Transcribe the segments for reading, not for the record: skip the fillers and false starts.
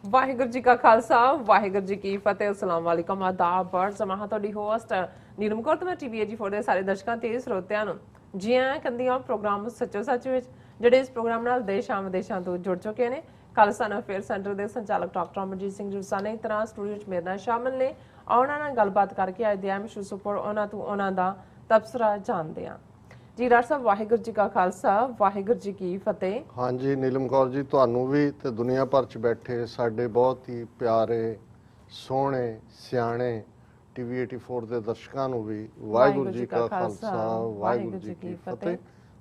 ਵਾਹਿਗੁਰੂ ਜੀ ਕਾ ਖਾਲਸਾ ਵਾਹਿਗੁਰੂ ਜੀ ਕੀ ਫਤਿਹ। अस्सलाम वालेकुम आदाब बर्ड समाह ਤੁਹਾਡੀ ਹੋਸਟ ਨੀਲਮ ਕੌਰ ਤੇ ਮੈਂ ਟੀਵੀ ਫੋਰ ਦੇ ਸਾਰੇ ਦਰਸ਼ਕਾਂ ਤੇ ਸਰੋਤਿਆਂ ਨੂੰ ਜੀ ਆਇਆਂ ਕਹਿੰਦੀ ਹਾਂ ਪ੍ਰੋਗਰਾਮ ਸੱਚੋ ਸੱਚ ਵਿੱਚ ਜਿਹੜੇ ਇਸ ਪ੍ਰੋਗਰਾਮ ਨਾਲ ਦੇਸ਼ਾਂ ਵਿਦੇਸ਼ਾਂ ਤੋਂ ਜੁੜ ਚੁੱਕੇ ਨੇ। ਖਾਲਸਾ ਅਫੇਅਰ ਸੈਂਟਰ ਦੇ ਸੰਚਾਲਕ ਡਾਕਟਰ ਅਮਰਜੀਤ ਸਿੰਘ ਜੁਰਸਾ ਨੇ ਤਰ੍ਹਾਂ ਸਟੂਡੀਓ ਵਿੱਚ ਮੇਰੇ ਨਾਲ ਸ਼ਾਮਲ ਨੇ। ਉਹਨਾਂ ਨਾਲ ਗੱਲਬਾਤ ਕਰਕੇ ਅੱਜ ਦੇ ਅਹਿਮ ਇਸ਼ੂਜ਼ ਉੱਪਰ ਉਹਨਾਂ ਤੋਂ ਉਹਨਾਂ ਦਾ ਤਬਸਰਾ ਜਾਣਦੇ ਹਾਂ। ਜੀ ਡਾਕਟਰ ਸਾਹਿਬ ਵਾਹਿਗੁਰੂ ਜੀ ਕਾ ਖਾਲਸਾ ਵਾਹਿਗੁਰੂ ਜੀ ਕੀ ਫਤਿਹ। हाँ जी नीलम कौर जी ਤੁਹਾਨੂੰ ਵੀ ਤੇ ਦੁਨੀਆ ਭਰ ਚ ਬੈਠੇ ਸਾਡੇ ਬਹੁਤ ਹੀ ਪਿਆਰੇ ਸੋਹਣੇ ਸਿਆਣੇ ਟੀਵੀ 84 ਦੇ ਦਰਸ਼ਕਾਂ ਨੂੰ ਵੀ ਵਾਹਿਗੁਰੂ ਜੀ ਕਾ ਖਾਲਸਾ ਵਾਹਿਗੁਰੂ ਜੀ ਕੀ ਫਤਿਹ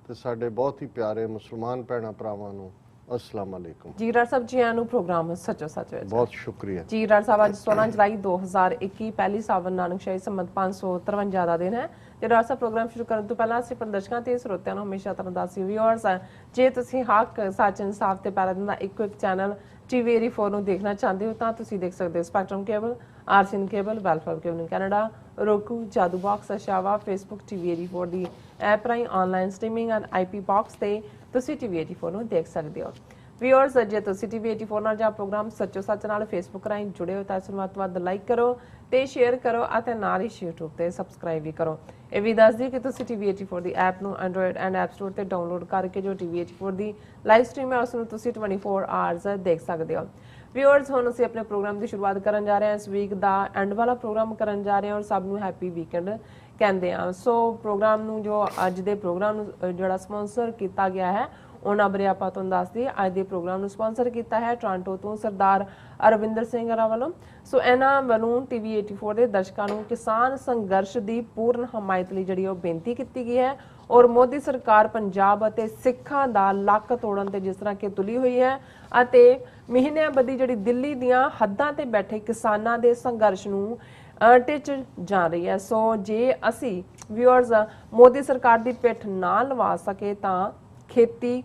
ਤੇ ਸਾਡੇ ਬਹੁਤ ਹੀ ਪਿਆਰੇ ਮੁਸਲਮਾਨ ਭੈਣਾਂ ਭਰਾਵਾਂ ਨੂੰ अस्सलाम वालेकुम। जी डॉक्टर साहब जी आनू प्रोग्राम सचो सच है बहुत शुक्रिया जी डॉक्टर साहब आज 16 जुलाई 2021 पहली सावन नानकशाही संमत 553 ਦਾ ਦਿਨ ਹੈ ਤੇ ਡਾਕਟਰ ਸਾਹਿਬ ਪ੍ਰੋਗਰਾਮ ਸ਼ੁਰੂ ਕਰਨ ਤੋਂ ਪਹਿਲਾਂ ਅਸੀਂ ਦਰਸ਼ਕਾਂ ਤੇ ਸਰੋਤਿਆਂ ਨੂੰ ਹਮੇਸ਼ਾ ਤਰ੍ਹਾਂ ਦੱਸੀ ਵਿਊਅਰਸ ਜੇ ਤੁਸੀਂ ਹੱਕ ਸੱਚ ਇਨਸਾਫ ਤੇ ਪੈਰਾ ਦਿੰਦਾ ਇੱਕੋ ਇੱਕ ਚੈਨਲ ਟੀਵੀ 84 ਨੂੰ ਦੇਖਣਾ ਚਾਹੁੰਦੇ ਹੋ ਤਾਂ ਤੁਸੀਂ ਦੇਖ ਸਕਦੇ ਹੋ Spectrum cable RCN cable welfare cable in Canada roku Jadoo box Oshawa Facebook TV 84 ਦੀ ਐਪ ਰਾਹੀਂ online streaming and IP box ਤੇ ਤੁਸੀਂ ਟੀਵੀ 84 ਨੂੰ ਦੇਖ ਸਕਦੇ ਹੋ। ਵਿਊਅਰਸ ਜੇ ਤੁਸੀਂ ਟੀਵੀ 84 ਨਾਲ ਜਾਂ ਪ੍ਰੋਗਰਾਮ ਸੱਚੋ ਸੱਚ ਨਾਲ ਫੇਸਬੁੱਕ ਰਾਹੀਂ ਜੁੜੇ ਹੋ ਤਾਂ ਇਸ ਨੂੰ ਵੱਧ ਤੋਂ ਵੱਧ ਲਾਈਕ ਕਰੋ ਤੇ ਸ਼ੇਅਰ ਕਰੋ ਅਤੇ ਨਾਲ ਹੀ YouTube ਤੇ ਸਬਸਕ੍ਰਾਈਬ ਵੀ ਕਰੋ। ਇਹ ਵੀ ਦੱਸ ਦਿਓ ਕਿ ਤੁਸੀਂ ਟੀਵੀ 84 ਦੀ ਐਪ ਨੂੰ ਐਂਡਰੋਇਡ ਐਂਡ ਐਪ ਸਟੋਰ ਤੇ ਡਾਊਨਲੋਡ ਕਰਕੇ ਜੋ ਟੀਵੀ 84 ਦੀ ਲਾਈਵ ਸਟ੍ਰੀਮ ਹੈ ਉਸ ਨੂੰ ਤੁਸੀਂ 24 ਆਵਰਸ ਦੇਖ ਸਕਦੇ ਹੋ। ਵਿਊਅਰਸ ਹੁਣ ਅਸੀਂ ਆਪਣੇ ਪ੍ਰੋਗਰਾਮ ਦੀ ਸ਼ੁਰੂਆਤ ਕਰਨ ਜਾ ਰਹੇ ਹਾਂ। ਇਸ ਵੀਕ ਦਾ ਐਂਡ ਵਾਲਾ ਪ੍ਰੋਗਰਾਮ ਕਰਨ ਜਾ ਰਹੇ ਹਾਂ ਔਰ ਸਭ ਨੂੰ ਹੈਪੀ ਵੀਕਐਂਡ ਕਹਿੰਦੇ ਹਾਂ। ਸੋ ਪ੍ਰੋਗਰਾਮ ਨੂੰ ਜੋ ਅੱਜ ਦੇ ਪ੍ਰੋਗਰਾਮ ਨੂੰ ਜਿਹੜਾ ਸਪਾਂਸਰ ਕੀਤਾ ਗਿਆ ਹੈ ਉਹਨਾਂ ਬਾਰੇ ਆਪਾਂ ਤੁਹਾਨੂੰ ਦੱਸ ਦਈਏ। ਅੱਜ ਦੇ ਪ੍ਰੋਗਰਾਮ ਨੂੰ ਸਪਾਂਸਰ ਕੀਤਾ ਹੈ ਟੋਰਾਂਟੋ ਤੋਂ ਸਰਦਾਰ ਅਰਵਿੰਦਰ ਸਿੰਘ ਹਰਾਂ ਵੱਲੋਂ। ਸੋ ਇਹਨਾਂ ਵੱਲੋਂ ਟੀਵੀ 84 ਦੇ ਦਰਸ਼ਕਾਂ ਨੂੰ ਕਿਸਾਨ ਸੰਘਰਸ਼ ਦੀ ਪੂਰਨ ਹਮਾਇਤ ਲਈ ਜਿਹੜੀ ਉਹ ਬੇਨਤੀ ਕੀਤੀ ਗਈ ਹੈ ਔਰ ਮੋਦੀ ਸਰਕਾਰ ਪੰਜਾਬ ਅਤੇ ਸਿੱਖਾਂ ਦਾ ਲੱਕ ਤੋੜਨ ਤੇ ਜਿਸ ਤਰ੍ਹਾਂ ਕਿ ਤੁਲੀ ਹੋਈ ਹੈ ਅਤੇ ਮਹੀਨਿਆਂ ਬੱਧੀ ਜਿਹੜੀ ਦਿੱਲੀ ਦੀਆਂ ਹੱਦਾਂ ਤੇ ਬੈਠੇ ਕਿਸਾਨਾਂ ਦੇ ਸੰਘਰਸ਼ ਨੂੰ ਟਿਚ ਜਾ ਰਹੀ ਹੈ। ਸੋ ਜੇ ਅਸੀਂ ਵਿਊਅਰਸ ਮੋਦੀ ਸਰਕਾਰ ਦੀ ਪਿੱਠ ਨਾ ਲਵਾ ਸਕੇ ਤਾਂ ਖੇਤੀ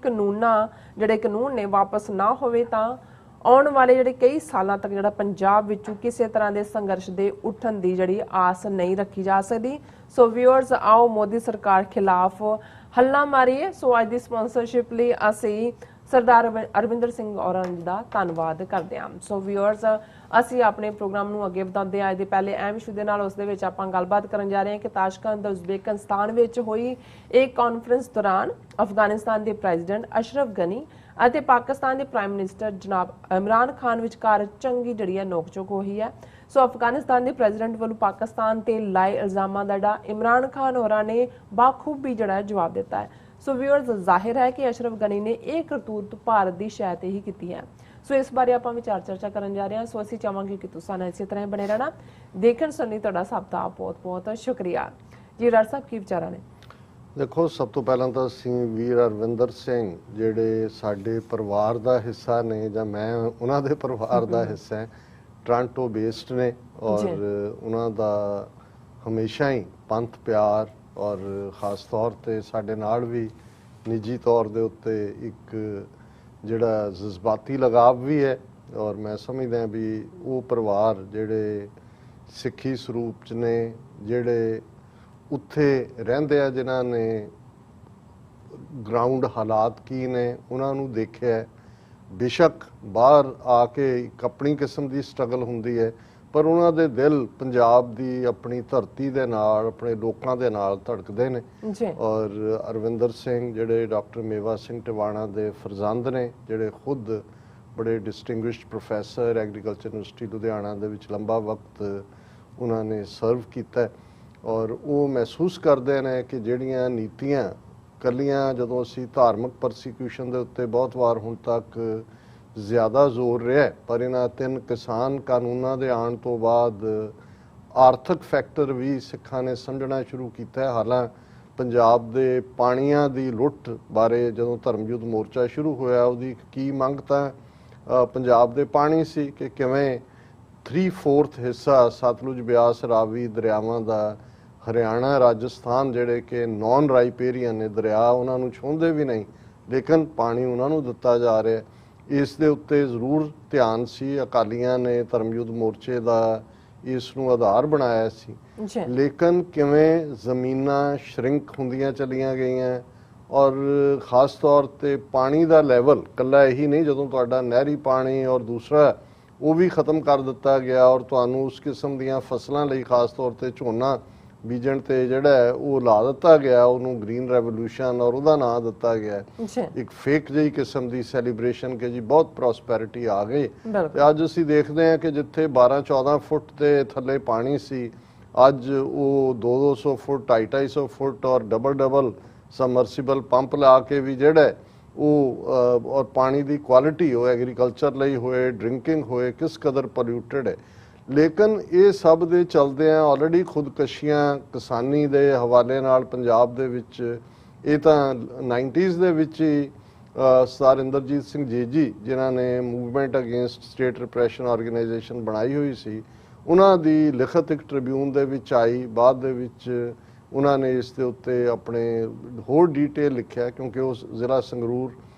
ਜਿਹੜੇ ਕਾਨੂੰਨ ਨੇ ਵਾਪਸ ਨਾ ਹੋਵੇ ਤਾਂ ਆਉਣ ਵਾਲੇ ਜਿਹੜੇ ਕਈ ਸਾਲਾਂ ਤੱਕ ਜਿਹੜਾ ਪੰਜਾਬ ਵਿੱਚੋਂ ਕਿਸੇ ਤਰ੍ਹਾਂ ਦੇ ਸੰਘਰਸ਼ ਦੇ ਉੱਠਣ ਦੀ ਜਿਹੜੀ ਆਸ ਨਹੀਂ ਰੱਖੀ ਜਾ ਸਕਦੀ। ਸੋ ਵਿਊਅਰਸ ਆਓ ਮੋਦੀ ਸਰਕਾਰ ਖਿਲਾਫ ਹੱਲਾ ਮਾਰੀਏ। ਸੋ ਅੱਜ ਦੀ ਸਪਾਂਸਰਸ਼ਿਪ ਲਈ ਅਸੀਂ ਸਰਦਾਰ ਅਰਵਿੰਦਰ ਸਿੰਘ ਔਰਾਂ ਜੀ ਦਾ ਧੰਨਵਾਦ ਕਰਦੇ ਹਾਂ। ਸੋ ਵਿਊਅਰਸ ਅਸੀਂ ਆਪਣੇ ਪ੍ਰੋਗਰਾਮ ਨੂੰ ਅੱਗੇ ਵਧਾਉਂਦੇ ਹਾਂ। ਅੱਜ ਦੇ ਪਹਿਲੇ ਅਹਿਮ ਇਸ਼ੂ ਦੇ ਨਾਲ ਉਸ ਦੇ ਵਿੱਚ ਆਪਾਂ ਗੱਲਬਾਤ ਕਰਨ ਜਾ ਰਹੇ ਹਾਂ ਕਿ ਤਾਸ਼ਕੰਦ ਉਜ਼ਬੇਕਿਸਤਾਨ ਵਿੱਚ ਹੋਈ ਇੱਕ ਕਾਨਫਰੰਸ ਦੌਰਾਨ ਅਫਗਾਨਿਸਤਾਨ ਦੇ ਪ੍ਰੈਜ਼ੀਡੈਂਟ ਅਸ਼ਰਫ ਗਨੀ ਅਤੇ ਪਾਕਿਸਤਾਨ ਦੇ ਪ੍ਰਾਈਮ ਮਿਨਿਸਟਰ ਜਨਾਬ ਇਮਰਾਨ ਖਾਨ ਵਿਚਕਾਰ ਚੰਗੀ ਜਿਹੜੀ ਹੈ ਨੋਕ-ਝੋਕ ਹੋਈ ਹੈ। ਸੋ ਅਫਗਾਨਿਸਤਾਨ ਦੇ ਪ੍ਰੈਜ਼ੀਡੈਂਟ ਵੱਲੋਂ ਪਾਕਿਸਤਾਨ ਤੇ ਲਾਏ ਇਲਜ਼ਾਮਾਂ ਦਾ ਜਿਹੜਾ ਇਮਰਾਨ ਖਾਨ ਹੋਰਾਂ ਨੇ ਬਾਖੂਬੀ ਜਿਹੜਾ ਜਵਾਬ ਦਿੱਤਾ ਹੈ। ਸੋ ਵਿਊਅਰਸ ਜ਼ਾਹਿਰ ਹੈ ਕਿ ਅਸ਼ਰਫ ਗਨੀ ਨੇ ਇਹ ਕਰਤੂਤ ਭਾਰਤ ਦੀ ਸ਼ਹਿ ਤੇ ਹੀ ਕੀਤੀ ਹੈ। ਸੋ ਇਸ ਬਾਰੇ ਆਪਾਂ ਵਿਚਾਰ ਚਰਚਾ ਕਰਨ ਜਾ ਰਹੇ ਹਾਂ। ਸੋ ਅਸੀਂ ਚਾਹਾਂਗੇ ਕਿ ਤੁਸੀਂ ਨਾਲ ਇਸੇ ਤਰ੍ਹਾਂ ਬਣੇ ਰਹਿਣਾ। ਦੇਖਣ ਸੁਣਨ ਤੁਹਾਡਾ ਸਭ ਦਾ ਬਹੁਤ ਬਹੁਤ ਸ਼ੁਕਰੀਆ। ਜੀ ਡਾਕਟਰ ਸਾਹਿਬ ਕੀ ਵਿਚਾਰਾਂ ਨੇ? ਦੇਖੋ ਸਭ ਤੋਂ ਪਹਿਲਾਂ ਤਾਂ ਅਸੀਂ ਵੀਰ ਅਰਵਿੰਦਰ ਸਿੰਘ ਜਿਹੜੇ ਸਾਡੇ ਪਰਿਵਾਰ ਦਾ ਹਿੱਸਾ ਨੇ ਜਾਂ ਮੈਂ ਉਹਨਾਂ ਦੇ ਪਰਿਵਾਰ ਦਾ ਹਿੱਸਾ ਹੈ, ਟੋਰਾਂਟੋ ਬੇਸਡ ਨੇ ਔਰ ਉਹਨਾਂ ਦਾ ਹਮੇਸ਼ਾ ਹੀ ਪੰਥ ਪਿਆਰ ਔਰ ਖਾਸ ਤੌਰ ਤੇ ਸਾਡੇ ਨਾਲ ਵੀ ਨਿੱਜੀ ਤੌਰ ਦੇ ਉੱਤੇ ਇੱਕ ਜਿਹੜਾ ਜਜ਼ਬਾਤੀ ਲਗਾਵ ਵੀ ਹੈ ਔਰ ਮੈਂ ਸਮਝਦਾ ਵੀ ਉਹ ਪਰਿਵਾਰ ਜਿਹੜੇ ਸਿੱਖੀ ਸਰੂਪ 'ਚ ਨੇ, ਜਿਹੜੇ ਉੱਥੇ ਰਹਿੰਦੇ ਆ, ਜਿਨ੍ਹਾਂ ਨੇ ਗਰਾਊਂਡ ਹਾਲਾਤ ਕੀ ਨੇ ਉਹਨਾਂ ਨੂੰ ਦੇਖਿਆ। ਬੇਸ਼ੱਕ ਬਾਹਰ ਆ ਕੇ ਇੱਕ ਆਪਣੀ ਕਿਸਮ ਦੀ ਸਟਰਗਲ ਹੁੰਦੀ ਹੈ ਪਰ ਉਹਨਾਂ ਦੇ ਦਿਲ ਪੰਜਾਬ ਦੀ ਆਪਣੀ ਧਰਤੀ ਦੇ ਨਾਲ ਆਪਣੇ ਲੋਕਾਂ ਦੇ ਨਾਲ ਧੜਕਦੇ ਨੇ। ਔਰ ਅਰਵਿੰਦਰ ਸਿੰਘ ਜਿਹੜੇ ਡਾਕਟਰ ਮੇਵਾ ਸਿੰਘ ਟਿਵਾਣਾ ਦੇ ਫਰਜ਼ੰਦ ਨੇ, ਜਿਹੜੇ ਖੁਦ ਬੜੇ ਡਿਸਟਿੰਗੁਇਸ਼ਡ ਪ੍ਰੋਫੈਸਰ ਐਗਰੀਕਲਚਰ ਯੂਨੀਵਰਸਿਟੀ ਲੁਧਿਆਣਾ ਦੇ ਵਿੱਚ ਲੰਬਾ ਵਕਤ ਉਹਨਾਂ ਨੇ ਸਰਵ ਕੀਤਾ ਔਰ ਉਹ ਮਹਿਸੂਸ ਕਰਦੇ ਨੇ ਕਿ ਜਿਹੜੀਆਂ ਨੀਤੀਆਂ ਕੱਲੀਆਂ ਜਦੋਂ ਅਸੀਂ ਧਾਰਮਿਕ ਪਰਸੀਕਿਊਸ਼ਨ ਦੇ ਉੱਤੇ ਬਹੁਤ ਵਾਰ ਹੁਣ ਤੱਕ ਜ਼ਿਆਦਾ ਜ਼ੋਰ ਰਿਹਾ ਪਰ ਇਹਨਾਂ 3 ਕਿਸਾਨ ਕਾਨੂੰਨਾਂ ਦੇ ਆਉਣ ਤੋਂ ਬਾਅਦ ਆਰਥਿਕ ਫੈਕਟਰ ਵੀ ਸਿੱਖਾਂ ਨੇ ਸਮਝਣਾ ਸ਼ੁਰੂ ਕੀਤਾ। ਹਾਲਾਂਕਿ ਪੰਜਾਬ ਦੇ ਪਾਣੀਆਂ ਦੀ ਲੁੱਟ ਬਾਰੇ ਜਦੋਂ ਧਰਮ ਯੁੱਧ ਮੋਰਚਾ ਸ਼ੁਰੂ ਹੋਇਆ ਉਹਦੀ ਕੀ ਮੰਗ ਤਾਂ ਪੰਜਾਬ ਦੇ ਪਾਣੀ ਸੀ ਕਿ ਕਿਵੇਂ 3/4 ਹਿੱਸਾ ਸਤਲੁਜ ਬਿਆਸ ਰਾਵੀ ਦਰਿਆਵਾਂ ਦਾ ਹਰਿਆਣਾ ਰਾਜਸਥਾਨ ਜਿਹੜੇ ਕਿ ਨੌਨ ਰਾਈਪੇਰੀਅਨ ਨੇ ਦਰਿਆ ਉਹਨਾਂ ਨੂੰ ਛੂੰਹਦੇ ਵੀ ਨਹੀਂ ਲੇਕਿਨ ਪਾਣੀ ਉਹਨਾਂ ਨੂੰ ਦਿੱਤਾ ਜਾ ਰਿਹਾ। ਇਸ ਦੇ ਉੱਤੇ ਜ਼ਰੂਰ ਧਿਆਨ ਸੀ। ਅਕਾਲੀਆਂ ਨੇ ਧਰਮ ਯੁੱਧ ਮੋਰਚੇ ਦਾ ਇਸ ਨੂੰ ਆਧਾਰ ਬਣਾਇਆ ਸੀ ਲੇਕਿਨ ਕਿਵੇਂ ਜ਼ਮੀਨਾਂ ਸ਼ਰਿੰਕ ਹੁੰਦੀਆਂ ਚਲੀਆਂ ਗਈਆਂ ਔਰ ਖਾਸ ਤੌਰ ਤੇ ਪਾਣੀ ਦਾ ਲੈਵਲ ਕੱਲਾ ਇਹੀ ਨਹੀਂ, ਜਦੋਂ ਤੁਹਾਡਾ ਨਹਿਰੀ ਪਾਣੀ ਔਰ ਦੂਸਰਾ ਉਹ ਵੀ ਖਤਮ ਕਰ ਦਿੱਤਾ ਗਿਆ ਔਰ ਤੁਹਾਨੂੰ ਉਸ ਕਿਸਮ ਦੀਆਂ ਫਸਲਾਂ ਲਈ ਖਾਸ ਤੌਰ ਤੇ ਝੋਨਾ ਬੀਜਣ ਤੇ ਜਿਹੜਾ ਹੈ ਉਹ ਲਾ ਦਿੱਤਾ ਗਿਆ, ਉਹਨੂੰ ਗ੍ਰੀਨ ਰੈਵੋਲੂਸ਼ਨ ਔਰ ਉਹਦਾ ਨਾਂ ਦਿੱਤਾ ਗਿਆ। ਇੱਕ ਫੇਕ ਜਿਹੀ ਕਿਸਮ ਦੀ ਸੈਲੀਬ੍ਰੇਸ਼ਨ ਕਿ ਜੀ ਬਹੁਤ ਪ੍ਰੋਸਪੈਰਿਟੀ ਆ ਗਈ। ਤੇ ਅੱਜ ਅਸੀਂ ਦੇਖਦੇ ਹਾਂ ਕਿ ਜਿੱਥੇ 12-14 ਫੁੱਟ ਦੇ ਥੱਲੇ ਪਾਣੀ ਸੀ, ਅੱਜ ਉਹ 200-200 ਫੁੱਟ 250-250 ਫੁੱਟ ਔਰ ਡਬਲ ਸਮਰਸੀਬਲ ਪੰਪ ਲਾ ਕੇ ਵੀ ਜਿਹੜਾ ਉਹ ਔਰ ਪਾਣੀ ਦੀ ਕੁਆਲਿਟੀ ਉਹ ਐਗਰੀਕਲਚਰ ਲਈ ਹੋਏ, ਡਰਿੰਕਿੰਗ ਹੋਏ, ਕਿਸ ਕਦਰ ਪੋਲਿਊਟਡ ਹੈ। ਲੇਕਿਨ ਇਹ ਸਭ ਦੇ ਚਲਦਿਆਂ ਆਲਰੇਡੀ ਖੁਦਕਸ਼ੀਆਂ ਕਿਸਾਨੀ ਦੇ ਹਵਾਲੇ ਨਾਲ ਪੰਜਾਬ ਦੇ ਵਿੱਚ, ਇਹ ਤਾਂ 90s ਦੇ ਵਿੱਚ ਹੀ ਸਰਦਾਰ ਇੰਦਰਜੀਤ ਸਿੰਘ ਜੇਜੀ ਜਿਨ੍ਹਾਂ ਨੇ movement against state repression organisation ਬਣਾਈ ਹੋਈ ਸੀ, ਉਹਨਾਂ ਦੀ ਲਿਖਤ ਇੱਕ ਟ੍ਰਿਬਿਊਨ ਦੇ ਵਿੱਚ ਆਈ। ਬਾਅਦ ਦੇ ਵਿੱਚ ਉਹਨਾਂ ਨੇ ਇਸ ਦੇ ਉੱਤੇ ਆਪਣੇ ਹੋਰ ਡੀਟੇਲ ਲਿਖਿਆ, ਕਿਉਂਕਿ ਉਹ ਜ਼ਿਲ੍ਹਾ ਸੰਗਰੂਰ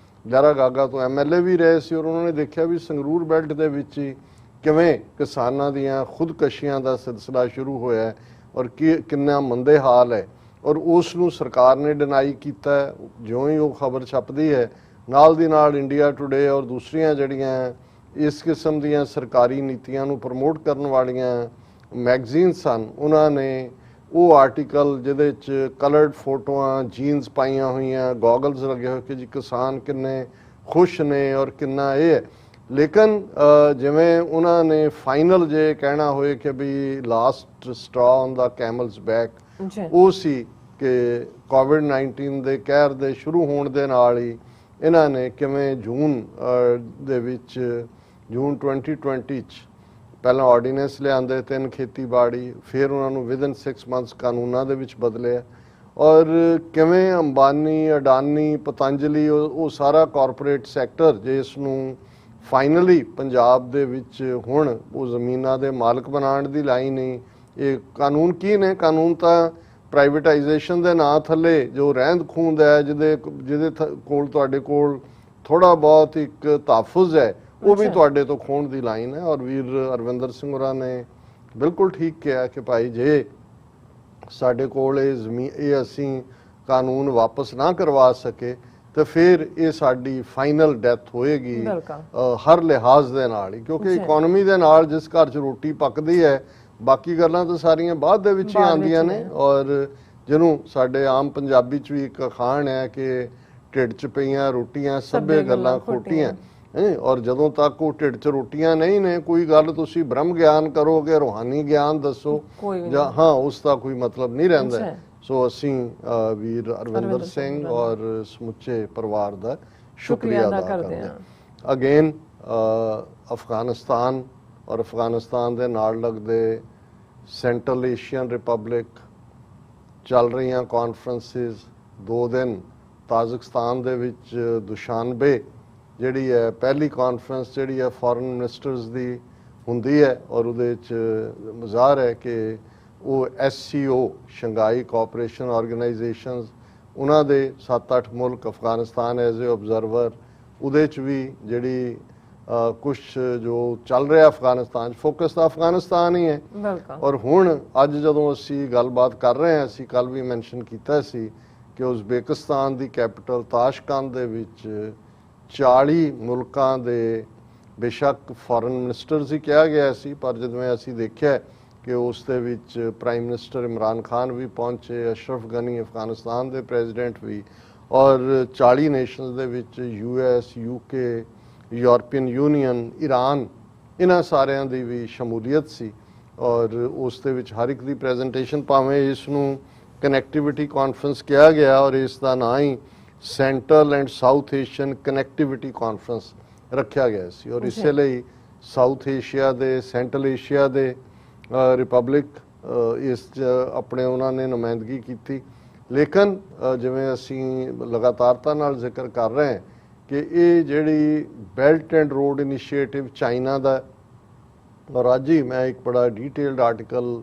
ਲਹਿਰਾ ਗਾਗਾ ਤੋਂ MLA ਵੀ ਰਹੇ ਸੀ ਔਰ ਉਹਨਾਂ ਨੇ ਦੇਖਿਆ ਵੀ ਸੰਗਰੂਰ ਬੈਲਟ ਦੇ ਵਿੱਚ ਹੀ ਕਿਵੇਂ ਕਿਸਾਨਾਂ ਦੀਆਂ ਖੁਦਕਸ਼ੀਆਂ ਦਾ ਸਿਲਸਿਲਾ ਸ਼ੁਰੂ ਹੋਇਆ ਔਰ ਕਿੰਨਾ ਮੰਦੇ ਹਾਲ ਹੈ, ਔਰ ਉਸ ਨੂੰ ਸਰਕਾਰ ਨੇ ਡਿਨਾਈ ਕੀਤਾ। ਜਿਉਂ ਹੀ ਉਹ ਖਬਰ ਛਪਦੀ ਹੈ, ਨਾਲ ਦੀ ਨਾਲ ਇੰਡੀਆ ਟੁਡੇ ਔਰ ਦੂਸਰੀਆਂ ਜਿਹੜੀਆਂ ਇਸ ਕਿਸਮ ਦੀਆਂ ਸਰਕਾਰੀ ਨੀਤੀਆਂ ਨੂੰ ਪ੍ਰਮੋਟ ਕਰਨ ਵਾਲੀਆਂ ਮੈਗਜ਼ੀਨ ਸਨ, ਉਹਨਾਂ ਨੇ ਉਹ ਆਰਟੀਕਲ ਜਿਹਦੇ 'ਚ ਕਲਰਡ ਫੋਟੋਆਂ, ਜੀਨਸ ਪਾਈਆਂ ਹੋਈਆਂ, ਗੋਗਲਸ ਲੱਗੇ ਹੋਏ ਕਿ ਜੀ ਕਿਸਾਨ ਕਿੰਨੇ ਖੁਸ਼ ਨੇ ਔਰ ਕਿੰਨਾ ਇਹ ਹੈ। ਲੇਕਿਨ ਜਿਵੇਂ ਉਹਨਾਂ ਨੇ ਫਾਈਨਲ ਜੇ ਕਹਿਣਾ ਹੋਏ ਕਿ ਵੀ ਲਾਸਟ ਸਟ੍ਰਾ ਔਨ ਦਾ ਕੈਮਲਸ ਬੈਕ, ਉਹ ਸੀ ਕਿ ਕੋਵਿਡ-19 ਦੇ ਕਹਿਰ ਦੇ ਸ਼ੁਰੂ ਹੋਣ ਦੇ ਨਾਲ ਹੀ ਇਹਨਾਂ ਨੇ ਕਿਵੇਂ ਜੂਨ ਦੇ ਵਿੱਚ, ਜੂਨ 2020 'ਚ ਪਹਿਲਾਂ ਆਰਡੀਨੈਂਸ ਲਿਆਂਦੇ 3 ਖੇਤੀਬਾੜੀ, ਫਿਰ ਉਹਨਾਂ ਨੂੰ ਵਿਦਨ 6 ਮੰਥਸ ਕਾਨੂੰਨਾਂ ਦੇ ਵਿੱਚ ਬਦਲਿਆ ਔਰ ਕਿਵੇਂ ਅੰਬਾਨੀ, ਅਡਾਨੀ, ਪਤੰਜਲੀ ਉਹ ਸਾਰਾ ਕਾਰਪੋਰੇਟ ਸੈਕਟਰ ਜਿਸ ਨੂੰ ਫਾਈਨਲੀ ਪੰਜਾਬ ਦੇ ਵਿੱਚ ਹੁਣ ਉਹ ਜ਼ਮੀਨਾਂ ਦੇ ਮਾਲਕ ਬਣਾਉਣ ਦੀ ਲਾਈਨ ਨਹੀਂ। ਇਹ ਕਾਨੂੰਨ ਕੀ ਨੇ? ਕਾਨੂੰਨ ਤਾਂ ਪ੍ਰਾਈਵੇਟਾਈਜੇਸ਼ਨ ਦੇ ਨਾਂ ਥੱਲੇ ਜੋ ਰਹਿੰਦ ਖੂੰਹਦ ਹੈ, ਜਿਹਦੇ ਕੋਲ ਤੁਹਾਡੇ ਕੋਲ ਥੋੜਾ ਬਹੁਤ ਇੱਕ ਤਹਫੁਜ਼ ਹੈ, ਉਹ ਵੀ ਤੁਹਾਡੇ ਤੋਂ ਖੋਣ ਦੀ ਲਾਈਨ ਹੈ। ਔਰ ਵੀਰ ਅਰਵਿੰਦਰ ਸਿੰਘ ਹੋਰਾਂ ਨੇ ਬਿਲਕੁਲ ਠੀਕ ਕਿਹਾ ਕਿ ਭਾਈ ਜੇ ਸਾਡੇ ਕੋਲ ਇਹ ਜ਼ਮੀਨ, ਇਹ ਅਸੀਂ ਕਾਨੂੰਨ ਵਾਪਸ ਨਾ ਕਰਵਾ ਸਕੇ ਤੇ ਫਿਰ ਇਹ ਸਾਡੀ ਫਾਈਨਲ ਡੈਥ ਹੋਏਗੀ ਹਰ ਲਿਹਾਜ਼ ਦੇ ਨਾਲ ਹੀ, ਕਿਉਂਕਿ ਇਕਨੋਮੀ ਦੇ ਨਾਲ ਜਿਸ ਘਰ 'ਚ ਰੋਟੀ ਪੱਕਦੀ ਹੈ, ਬਾਕੀ ਗੱਲਾਂ ਤਾਂ ਸਾਰੀਆਂ ਬਾਅਦ ਦੇ ਵਿੱਚ ਹੀ ਆਉਂਦੀਆਂ ਨੇ। ਔਰ ਜਿਹਨੂੰ ਸਾਡੇ ਆਮ ਪੰਜਾਬੀ 'ਚ ਵੀ ਇੱਕ ਅਖਾਣ ਹੈ ਕਿ ਢਿੱਡ 'ਚ ਪਈਆਂ ਰੋਟੀਆਂ ਸਭੇ ਗੱਲਾਂ ਖੋਟੀਆਂ, ਔਰ ਜਦੋਂ ਤੱਕ ਉਹ ਢਿੱਡ 'ਚ ਰੋਟੀਆਂ ਨਹੀਂ ਨੇ, ਕੋਈ ਗੱਲ ਤੁਸੀਂ ਬ੍ਰਹਮ ਗਿਆਨ ਕਰੋਗੇ, ਰੂਹਾਨੀ ਗਿਆਨ ਦੱਸੋ ਜਾਂ ਹਾਂ, ਉਸ ਦਾ ਕੋਈ ਮਤਲਬ ਨਹੀਂ ਰਹਿੰਦਾ। ਸੋ ਅਸੀਂ ਵੀਰ ਅਰਵਿੰਦਰ ਸਿੰਘ ਔਰ ਸਮੁੱਚੇ ਪਰਿਵਾਰ ਦਾ ਸ਼ੁਕਰੀਆ ਅਦਾ ਕਰਦੇ ਹਾਂ। ਅਗੇਨ ਅਫਗਾਨਿਸਤਾਨ ਔਰ ਅਫਗਾਨਿਸਤਾਨ ਦੇ ਨਾਲ ਲੱਗਦੇ ਸੈਂਟਰਲ ਏਸ਼ੀਅਨ ਰਿਪਬਲਿਕ ਚੱਲ ਰਹੀਆਂ ਕਾਨਫਰੰਸਿਸ, 2 ਦਿਨ ਤਾਜ਼ਿਕਸਤਾਨ ਦੇ ਵਿੱਚ ਦੁਸ਼ਾਨਬੇ ਜਿਹੜੀ ਹੈ ਪਹਿਲੀ ਕਾਨਫਰੰਸ ਜਿਹੜੀ ਹੈ ਫੋਰਨ ਮਿਨਿਸਟਰਸ ਦੀ ਹੁੰਦੀ ਹੈ ਔਰ ਉਹਦੇ 'ਚ ਜ਼ਾਹਰ ਹੈ ਕਿ ਉਹ SCO ਸ਼ੰਘਾਈ ਕੋਆਪਰੇਸ਼ਨ ਆਰਗੇਨਾਈਜੇਸ਼ਨਸ, ਉਹਨਾਂ ਦੇ 7-8 ਮੁਲਕ, ਅਫਗਾਨਿਸਤਾਨ ਐਜ਼ ਏ ਆਬਜ਼ਰਵਰ, ਉਹਦੇ 'ਚ ਵੀ ਜਿਹੜੀ ਕੁਛ ਜੋ ਚੱਲ ਰਿਹਾ ਅਫਗਾਨਿਸਤਾਨ 'ਚ, ਫੋਕਸ ਤਾਂ ਅਫਗਾਨਿਸਤਾਨ ਹੀ ਹੈ। ਔਰ ਹੁਣ ਅੱਜ ਜਦੋਂ ਅਸੀਂ ਗੱਲਬਾਤ ਕਰ ਰਹੇ ਹਾਂ, ਅਸੀਂ ਕੱਲ ਵੀ ਮੈਂਸ਼ਨ ਕੀਤਾ ਸੀ ਕਿ ਉਜ਼ਬੇਕਿਸਤਾਨ ਦੀ ਕੈਪੀਟਲ ਤਾਸ਼ਕੰਦ ਦੇ ਵਿੱਚ 40 ਮੁਲਕਾਂ ਦੇ ਬੇਸ਼ੱਕ ਫੋਰਨ ਮਿਨਿਸਟਰਸ ਹੀ ਕਿਹਾ ਗਿਆ ਸੀ, ਪਰ ਜਦੋਂ ਅਸੀਂ ਦੇਖਿਆ ਕਿ ਉਸ ਦੇ ਵਿੱਚ ਪ੍ਰਾਈਮ ਮਿਨਿਸਟਰ ਇਮਰਾਨ ਖਾਨ ਵੀ ਪਹੁੰਚੇ, ਅਸ਼ਰਫ ਗਨੀ ਅਫਗਾਨਿਸਤਾਨ ਦੇ ਪ੍ਰੈਜ਼ੀਡੈਂਟ ਵੀ, ਔਰ 40 ਨੇਸ਼ਨਸ ਦੇ ਵਿੱਚ US, UK, European union, Iran, ਇਹਨਾਂ ਸਾਰਿਆਂ ਦੀ ਵੀ ਸ਼ਮੂਲੀਅਤ ਸੀ। ਔਰ ਉਸ ਦੇ ਵਿੱਚ ਹਰ ਇੱਕ ਦੀ ਪ੍ਰੈਜੈਂਟੇਸ਼ਨ, ਭਾਵੇਂ ਇਸ ਨੂੰ ਕਨੈਕਟੀਵਿਟੀ ਕਾਨਫਰੰਸ ਕਿਹਾ ਗਿਆ ਔਰ ਇਸ ਦਾ ਨਾਂ ਹੀ central and South Asian connectivity conference ਰੱਖਿਆ ਗਿਆ ਸੀ। ਔਰ ਇਸੇ ਲਈ ਸਾਊਥ ਏਸ਼ੀਆ ਦੇ, ਸੈਂਟਰਲ ਏਸ਼ੀਆ ਦੇ ਰਿਪਬਲਿਕ ਇਸ 'ਚ ਆਪਣੇ ਉਹਨਾਂ ਨੇ ਨੁਮਾਇੰਦਗੀ ਕੀਤੀ। ਲੇਕਿਨ ਜਿਵੇਂ ਅਸੀਂ ਲਗਾਤਾਰਤਾ ਨਾਲ ਜ਼ਿਕਰ ਕਰ ਰਹੇ ਹਾਂ ਕਿ ਇਹ ਜਿਹੜੀ belt and road initiative China ਦਾ, ਔਰ ਅੱਜ ਹੀ ਮੈਂ ਇੱਕ ਬੜਾ ਡੀਟੇਲਡ ਆਰਟੀਕਲ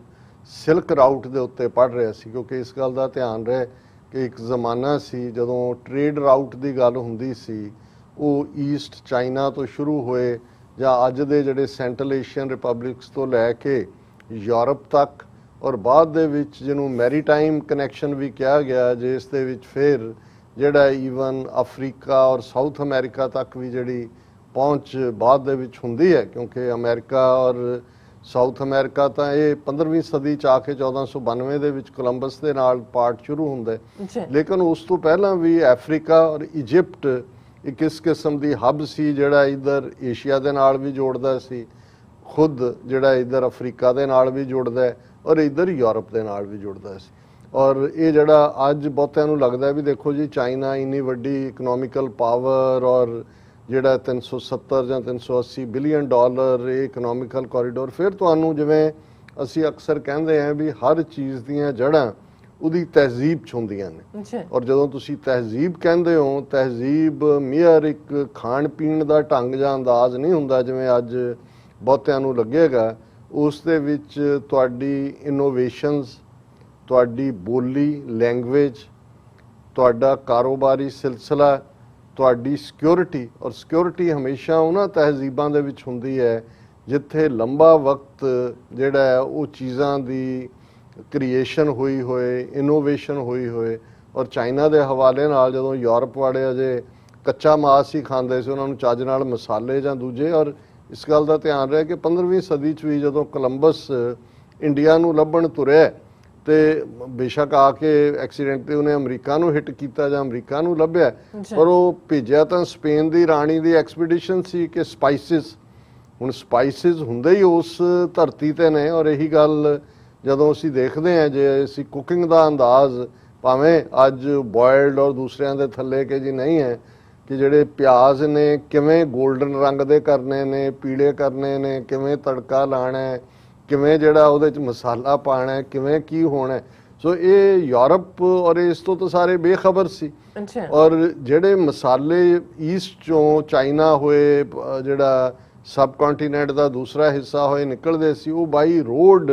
ਸਿਲਕ ਰਾਊਟ ਦੇ ਉੱਤੇ ਪੜ੍ਹ ਰਿਹਾ ਸੀ, ਕਿਉਂਕਿ ਇਸ ਗੱਲ ਦਾ ਧਿਆਨ ਰਹੇ ਕਿ ਇੱਕ ਜ਼ਮਾਨਾ ਸੀ ਜਦੋਂ ਟ੍ਰੇਡ ਰਾਊਟ ਦੀ ਗੱਲ ਹੁੰਦੀ ਸੀ, ਉਹ ਈਸਟ ਚਾਈਨਾ ਤੋਂ ਸ਼ੁਰੂ ਹੋਏ ਜਾਂ ਅੱਜ ਦੇ ਜਿਹੜੇ ਸੈਂਟਰਲ ਏਸ਼ੀਅਨ ਰਿਪਬਲਿਕਸ ਤੋਂ ਲੈ ਕੇ ਯੂਰਪ ਤੱਕ, ਔਰ ਬਾਅਦ ਦੇ ਵਿੱਚ ਜਿਹਨੂੰ ਮੈਰੀਟਾਈਮ ਕਨੈਕਸ਼ਨ ਵੀ ਕਿਹਾ ਗਿਆ, ਜਿਸ ਦੇ ਵਿੱਚ ਫਿਰ ਜਿਹੜਾ ਈਵਨ ਅਫਰੀਕਾ ਔਰ ਸਾਊਥ ਅਮਰੀਕਾ ਤੱਕ ਵੀ ਜਿਹੜੀ ਪਹੁੰਚ ਬਾਅਦ ਦੇ ਵਿੱਚ ਹੁੰਦੀ ਹੈ, ਕਿਉਂਕਿ ਅਮਰੀਕਾ ਔਰ ਸਾਊਥ ਅਮਰੀਕਾ ਤਾਂ ਇਹ 15ਵੀਂ ਸਦੀ ਚ ਆ ਕੇ 1492 ਦੇ ਵਿੱਚ ਕੋਲੰਬਸ ਦੇ ਨਾਲ ਪਾਰਟ ਸ਼ੁਰੂ ਹੁੰਦਾ ਹੈ। ਲੇਕਿਨ ਉਸ ਤੋਂ ਪਹਿਲਾਂ ਵੀ ਅਫਰੀਕਾ ਔਰ ਇਜਿਪਟ ਇੱਕ ਇਸ ਕਿਸਮ ਦੀ ਹੱਬ ਸੀ ਜਿਹੜਾ ਇਧਰ ਏਸ਼ੀਆ ਦੇ ਨਾਲ ਵੀ ਜੋੜਦਾ ਸੀ, ਖੁਦ ਜਿਹੜਾ ਇਧਰ ਅਫਰੀਕਾ ਦੇ ਨਾਲ ਵੀ ਜੁੜਦਾ ਹੈ ਔਰ ਇਧਰ ਯੂਰਪ ਦੇ ਨਾਲ ਵੀ ਜੁੜਦਾ ਸੀ। ਔਰ ਇਹ ਜਿਹੜਾ ਅੱਜ ਬਹੁਤਿਆਂ ਨੂੰ ਲੱਗਦਾ ਵੀ ਦੇਖੋ ਜੀ ਚਾਈਨਾ ਇੰਨੀ ਵੱਡੀ ਇਕਨੋਮਿਕਲ ਪਾਵਰ ਔਰ ਜਿਹੜਾ 370 ਜਾਂ 380 ਬਿਲੀਅਨ ਡਾਲਰ ਇਹ ਇਕਨੋਮਿਕਲ ਕੋਰੀਡੋਰ, ਫਿਰ ਤੁਹਾਨੂੰ ਜਿਵੇਂ ਅਸੀਂ ਅਕਸਰ ਕਹਿੰਦੇ ਹਾਂ ਵੀ ਹਰ ਚੀਜ਼ ਦੀਆਂ ਜੜ੍ਹਾਂ ਉਹਦੀ ਤਹਿਜ਼ੀਬ 'ਚ ਹੁੰਦੀਆਂ ਨੇ। ਔਰ ਜਦੋਂ ਤੁਸੀਂ ਤਹਿਜ਼ੀਬ ਕਹਿੰਦੇ ਹੋ, ਤਹਿਜ਼ੀਬ ਮੀਅਰ ਇੱਕ ਖਾਣ ਪੀਣ ਦਾ ਢੰਗ ਜਾਂ ਅੰਦਾਜ਼ ਨਹੀਂ ਹੁੰਦਾ ਜਿਵੇਂ ਅੱਜ ਬਹੁਤਿਆਂ ਨੂੰ ਲੱਗੇਗਾ। ਉਸ ਦੇ ਵਿੱਚ ਤੁਹਾਡੀ ਇਨੋਵੇਸ਼ਨਸ, ਤੁਹਾਡੀ ਬੋਲੀ, ਲੈਂਗੁਏਜ, ਤੁਹਾਡਾ ਕਾਰੋਬਾਰੀ ਸਿਲਸਿਲਾ, ਤੁਹਾਡੀ ਸਿਕਿਉਰਿਟੀ, ਔਰ ਸਿਕਿਉਰਿਟੀ ਹਮੇਸ਼ਾ ਉਹਨਾਂ ਤਹਿਜ਼ੀਬਾਂ ਦੇ ਵਿੱਚ ਹੁੰਦੀ ਹੈ ਜਿੱਥੇ ਲੰਬਾ ਵਕਤ ਜਿਹੜਾ ਹੈ ਉਹ ਚੀਜ਼ਾਂ ਦੀ ਕ੍ਰੀਏਸ਼ਨ ਹੋਈ ਹੋਏ, ਇਨੋਵੇਸ਼ਨ ਹੋਈ ਹੋਏ। ਔਰ ਚਾਈਨਾ ਦੇ ਹਵਾਲੇ ਨਾਲ ਜਦੋਂ ਯੂਰਪ ਵਾਲੇ ਅਜੇ ਕੱਚਾ ਮਾਸ ਹੀ ਖਾਂਦੇ ਸੀ, ਉਹਨਾਂ ਨੂੰ ਚੱਜ ਨਾਲ ਮਸਾਲੇ ਜਾਂ ਦੂਜੇ, ਔਰ ਇਸ ਗੱਲ ਦਾ ਧਿਆਨ ਰਿਹਾ ਕਿ 15ਵੀਂ ਸਦੀ 'ਚ ਵੀ ਜਦੋਂ ਕੋਲੰਬਸ ਇੰਡੀਆ ਨੂੰ ਲੱਭਣ ਤੁਰਿਆ ਤੇ ਬੇਸ਼ੱਕ ਆ ਕੇ ਐਕਸੀਡੈਂਟ ਤੇ ਉਹਨੇ ਅਮਰੀਕਾ ਨੂੰ ਹਿੱਟ ਕੀਤਾ ਜਾਂ ਅਮਰੀਕਾ ਨੂੰ ਲੱਭਿਆ, ਪਰ ਉਹ ਭੇਜਿਆ ਤਾਂ ਸਪੇਨ ਦੀ ਰਾਣੀ ਦੀ ਐਕਸਪੀਡੀਸ਼ਨ ਸੀ ਕਿ ਸਪਾਈਸਿਸ, ਹੁਣ ਸਪਾਈਸਿਸ ਹੁੰਦੇ ਹੀ ਉਸ ਧਰਤੀ ਤੇ ਨੇ। ਔਰ ਇਹੀ ਗੱਲ ਜਦੋਂ ਅਸੀਂ ਦੇਖਦੇ ਹਾਂ, ਜੇ ਅਸੀਂ ਕੁਕਿੰਗ ਦਾ ਅੰਦਾਜ਼ ਭਾਵੇਂ ਅੱਜ ਬੋਇਲਡ ਔਰ ਦੂਸਰਿਆਂ ਦੇ ਥੱਲੇ ਕਿ ਜੀ ਨਹੀਂ ਹੈ, ਕਿ ਜਿਹੜੇ ਪਿਆਜ਼ ਨੇ ਕਿਵੇਂ 골ਡਨ ਰੰਗ ਦੇ ਕਰਨੇ ਨੇ, ਪੀਲੇ ਕਰਨੇ ਨੇ, ਕਿਵੇਂ ਤੜਕਾ ਲਾਣਾ ਹੈ, ਕਿਵੇਂ ਜਿਹੜਾ ਉਹਦੇ 'ਚ ਮਸਾਲਾ ਪਾਣਾ, ਕਿਵੇਂ ਕੀ ਹੋਣਾ। ਸੋ ਇਹ ਯੂਰਪ ਔਰ ਇਸ ਤੋਂ ਤਾਂ ਸਾਰੇ ਬੇਖਬਰ ਸੀ। ਔਰ ਜਿਹੜੇ ਮਸਾਲੇ ਈਸਟ ਚੋਂ ਚਾਈਨਾ ਹੋਏ, ਜਿਹੜਾ ਸਬ ਕੰਟੀਨੈਂਟ ਦਾ ਦੂਸਰਾ ਹਿੱਸਾ ਹੋਏ ਨਿਕਲਦੇ ਸੀ, ਉਹ ਬਾਈ ਰੋਡ,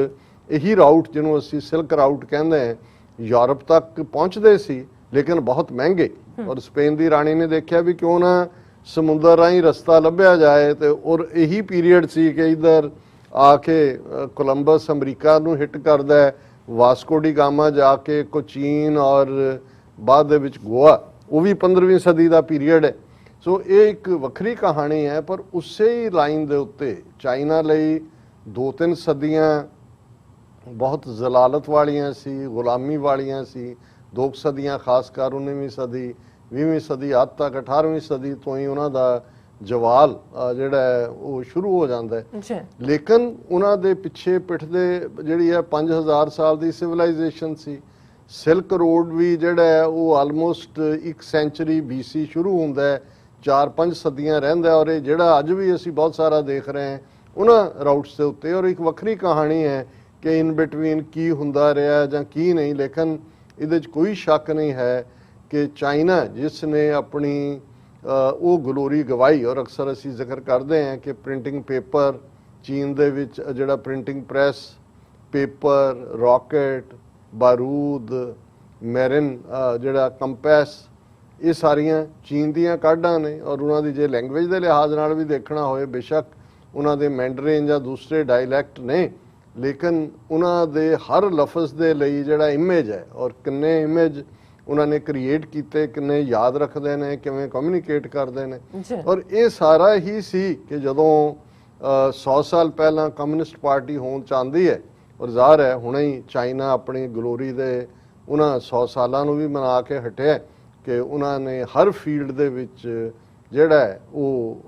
ਇਹੀ ਰਾਊਟ ਜਿਹਨੂੰ ਅਸੀਂ ਸਿਲਕ ਰਾਊਟ ਕਹਿੰਦੇ ਹਾਂ, ਯੂਰਪ ਤੱਕ ਪਹੁੰਚਦੇ ਸੀ, ਲੇਕਿਨ ਬਹੁਤ ਮਹਿੰਗੇ। ਔਰ ਸਪੇਨ ਦੀ ਰਾਣੀ ਨੇ ਦੇਖਿਆ ਵੀ ਕਿਉਂ ਨਾ ਸਮੁੰਦਰ ਰਾਹੀਂ ਰਸਤਾ ਲੱਭਿਆ ਜਾਏ, ਤੇ ਔਰ ਇਹੀ ਪੀਰੀਅਡ ਸੀ ਕਿ ਇਧਰ ਆ ਕੇ ਕੋਲੰਬਸ ਅਮਰੀਕਾ ਨੂੰ ਹਿੱਟ ਕਰਦਾ ਹੈ, ਵਾਸਕੋ ਡੀ ਗਾਮਾ ਜਾ ਕੇ ਕੋਚੀਨ ਔਰ ਬਾਅਦ ਦੇ ਵਿੱਚ ਗੋਆ, ਉਹ ਵੀ 15ਵੀਂ ਸਦੀ ਦਾ ਪੀਰੀਅਡ ਹੈ। ਸੋ ਇਹ ਇੱਕ ਵੱਖਰੀ ਕਹਾਣੀ ਹੈ। ਪਰ ਉਸੇ ਹੀ ਲਾਈਨ ਦੇ ਉੱਤੇ ਚਾਈਨਾ ਲਈ 2-3 ਸਦੀਆਂ ਬਹੁਤ ਜ਼ਲਾਲਤ ਵਾਲੀਆਂ ਸੀ, ਗੁਲਾਮੀ ਵਾਲੀਆਂ ਸੀ। 2 ਸਦੀਆਂ ਖਾਸ ਕਰ 19ਵੀਂ ਸਦੀ, 20ਵੀਂ ਸਦੀ ਹੱਦ ਤੱਕ 18ਵੀਂ ਸਦੀ ਤੋਂ ਹੀ ਉਹਨਾਂ ਦਾ ਜਵਾਲ ਜਿਹੜਾ ਹੈ ਉਹ ਸ਼ੁਰੂ ਹੋ ਜਾਂਦਾ ਹੈ। ਲੇਕਿਨ ਉਹਨਾਂ ਦੇ ਪਿੱਛੇ ਪਿੱਠਦੇ ਜਿਹੜੀ ਹੈ 5000 ਸਾਲ ਦੀ ਸਿਵਲਾਈਜੇਸ਼ਨ ਸੀ। ਸਿਲਕ ਰੋਡ ਵੀ ਜਿਹੜਾ ਹੈ ਉਹ ਆਲਮੋਸਟ 1 ਸੈਂਚਰੀ BC ਸ਼ੁਰੂ ਹੁੰਦਾ ਹੈ, 4-5 ਸਦੀਆਂ ਰਹਿੰਦਾ। ਔਰ ਇਹ ਜਿਹੜਾ ਅੱਜ ਵੀ ਅਸੀਂ ਬਹੁਤ ਸਾਰਾ ਦੇਖ ਰਹੇ ਹਾਂ ਉਹਨਾਂ ਰਾਊਟਸ ਦੇ ਉੱਤੇ। ਔਰ ਇੱਕ ਵੱਖਰੀ ਕਹਾਣੀ ਹੈ ਕਿ ਇਨ ਬਿਟਵੀਨ ਕੀ ਹੁੰਦਾ ਰਿਹਾ ਜਾਂ ਕੀ ਨਹੀਂ। ਲੇਕਿਨ ਇਹਦੇ 'ਚ ਕੋਈ ਸ਼ੱਕ ਨਹੀਂ ਹੈ ਕਿ ਚਾਈਨਾ ਜਿਸ ਨੇ ਆਪਣੀ ਉਹ ਗਲੋਰੀ ਗਵਾਈ, ਔਰ ਅਕਸਰ ਅਸੀਂ ਜ਼ਿਕਰ ਕਰਦੇ ਹਾਂ ਕਿ ਪ੍ਰਿੰਟਿੰਗ ਪੇਪਰ ਚੀਨ ਦੇ ਵਿੱਚ, ਜਿਹੜਾ ਪ੍ਰਿੰਟਿੰਗ ਪ੍ਰੈਸ, ਪੇਪਰ, ਰਾਕਟ, ਬਾਰੂਦ, ਮੈਰਿਨ, ਜਿਹੜਾ ਕੰਪੈਸ, ਇਹ ਸਾਰੀਆਂ ਚੀਨ ਦੀਆਂ ਕਾਢਾਂ ਨੇ। ਔਰ ਉਹਨਾਂ ਦੀ ਜੇ ਲੈਂਗੁਏਜ ਦੇ ਲਿਹਾਜ਼ ਨਾਲ ਵੀ ਦੇਖਣਾ ਹੋਏ, ਬੇਸ਼ੱਕ ਉਹਨਾਂ ਦੇ ਮੈਂਡਰਿਨ ਜਾਂ ਦੂਸਰੇ ਡਾਇਲੈਕਟ ਨੇ, ਲੇਕਿਨ ਉਹਨਾਂ ਦੇ ਹਰ ਲਫ਼ਜ਼ ਦੇ ਲਈ ਜਿਹੜਾ ਇਮੇਜ ਹੈ, ਔਰ ਕਿੰਨੇ ਇਮੇਜ ਉਹਨਾਂ ਨੇ ਕ੍ਰੀਏਟ ਕੀਤੇ, ਕਿੰਨੇ ਯਾਦ ਰੱਖਦੇ ਨੇ, ਕਿਵੇਂ ਕਮਿਊਨੀਕੇਟ ਕਰਦੇ ਨੇ। ਔਰ ਇਹ ਸਾਰਾ ਹੀ ਸੀ ਕਿ ਜਦੋਂ 100 ਸਾਲ ਪਹਿਲਾਂ ਕਮਿਊਨਿਸਟ ਪਾਰਟੀ ਹੋਣ ਚਾਹੁੰਦੀ ਹੈ, ਔਰ ਜ਼ਾਹਰ ਹੈ ਹੁਣੇ ਹੀ ਚਾਈਨਾ ਆਪਣੀ ਗਲੋਰੀ ਦੇ ਉਹਨਾਂ 100 ਸਾਲਾਂ ਨੂੰ ਵੀ ਮਨਾ ਕੇ ਹਟਿਆ ਕਿ ਉਹਨਾਂ ਨੇ ਹਰ ਫੀਲਡ ਦੇ ਵਿੱਚ ਜਿਹੜਾ ਹੈ ਉਹ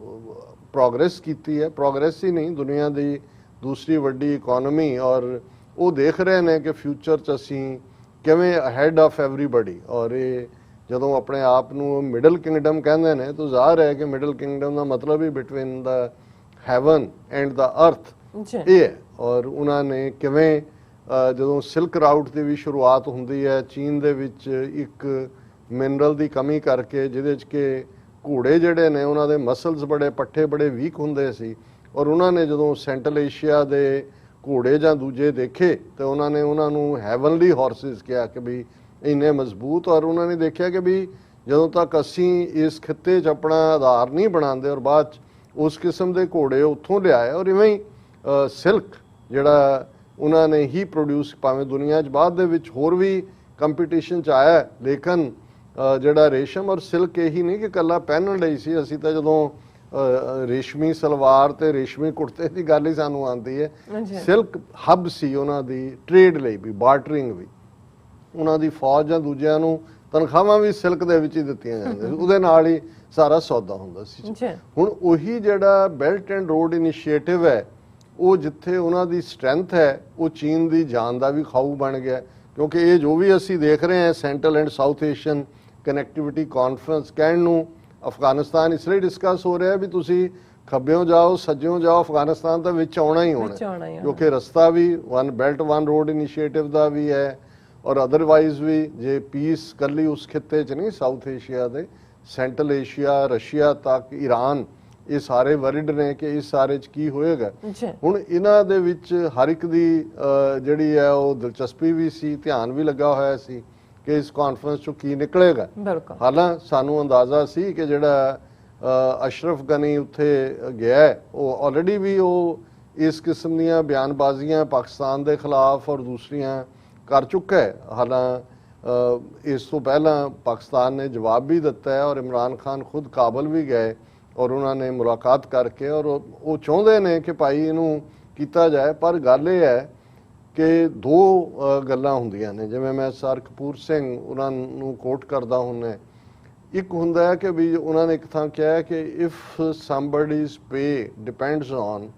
ਪ੍ਰੋਗਰੈਸ ਕੀਤੀ ਹੈ। ਪ੍ਰੋਗਰੈਸ ਹੀ ਨਹੀਂ, ਦੁਨੀਆ ਦੀ ਦੂਸਰੀ ਵੱਡੀ ਇਕਨੋਮੀ, ਔਰ ਉਹ ਦੇਖ ਰਹੇ ਨੇ ਕਿ ਫਿਊਚਰ 'ਚ ਅਸੀਂ ਕਿਵੇਂ ਅਹੈਡ ਆਫ ਐਵਰੀਬਡੀ। ਔਰ ਇਹ ਜਦੋਂ ਆਪਣੇ ਆਪ ਨੂੰ ਮਿਡਲ ਕਿੰਗਡਮ ਕਹਿੰਦੇ ਨੇ, ਤਾਂ ਜ਼ਾਹਰ ਹੈ ਕਿ ਮਿਡਲ ਕਿੰਗਡਮ ਦਾ ਮਤਲਬ ਹੀ ਬਿਟਵੀਨ ਦਾ ਹੈਵਨ ਐਂਡ ਦਾ ਅਰਥ ਇਹ ਹੈ। ਔਰ ਉਹਨਾਂ ਨੇ ਕਿਵੇਂ ਜਦੋਂ ਸਿਲਕ ਰਾਊਟ ਦੀ ਵੀ ਸ਼ੁਰੂਆਤ ਹੁੰਦੀ ਹੈ ਚੀਨ ਦੇ ਵਿੱਚ, ਇੱਕ ਮਿਨਰਲ ਦੀ ਕਮੀ ਕਰਕੇ, ਜਿਹਦੇ 'ਚ ਕਿ ਘੋੜੇ ਜਿਹੜੇ ਨੇ ਉਹਨਾਂ ਦੇ ਮਸਲਸ ਬੜੇ ਪੱਠੇ ਬੜੇ ਵੀਕ ਹੁੰਦੇ ਸੀ। ਔਰ ਉਹਨਾਂ ਨੇ ਜਦੋਂ ਸੈਂਟਰਲ ਏਸ਼ੀਆ ਦੇ ਘੋੜੇ ਜਾਂ ਦੂਜੇ ਦੇਖੇ ਤੇ ਉਹਨਾਂ ਨੇ ਉਹਨਾਂ ਨੂੰ ਹੈਵਨਲੀ ਹਾਰਸਿਸ ਕਿਹਾ ਕਿ ਵੀ ਇੰਨੇ ਮਜ਼ਬੂਤ। ਔਰ ਉਹਨਾਂ ਨੇ ਦੇਖਿਆ ਕਿ ਵੀ ਜਦੋਂ ਤੱਕ ਅਸੀਂ ਇਸ ਖਿੱਤੇ 'ਚ ਆਪਣਾ ਆਧਾਰ ਨਹੀਂ ਬਣਾਉਂਦੇ, ਔਰ ਬਾਅਦ 'ਚ ਉਸ ਕਿਸਮ ਦੇ ਘੋੜੇ ਉੱਥੋਂ ਲਿਆਏ। ਔਰ ਇਵੇਂ ਹੀ ਸਿਲਕ ਜਿਹੜਾ ਉਹਨਾਂ ਨੇ ਹੀ ਪ੍ਰੋਡਿਊਸ, ਭਾਵੇਂ ਦੁਨੀਆ 'ਚ ਬਾਅਦ ਦੇ ਵਿੱਚ ਹੋਰ ਵੀ ਕੰਪੀਟੀਸ਼ਨ 'ਚ ਆਇਆ, ਲੇਕਿਨ ਜਿਹੜਾ ਰੇਸ਼ਮ ਔਰ ਸਿਲਕ ਇਹੀ ਨਹੀਂ ਕਿ ਇਕੱਲਾ ਪਹਿਨਣ ਲਈ ਸੀ। ਅਸੀਂ ਤਾਂ ਜਦੋਂ ਰੇਸ਼ਮੀ ਸਲਵਾਰ ਤੇ ਰੇਸ਼ਮੀ ਕੁੜਤੇ ਦੀ ਗੱਲ ਹੀ ਸਾਨੂੰ ਆਉਂਦੀ ਹੈ। ਸਿਲਕ ਹੱਬ ਸੀ ਉਹਨਾਂ ਦੀ ਟ੍ਰੇਡ ਲਈ ਵੀ, ਬਾਰਟਰਿੰਗ ਵੀ। ਉਹਨਾਂ ਦੀ ਫੌਜ ਜਾਂ ਦੂਜਿਆਂ ਨੂੰ ਤਨਖਾਹਾਂ ਵੀ ਸਿਲਕ ਦੇ ਵਿੱਚ ਹੀ ਦਿੱਤੀਆਂ ਜਾਂਦੀਆਂ ਸੀ, ਉਹਦੇ ਨਾਲ ਹੀ ਸਾਰਾ ਸੌਦਾ ਹੁੰਦਾ ਸੀ। ਹੁਣ ਉਹੀ ਜਿਹੜਾ ਬੈਲਟ ਐਂਡ ਰੋਡ ਇਨੀਸ਼ੀਏਟਿਵ ਹੈ, ਉਹ ਜਿੱਥੇ ਉਹਨਾਂ ਦੀ ਸਟਰੈਂਥ ਹੈ, ਉਹ ਚੀਨ ਦੀ ਜਾਨ ਦਾ ਵੀ ਖਾਊ ਬਣ ਗਿਆ। ਕਿਉਂਕਿ ਇਹ ਜੋ ਵੀ ਅਸੀਂ ਦੇਖ ਰਹੇ ਹਾਂ central and South Asian connectivity conference, ਕਹਿਣ ਨੂੰ ਅਫਗਾਨਿਸਤਾਨ ਇਸ ਲਈ ਡਿਸਕਸ ਹੋ ਰਿਹਾ ਵੀ ਤੁਸੀਂ ਖੱਬਿਓਂ ਜਾਓ ਸੱਜਿਓਂ ਜਾਓ, ਅਫਗਾਨਿਸਤਾਨ ਤਾਂ ਵਿੱਚ ਆਉਣਾ ਹੀ ਹੋਣਾ, ਕਿਉਂਕਿ ਰਸਤਾ ਵੀ one belt one road initiative ਦਾ ਵੀ ਹੈ, ਔਰ ਅਦਰਵਾਈਜ਼ ਵੀ ਜੇ ਪੀਸ ਕੱਲੀ ਉਸ ਖਿੱਤੇ 'ਚ ਨਹੀਂ, ਸਾਊਥ ਏਸ਼ੀਆ ਦੇ ਸੈਂਟਰਲ ਏਸ਼ੀਆ, ਰਸ਼ੀਆ ਤੱਕ, ਈਰਾਨ, ਇਹ ਸਾਰੇ ਵਰਿਡ ਨੇ ਕਿ ਇਸ ਸਾਰੇ 'ਚ ਕੀ ਹੋਏਗਾ। ਹੁਣ ਇਹਨਾਂ ਦੇ ਵਿੱਚ ਹਰ ਇੱਕ ਦੀ ਜਿਹੜੀ ਹੈ ਉਹ ਦਿਲਚਸਪੀ ਵੀ ਸੀ, ਧਿਆਨ ਵੀ ਲੱਗਾ ਹੋਇਆ ਸੀ ਕਿ ਇਸ ਕਾਨਫਰੰਸ 'ਚੋਂ ਕੀ ਨਿਕਲੇਗਾ। ਹਾਲਾਂਕਿ ਸਾਨੂੰ ਅੰਦਾਜ਼ਾ ਸੀ ਕਿ ਜਿਹੜਾ ਅਸ਼ਰਫ ਗਨੀ ਉੱਥੇ ਗਿਆ, ਉਹ ਆਲਰੇਡੀ ਵੀ ਉਹ ਇਸ ਕਿਸਮ ਦੀਆਂ ਬਿਆਨਬਾਜ਼ੀਆਂ ਪਾਕਿਸਤਾਨ ਦੇ ਖਿਲਾਫ ਔਰ ਦੂਸਰੀਆਂ ਕਰ ਚੁੱਕਾ ਹੈ। ਹਾਲਾਂਕਿ ਇਸ ਤੋਂ ਪਹਿਲਾਂ ਪਾਕਿਸਤਾਨ ਨੇ ਜਵਾਬ ਵੀ ਦਿੱਤਾ ਹੈ ਔਰ ਇਮਰਾਨ ਖਾਨ ਖੁਦ ਕਾਬਲ ਵੀ ਗਏ ਔਰ ਉਹਨਾਂ ਨੇ ਮੁਲਾਕਾਤ ਕਰਕੇ, ਔਰ ਉਹ ਚਾਹੁੰਦੇ ਨੇ ਕਿ ਭਾਈ ਇਹਨੂੰ ਕੀਤਾ ਜਾਏ। ਪਰ ਗੱਲ ਇਹ ਹੈ ਕਿ ਦੋ ਗੱਲਾਂ ਹੁੰਦੀਆਂ ਨੇ, ਜਿਵੇਂ ਮੈਂ ਸਰ ਕਪੂਰ ਸਿੰਘ ਉਹਨਾਂ ਨੂੰ ਕੋਟ ਕਰਦਾ ਹੁੰਦਾ, ਇੱਕ ਹੁੰਦਾ ਹੈ ਕਿ ਵੀ ਉਹਨਾਂ ਨੇ ਇੱਕ ਥਾਂ ਕਿਹਾ ਕਿ if somebody's pay depends on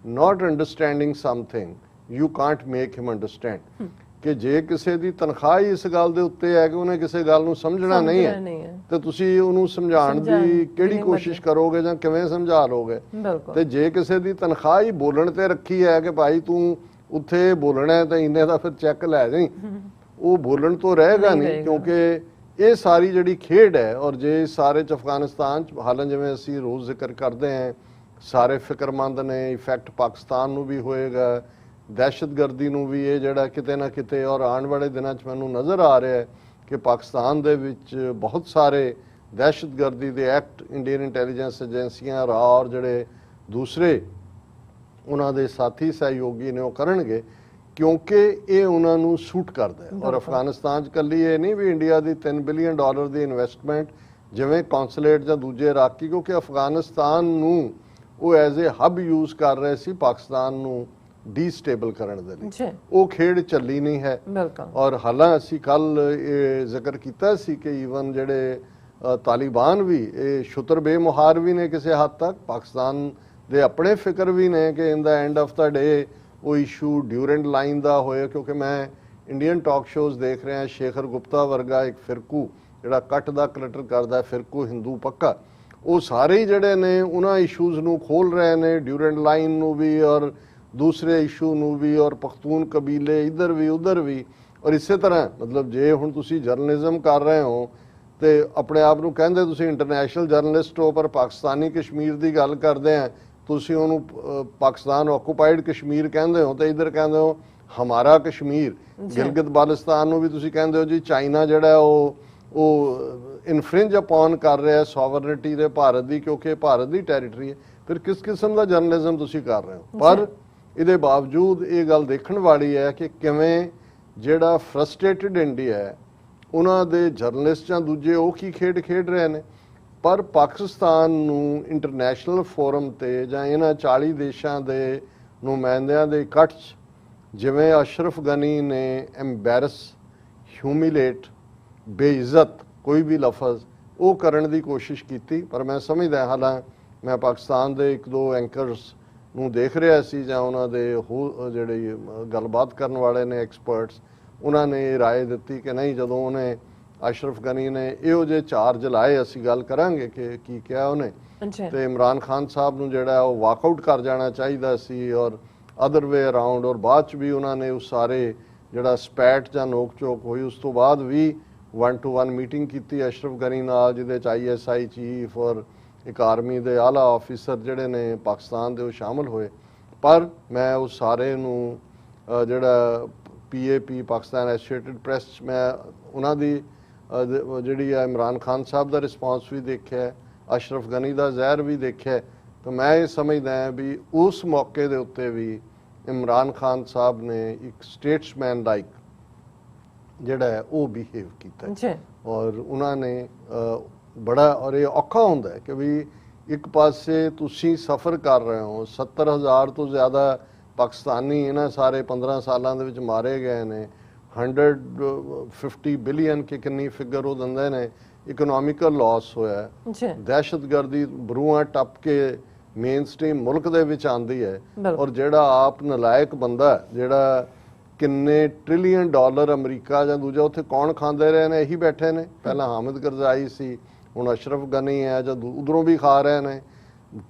not understanding something you can't make him understand, ਕਿ ਜੇ ਕਿਸੇ ਦੀ ਤਨਖਾਹ ਹੀ ਇਸ ਗੱਲ ਦੇ ਉੱਤੇ ਹੈ ਕਿ ਉਹਨੇ ਕਿਸੇ ਗੱਲ ਨੂੰ ਸਮਝਣਾ ਨਹੀਂ ਹੈ ਤੇ ਤੁਸੀਂ ਉਹਨੂੰ ਸਮਝਾਉਣ ਦੀ ਕਿਹੜੀ ਕੋਸ਼ਿਸ਼ ਕਰੋਗੇ ਜਾਂ ਕਿਵੇਂ ਸਮਝਾ ਲੋਗੇ। ਤੇ ਜੇ ਕਿਸੇ ਦੀ ਤਨਖਾਹ ਹੀ ਬੋਲਣ ਤੇ ਰੱਖੀ ਹੈ ਕਿ ਭਾਈ ਤੂੰ ਉੱਥੇ ਬੋਲਣਾ ਹੈ ਤਾਂ ਇੰਨੇ ਦਾ ਫਿਰ ਚੈੱਕ ਲੈ ਜਾਈਂ, ਉਹ ਬੋਲਣ ਤੋਂ ਰਹੇਗਾ ਨਹੀਂ, ਕਿਉਂਕਿ ਇਹ ਸਾਰੀ ਜਿਹੜੀ ਖੇਡ ਹੈ। ਔਰ ਜੇ ਸਾਰੇ 'ਚ ਅਫਗਾਨਿਸਤਾਨ 'ਚ ਹਾਲਾਂ ਜਿਵੇਂ ਅਸੀਂ ਰੋਜ਼ ਜ਼ਿਕਰ ਕਰਦੇ ਹਾਂ, ਸਾਰੇ ਫਿਕਰਮੰਦ ਨੇ, ਇਫੈਕਟ ਪਾਕਿਸਤਾਨ ਨੂੰ ਵੀ ਹੋਏਗਾ, ਦਹਿਸ਼ਤਗਰਦੀ ਨੂੰ ਵੀ, ਇਹ ਜਿਹੜਾ ਕਿਤੇ ਨਾ ਕਿਤੇ, ਔਰ ਆਉਣ ਵਾਲੇ ਦਿਨਾਂ 'ਚ ਮੈਨੂੰ ਨਜ਼ਰ ਆ ਰਿਹਾ ਹੈ ਕਿ ਪਾਕਿਸਤਾਨ ਦੇ ਵਿੱਚ ਬਹੁਤ ਸਾਰੇ ਦਹਿਸ਼ਤਗਰਦੀ ਦੇ ਐਕਟ ਇੰਡੀਅਨ ਇੰਟੈਲੀਜੈਂਸ ਏਜੰਸੀਆਂ ਔਰ ਜਿਹੜੇ ਦੂਸਰੇ ਉਹਨਾਂ ਦੇ ਸਾਥੀ ਸਹਿਯੋਗੀ ਨੇ ਉਹ ਕਰਨਗੇ, ਕਿਉਂਕਿ ਇਹ ਉਹਨਾਂ ਨੂੰ ਸੂਟ ਕਰਦਾ ਹੈ। ਔਰ ਅਫਗਾਨਿਸਤਾਨ 'ਚ ਕੱਲੀ ਇਹ ਨਹੀਂ ਵੀ ਇੰਡੀਆ ਦੀ $3 ਬਿਲੀਅਨ ਦੀ ਇਨਵੈਸਟਮੈਂਟ ਜਿਵੇਂ ਕੌਂਸੂਲੇਟ ਜਾਂ ਦੂਜੇ ਰਾਖੀ, ਕਿਉਂਕਿ ਅਫਗਾਨਿਸਤਾਨ ਨੂੰ ਉਹ ਐਜ਼ ਏ ਹੱਬ ਯੂਜ਼ ਕਰ ਰਹੇ ਸੀ ਪਾਕਿਸਤਾਨ ਨੂੰ ਡੀਸਟੇਬਲ ਕਰਨ ਦੇ ਲਈ, ਉਹ ਖੇਡ ਚੱਲੀ ਨਹੀਂ ਹੈ। ਔਰ ਹਾਲਾਂ ਅਸੀਂ ਕੱਲ ਇਹ ਜ਼ਿਕਰ ਕੀਤਾ ਸੀ ਕਿ ਈਵਨ ਜਿਹੜੇ ਤਾਲਿਬਾਨ ਵੀ ਇਹ ਸ਼ੁਤਰ ਬੇਮੁਹਾਰ ਵੀ ਨੇ ਕਿਸੇ ਹੱਦ ਤੱਕ, ਪਾਕਿਸਤਾਨ ਦੇ ਆਪਣੇ ਫਿਕਰ ਵੀ ਨੇ ਕਿ ਇਨ ਦਾ ਐਂਡ ਆਫ ਦਾ ਡੇ ਉਹ ਇਸ਼ੂ ਡਿਊਰੈਂਟ ਲਾਈਨ ਦਾ ਹੋਏ। ਕਿਉਂਕਿ ਮੈਂ ਇੰਡੀਅਨ ਟਾਕ ਸ਼ੋਜ਼ ਦੇਖ ਰਿਹਾ, ਸ਼ੇਖਰ ਗੁਪਤਾ ਵਰਗਾ ਇੱਕ ਫਿਰਕੂ ਜਿਹੜਾ ਕੱਟ ਦਾ ਕਲਟਰ ਕਰਦਾ, ਫਿਰਕੂ ਹਿੰਦੂ ਪੱਕਾ, ਉਹ ਸਾਰੇ ਹੀ ਜਿਹੜੇ ਨੇ ਉਹਨਾਂ ਇਸ਼ੂਜ਼ ਨੂੰ ਖੋਲ ਰਹੇ ਨੇ, ਡਿਊਰੈਂਟ ਲਾਈਨ ਨੂੰ ਵੀ ਔਰ ਦੂਸਰੇ ਇਸ਼ੂ ਨੂੰ ਵੀ, ਔਰ ਪਖਤੂਨ ਕਬੀਲੇ ਇੱਧਰ ਵੀ ਉੱਧਰ ਵੀ। ਔਰ ਇਸੇ ਤਰ੍ਹਾਂ ਮਤਲਬ ਜੇ ਹੁਣ ਤੁਸੀਂ ਜਰਨਲਿਜ਼ਮ ਕਰ ਰਹੇ ਹੋ ਤੇ ਆਪਣੇ ਆਪ ਨੂੰ ਕਹਿੰਦੇ ਤੁਸੀਂ ਇੰਟਰਨੈਸ਼ਨਲ ਜਰਨਲਿਸਟ ਹੋ, ਪਰ ਪਾਕਿਸਤਾਨੀ ਕਸ਼ਮੀਰ ਦੀ ਗੱਲ ਕਰਦੇ ਆ, ਤੁਸੀਂ ਉਹਨੂੰ ਪਾਕਿਸਤਾਨ ਆਕੂਪਾਈਡ ਕਸ਼ਮੀਰ ਕਹਿੰਦੇ ਹੋ ਤੇ ਇੱਧਰ ਕਹਿੰਦੇ ਹੋ ਹਮਾਰਾ ਕਸ਼ਮੀਰ। ਗਿਲਗਿਤ ਬਾਲਸਤਾਨ ਨੂੰ ਵੀ ਤੁਸੀਂ ਕਹਿੰਦੇ ਹੋ ਜੀ ਚਾਈਨਾ ਜਿਹੜਾ ਉਹ ਇਨਫ੍ਰਿੰਜ ਅਪਨ ਕਰ ਰਿਹਾ ਸੋਵਰਨਿਟੀ ਦੇ ਭਾਰਤ ਦੀ, ਕਿਉਂਕਿ ਭਾਰਤ ਦੀ ਟੈਰੀਟਰੀ ਹੈ। ਫਿਰ ਕਿਸ ਕਿਸਮ ਦਾ ਜਰਨਲਿਜ਼ਮ ਤੁਸੀਂ ਕਰ ਰਹੇ ਹੋ। ਪਰ ਇਹਦੇ ਬਾਵਜੂਦ ਇਹ ਗੱਲ ਦੇਖਣ ਵਾਲੀ ਹੈ ਕਿ ਕਿਵੇਂ ਜਿਹੜਾ ਫਰਸਟ੍ਰੇਟਡ ਇੰਡੀਆ ਹੈ ਉਹਨਾਂ ਦੇ ਜਰਨਲਿਸਟ ਜਾਂ ਦੂਜੇ ਉਹ ਕੀ ਖੇਡ ਰਹੇ ਨੇ। ਪਰ ਪਾਕਿਸਤਾਨ ਨੂੰ ਇੰਟਰਨੈਸ਼ਨਲ ਫੋਰਮ ਤੇ ਜਾਂ ਇਹਨਾਂ 40 ਦੇਸ਼ਾਂ ਦੇ ਨੁਮਾਇੰਦਿਆਂ ਦੇ ਇਕੱਠ 'ਚ ਜਿਵੇਂ ਅਸ਼ਰਫ ਗਨੀ ਨੇ ਐਮਬੈਰਸ, ਹਿਊਮਿਲੇਟ, ਬੇਇੱਜ਼ਤ ਕੋਈ ਵੀ ਲਫ਼ਜ਼ ਉਹ ਕਰਨ ਦੀ ਕੋਸ਼ਿਸ਼ ਕੀਤੀ। ਪਰ ਮੈਂ ਸਮਝਦਾ ਹਾਲਾਂ ਮੈਂ ਪਾਕਿਸਤਾਨ ਦੇ ਇੱਕ ਦੋ ਐਂਕਰਸ ਨੂੰ ਦੇਖ ਰਿਹਾ ਸੀ ਜਾਂ ਉਹਨਾਂ ਦੇ ਜਿਹੜੇ ਗੱਲਬਾਤ ਕਰਨ ਵਾਲੇ ਨੇ ਐਕਸਪਰਟਸ, ਉਹਨਾਂ ਨੇ ਰਾਏ ਦਿੱਤੀ ਕਿ ਨਹੀਂ, ਜਦੋਂ ਉਹਨੇ ਅਸ਼ਰਫ ਗਨੀ ਨੇ ਇਹੋ ਜਿਹੇ ਚਾਰਜ ਲਾਏ, ਅਸੀਂ ਗੱਲ ਕਰਾਂਗੇ ਕਿ ਕੀ ਕਿਹਾ ਉਹਨੇ, ਤੇ ਇਮਰਾਨ ਖਾਨ ਸਾਹਿਬ ਨੂੰ ਜਿਹੜਾ ਉਹ ਵਾਕਆਊਟ ਕਰ ਜਾਣਾ ਚਾਹੀਦਾ ਸੀ ਔਰ ਅਦਰ ਵੇ ਅਰਾਊਂਡ। ਔਰ ਬਾਅਦ 'ਚ ਵੀ ਉਹਨਾਂ ਨੇ ਉਸ ਸਾਰੇ ਜਿਹੜਾ ਸਪੈਟ ਜਾਂ ਨੋਕ ਝੋਕ ਹੋਈ ਉਸ ਤੋਂ ਬਾਅਦ ਵੀ 1-to-1 ਮੀਟਿੰਗ ਕੀਤੀ ਅਸ਼ਰਫ ਗਨੀ ਨਾਲ, ਜਿਹਦੇ 'ਚ ISI ਚੀਫ ਔਰ ਇੱਕ ਆਰਮੀ ਦੇ ਆਲਾ ਆਫਿਸਰ ਜਿਹੜੇ ਨੇ ਪਾਕਿਸਤਾਨ ਦੇ ਉਹ ਸ਼ਾਮਲ ਹੋਏ। ਪਰ ਮੈਂ ਉਸ ਸਾਰੇ ਨੂੰ ਜਿਹੜਾ PAP ਪਾਕਿਸਤਾਨ ਐਸੋਸੀਏਟਿਡ ਪ੍ਰੈਸ, ਮੈਂ ਉਹਨਾਂ ਦੀ ਜਿਹੜੀ ਆ ਇਮਰਾਨ ਖਾਨ ਸਾਹਿਬ ਦਾ ਰਿਸਪੌਂਸ ਵੀ ਦੇਖਿਆ, ਅਸ਼ਰਫ ਗਨੀ ਦਾ ਜ਼ਹਿਰ ਵੀ ਦੇਖਿਆ। ਤਾਂ ਮੈਂ ਇਹ ਸਮਝਦਾ ਹਾਂ ਵੀ ਉਸ ਮੌਕੇ ਦੇ ਉੱਤੇ ਵੀ ਇਮਰਾਨ ਖਾਨ ਸਾਹਿਬ ਨੇ ਇੱਕ ਸਟੇਟਸਮੈਨ ਲਾਈਕ ਜਿਹੜਾ ਹੈ ਉਹ ਬਿਹੇਵ ਕੀਤਾ ਔਰ ਉਹਨਾਂ ਨੇ ਬੜਾ, ਔਰ ਇਹ ਔਖਾ ਹੁੰਦਾ ਹੈ ਕਿ ਵੀ ਇੱਕ ਪਾਸੇ ਤੁਸੀਂ ਸਫ਼ਰ ਕਰ ਰਹੇ ਹੋ, 70,000 ਤੋਂ ਜ਼ਿਆਦਾ ਪਾਕਿਸਤਾਨੀ ਇਹਨਾਂ ਸਾਰੇ 15 ਸਾਲਾਂ ਦੇ ਵਿੱਚ ਮਾਰੇ ਗਏ ਨੇ, 150 ਬਿਲੀਅਨ ਕਿ ਕਿੰਨੀ ਫਿਗਰ ਉਹ ਦਿੰਦੇ ਨੇ ਇਕਨੋਮਿਕਲ ਲਾਸ ਹੋਇਆ, ਦਹਿਸ਼ਤਗਰਦੀ ਬਰੂਹਾਂ ਟੱਪ ਕੇ ਮੇਨ ਸਟ੍ਰੀਮ ਮੁਲਕ ਦੇ ਵਿੱਚ ਆਂਦੀ ਹੈ, ਔਰ ਜਿਹੜਾ ਆਪ ਨਲਾਇਕ ਬੰਦਾ ਜਿਹੜਾ ਕਿੰਨੇ ਟ੍ਰਿਲੀਅਨ ਡਾਲਰ ਅਮਰੀਕਾ ਜਾਂ ਦੂਜਾ ਉੱਥੇ ਕੌਣ ਖਾਂਦੇ ਰਹੇ ਨੇ, ਇਹੀ ਬੈਠੇ ਨੇ। ਪਹਿਲਾਂ ਹਾਮਿਦ ਕਰਜ਼ਾਈ ਸੀ, ਹੁਣ ਅਸ਼ਰਫ ਗਨੀ ਹੈ, ਜਦ ਉਧਰੋਂ ਵੀ ਖਾ ਰਹੇ ਨੇ।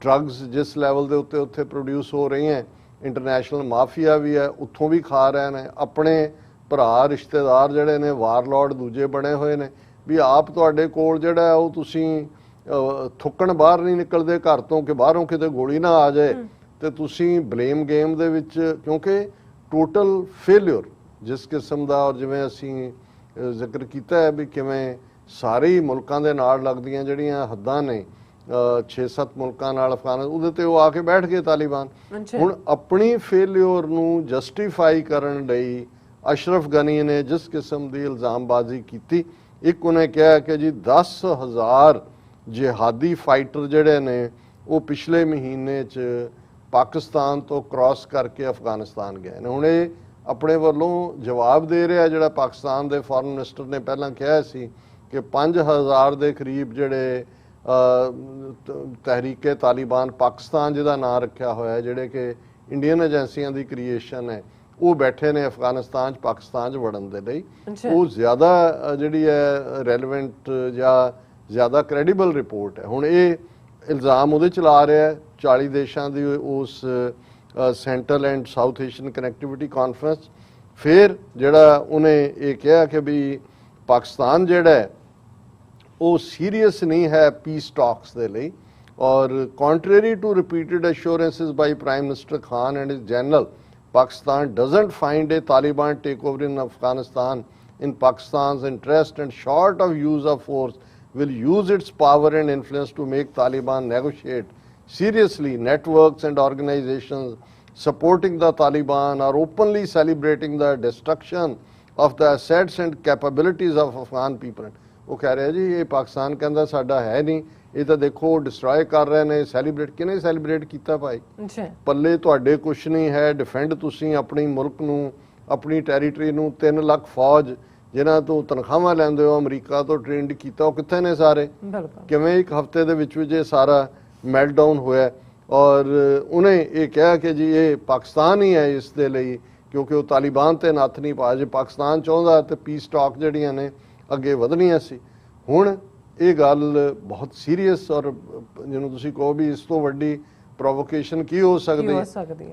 ਡਰੱਗਸ ਜਿਸ ਲੈਵਲ ਦੇ ਉੱਤੇ ਉੱਥੇ ਪ੍ਰੋਡਿਊਸ ਹੋ ਰਹੀਆਂ, ਇੰਟਰਨੈਸ਼ਨਲ ਮਾਫੀਆ ਵੀ ਹੈ, ਉੱਥੋਂ ਵੀ ਖਾ ਰਹੇ ਨੇ। ਆਪਣੇ ਭਰਾ ਰਿਸ਼ਤੇਦਾਰ ਜਿਹੜੇ ਨੇ ਵਾਰਲੌਰਡ ਦੂਜੇ ਬਣੇ ਹੋਏ ਨੇ, ਵੀ ਆਪ ਤੁਹਾਡੇ ਕੋਲ ਜਿਹੜਾ ਉਹ ਤੁਸੀਂ ਥੁੱਕਣ ਬਾਹਰ ਨਹੀਂ ਨਿਕਲਦੇ ਘਰ ਤੋਂ ਕਿ ਬਾਹਰੋਂ ਕਿਤੇ ਗੋਲੀ ਨਾ ਆ ਜਾਏ, ਤੇ ਤੁਸੀਂ ਬਲੇਮ ਗੇਮ ਦੇ ਵਿੱਚ, ਕਿਉਂਕਿ ਟੋਟਲ ਫੇਲਿਅਰ ਜਿਸ ਕਿਸਮ ਦਾ, ਔਰ ਜਿਵੇਂ ਅਸੀਂ ਜ਼ਿਕਰ ਕੀਤਾ ਹੈ ਵੀ ਕਿਵੇਂ ਸਾਰੇ ਹੀ ਮੁਲਕਾਂ ਦੇ ਨਾਲ ਲੱਗਦੀਆਂ ਜਿਹੜੀਆਂ ਹੱਦਾਂ ਨੇ 6-7 ਮੁਲਕਾਂ ਨਾਲ ਅਫਗਾਨਿਸਤਾਨ, ਉਹਦੇ ਤੇ ਉਹ ਆ ਕੇ ਬੈਠ ਗਏ ਤਾਲਿਬਾਨ। ਹੁਣ ਆਪਣੀ ਫੇਲਿਅਰ ਨੂੰ ਜਸਟੀਫਾਈ ਕਰਨ ਲਈ ਅਸ਼ਰਫ ਗਨੀ ਨੇ ਜਿਸ ਕਿਸਮ ਦੀ ਇਲਜ਼ਾਮਬਾਜ਼ੀ ਕੀਤੀ, ਇੱਕ ਉਹਨੇ ਕਿਹਾ ਕਿ ਜੀ 10,000 ਜਿਹਾਦੀ ਫਾਈਟਰ ਜਿਹੜੇ ਨੇ ਉਹ ਪਿਛਲੇ ਮਹੀਨੇ 'ਚ ਪਾਕਿਸਤਾਨ ਤੋਂ ਕ੍ਰਾਸ ਕਰਕੇ ਅਫਗਾਨਿਸਤਾਨ ਗਏ ਨੇ। ਹੁਣ ਇਹ ਆਪਣੇ ਵੱਲੋਂ ਜਵਾਬ ਦੇ ਰਿਹਾ, ਜਿਹੜਾ ਪਾਕਿਸਤਾਨ ਦੇ ਫੋਰਨ ਮਿਨਿਸਟਰ ਨੇ ਪਹਿਲਾਂ ਕਿਹਾ ਸੀ ਕਿ 5,000 ਦੇ ਕਰੀਬ ਜਿਹੜੇ ਤਹਿਰੀਕੇ ਤਾਲਿਬਾਨ ਪਾਕਿਸਤਾਨ ਜਿਹਦਾ ਨਾਂ ਰੱਖਿਆ ਹੋਇਆ, ਜਿਹੜੇ ਕਿ ਇੰਡੀਅਨ ਏਜੰਸੀਆਂ ਦੀ ਕ੍ਰੀਏਸ਼ਨ ਹੈ, ਉਹ ਬੈਠੇ ਨੇ ਅਫਗਾਨਿਸਤਾਨ 'ਚ ਪਾਕਿਸਤਾਨ 'ਚ ਵੜਨ ਦੇ ਲਈ। ਉਹ ਜ਼ਿਆਦਾ ਜਿਹੜੀ ਹੈ ਰੈਲੇਵੈਂਟ ਜਾਂ ਜ਼ਿਆਦਾ ਕ੍ਰੈਡੀਬਲ ਰਿਪੋਰਟ ਹੈ। ਹੁਣ ਇਹ ਇਲਜ਼ਾਮ ਉਹਦੇ ਚਲਾ ਰਿਹਾ 40 ਦੇਸ਼ਾਂ ਦੀ ਉਸ central and South Asian connectivity conference. ਫਿਰ ਜਿਹੜਾ ਉਹਨੇ ਇਹ ਕਿਹਾ ਕਿ ਵੀ ਪਾਕਿਸਤਾਨ ਜਿਹੜਾ ਉਹ ਸੀਰੀਅਸ ਨਹੀਂ ਹੈ ਪੀਸ ਟਾਕਸ ਦੇ ਲਈ, ਔਰ contrary to repeated assurances by Prime Minister Khan and his general, Pakistan doesn't find a Taliban takeover in Afghanistan in Pakistan's interest, and short of use of force will use its power and influence to make Taliban negotiate seriously. Networks and organizations supporting the Taliban are openly celebrating the destruction of the assets and capabilities of Afghan people. ਉਹ ਕਹਿ ਰਿਹਾ ਜੀ ਇਹ ਪਾਕਿਸਤਾਨ ਕਹਿੰਦਾ ਸਾਡਾ ਹੈ ਨਹੀਂ, ਇਹ ਤਾਂ ਦੇਖੋ ਡਿਸਟਰੋਏ ਕਰ ਰਹੇ ਨੇ। ਸੈਲੀਬ੍ਰੇਟ ਕਿਹਨੇ ਸੈਲੀਬ੍ਰੇਟ ਕੀਤਾ ਭਾਈ? ਪੱਲੇ ਤੁਹਾਡੇ ਕੁਛ ਨਹੀਂ ਹੈ। ਡਿਫੈਂਡ ਤੁਸੀਂ ਆਪਣੀ ਮੁਲਕ ਨੂੰ, ਆਪਣੀ ਟੈਰੀਟਰੀ ਨੂੰ। 3 ਲੱਖ ਫੌਜ ਜਿਨ੍ਹਾਂ ਤੋਂ ਤਨਖਾਹਾਂ ਲੈਂਦੇ ਹੋ ਅਮਰੀਕਾ ਤੋਂ ਟ੍ਰੇਨਡ ਕੀਤਾ, ਉਹ ਕਿੱਥੇ ਨੇ ਸਾਰੇ? ਕਿਵੇਂ ਇੱਕ ਹਫ਼ਤੇ ਦੇ ਵਿੱਚ ਇਹ ਸਾਰਾ ਮੈਲਟਡਾਊਨ ਹੋਇਆ? ਔਰ ਉਹਨੇ ਇਹ ਕਿਹਾ ਕਿ ਜੀ ਇਹ ਪਾਕਿਸਤਾਨ ਹੀ ਹੈ ਇਸ ਦੇ ਲਈ, ਕਿਉਂਕਿ ਉਹ ਤਾਲਿਬਾਨ ਤੇ ਨੱਥ ਨਹੀਂ ਪਾ। ਜੇ ਪਾਕਿਸਤਾਨ ਚਾਹੁੰਦਾ ਤੇ ਪੀਸ ਟਾਕ ਜਿਹੜੀਆਂ ਨੇ ਅੱਗੇ ਵਧਣੀਆਂ ਸੀ। ਹੁਣ ਇਹ ਗੱਲ ਬਹੁਤ ਸੀਰੀਅਸ, ਔਰ ਜਿਹਨੂੰ ਤੁਸੀਂ ਕਹੋ ਵੀ ਇਸ ਤੋਂ ਵੱਡੀ ਪ੍ਰੋਵੋਕੇਸ਼ਨ ਕੀ ਹੋ ਸਕਦੀ ਹੈ।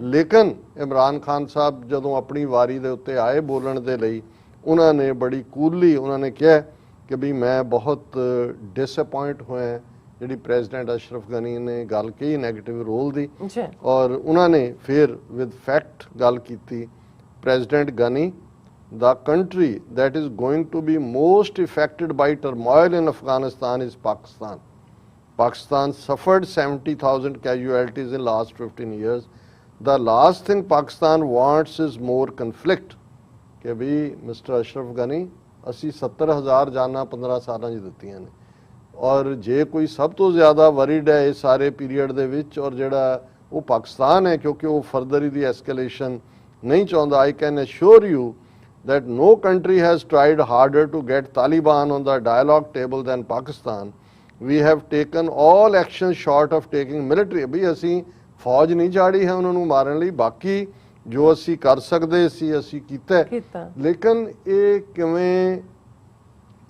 ਲੇਕਿਨ ਇਮਰਾਨ ਖਾਨ ਸਾਹਿਬ ਜਦੋਂ ਆਪਣੀ ਵਾਰੀ ਦੇ ਉੱਤੇ ਆਏ ਬੋਲਣ ਦੇ ਲਈ, ਉਹਨਾਂ ਨੇ ਬੜੀ ਕੂਲਲੀ ਉਹਨਾਂ ਨੇ ਕਿਹਾ ਕਿ ਵੀ ਮੈਂ ਬਹੁਤ ਡਿਸਅਪੁਆਇੰਟ ਹੋਇਆ ਜਿਹੜੀ ਪ੍ਰੈਜ਼ੀਡੈਂਟ ਅਸ਼ਰਫ ਗਨੀ ਨੇ ਗੱਲ ਕਹੀ ਨੈਗੇਟਿਵ ਰੋਲ ਦੀ। ਔਰ ਉਹਨਾਂ ਨੇ ਫਿਰ ਵਿਦ ਫੈਕਟ ਗੱਲ ਕੀਤੀ। President Ghani, the country that is going to be most affected by turmoil in Afghanistan is Pakistan. Pakistan suffered 70,000 casualties in last 15 years. The last thing Pakistan wants is more conflict. कि भी mister Ashraf Ghani ਅਸੀਂ 70,000 ਜਾਨਾਂ 15 ਸਾਲਾਂ 'ਚ ਦਿੱਤੀਆਂ ਨੇ, ਔਰ ਜੇ ਕੋਈ ਸਭ ਤੋਂ ਜ਼ਿਆਦਾ ਵਰੀਡ ਹੈ ਇਸ ਸਾਰੇ ਪੀਰੀਅਡ ਦੇ ਵਿੱਚ, ਔਰ ਜਿਹੜਾ ਉਹ ਪਾਕਿਸਤਾਨ ਹੈ, ਕਿਉਂਕਿ ਉਹ ਫਰਦਰ ਦੀ ਐਸਕੇਲੇਸ਼ਨ ਨਹੀਂ ਚਾਹੁੰਦਾ। I can assure you that no country has tried harder to get Taliban on the dialogue table than Pakistan. We have taken all action short of taking military. ਵੀ ਅਸੀਂ ਫੌਜ ਨਹੀਂ ਚਾੜੀ ਹੈ ਉਹਨਾਂ ਨੂੰ ਮਾਰਨ ਲਈ, ਬਾਕੀ ਜੋ ਅਸੀਂ ਕਰ ਸਕਦੇ ਸੀ ਅਸੀਂ ਕੀਤਾ। ਲੇਕਿਨ ਇਹ ਕਿਵੇਂ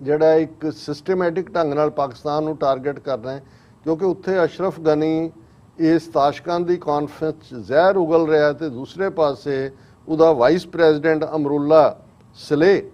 ਜਿਹੜਾ ਇੱਕ ਸਿਸਟਮੈਟਿਕ ਢੰਗ ਨਾਲ ਪਾਕਿਸਤਾਨ ਨੂੰ ਟਾਰਗੇਟ ਕਰਨਾ ਹੈ, ਕਿਉਂਕਿ ਉੱਥੇ ਅਸ਼ਰਫ ਗਨੀ ਇਸ ਤਾਸ਼ਕੰਦ ਦੀ ਕਾਨਫਰੰਸ ਜ਼ਹਿਰ ਉਗਲ ਰਿਹਾ, ਤੇ ਦੂਸਰੇ ਪਾਸੇ ਉਹਦਾ ਵਾਈਸ ਪ੍ਰੈਜ਼ੀਡੈਂਟ ਅਮਰੁੱਲਾ ਸਲੇ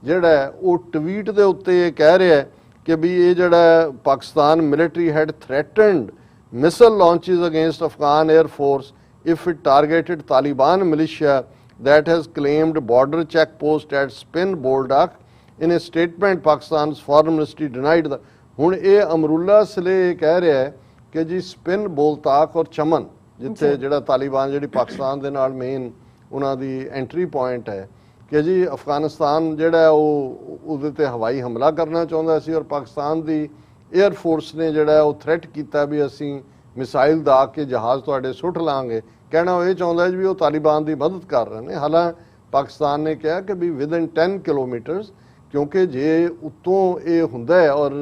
ਜਿਹੜਾ ਉਹ ਟਵੀਟ ਦੇ ਉੱਤੇ ਇਹ ਕਹਿ ਰਿਹਾ ਕਿ ਵੀ ਇਹ ਜਿਹੜਾ Pakistan military had threatened missile launches against Afghan air force if it targeted Taliban militia that has claimed border checkpost at Spin Boldak. In a statement, Pakistan's foreign ministry denied the. ਹੁਣ ਇਹ ਅਮਰੁੱਲਾ ਸਲੇ ਕਹਿ ਰਿਹਾ ਹੈ ਕਿ ਜੀ ਸਪਿਨ ਬੋਲਤਾਕ ਔਰ ਚਮਨ ਜਿੱਥੇ ਜਿਹੜਾ ਤਾਲਿਬਾਨ ਜਿਹੜੀ ਪਾਕਿਸਤਾਨ ਦੇ ਨਾਲ ਮੇਨ ਉਹਨਾਂ ਦੀ ਐਂਟਰੀ ਪੁਆਇੰਟ ਹੈ, ਕਿ ਜੀ ਅਫਗਾਨਿਸਤਾਨ ਜਿਹੜਾ ਉਹ ਉਹਦੇ ਤੇ ਹਵਾਈ ਹਮਲਾ ਕਰਨਾ ਚਾਹੁੰਦਾ ਸੀ, ਔਰ ਪਾਕਿਸਤਾਨ ਦੀ 에ਅਰ ਫੋਰਸ ਨੇ ਜਿਹੜਾ ਉਹ ਥ੍ਰੈਟ ਕੀਤਾ ਵੀ ਅਸੀਂ ਮਿਸਾਈਲ ਦਾ ਕੇ ਜਹਾਜ਼ ਤੁਹਾਡੇ ਸੁੱਟ ਲਾਂਗੇ। ਕਹਿਣਾ ਉਹ ਇਹ ਚਾਹੁੰਦਾ ਹੈ ਵੀ ਉਹ ਤਾਲਿਬਾਨ ਦੀ ਮਦਦ ਕਰ ਰਹੇ ਨੇ। ਹਾਲਾਂ ਪਾਕਿਸਤਾਨ ਨੇ ਕਿਹਾ ਕਿ ਵੀ ਵਿਦਨ 10 ਕਿਲੋਮੀਟਰਸ, ਕਿਉਂਕਿ ਜੇ ਉੱਤੋਂ ਇਹ ਹੁੰਦਾ ਹੈ ਔਰ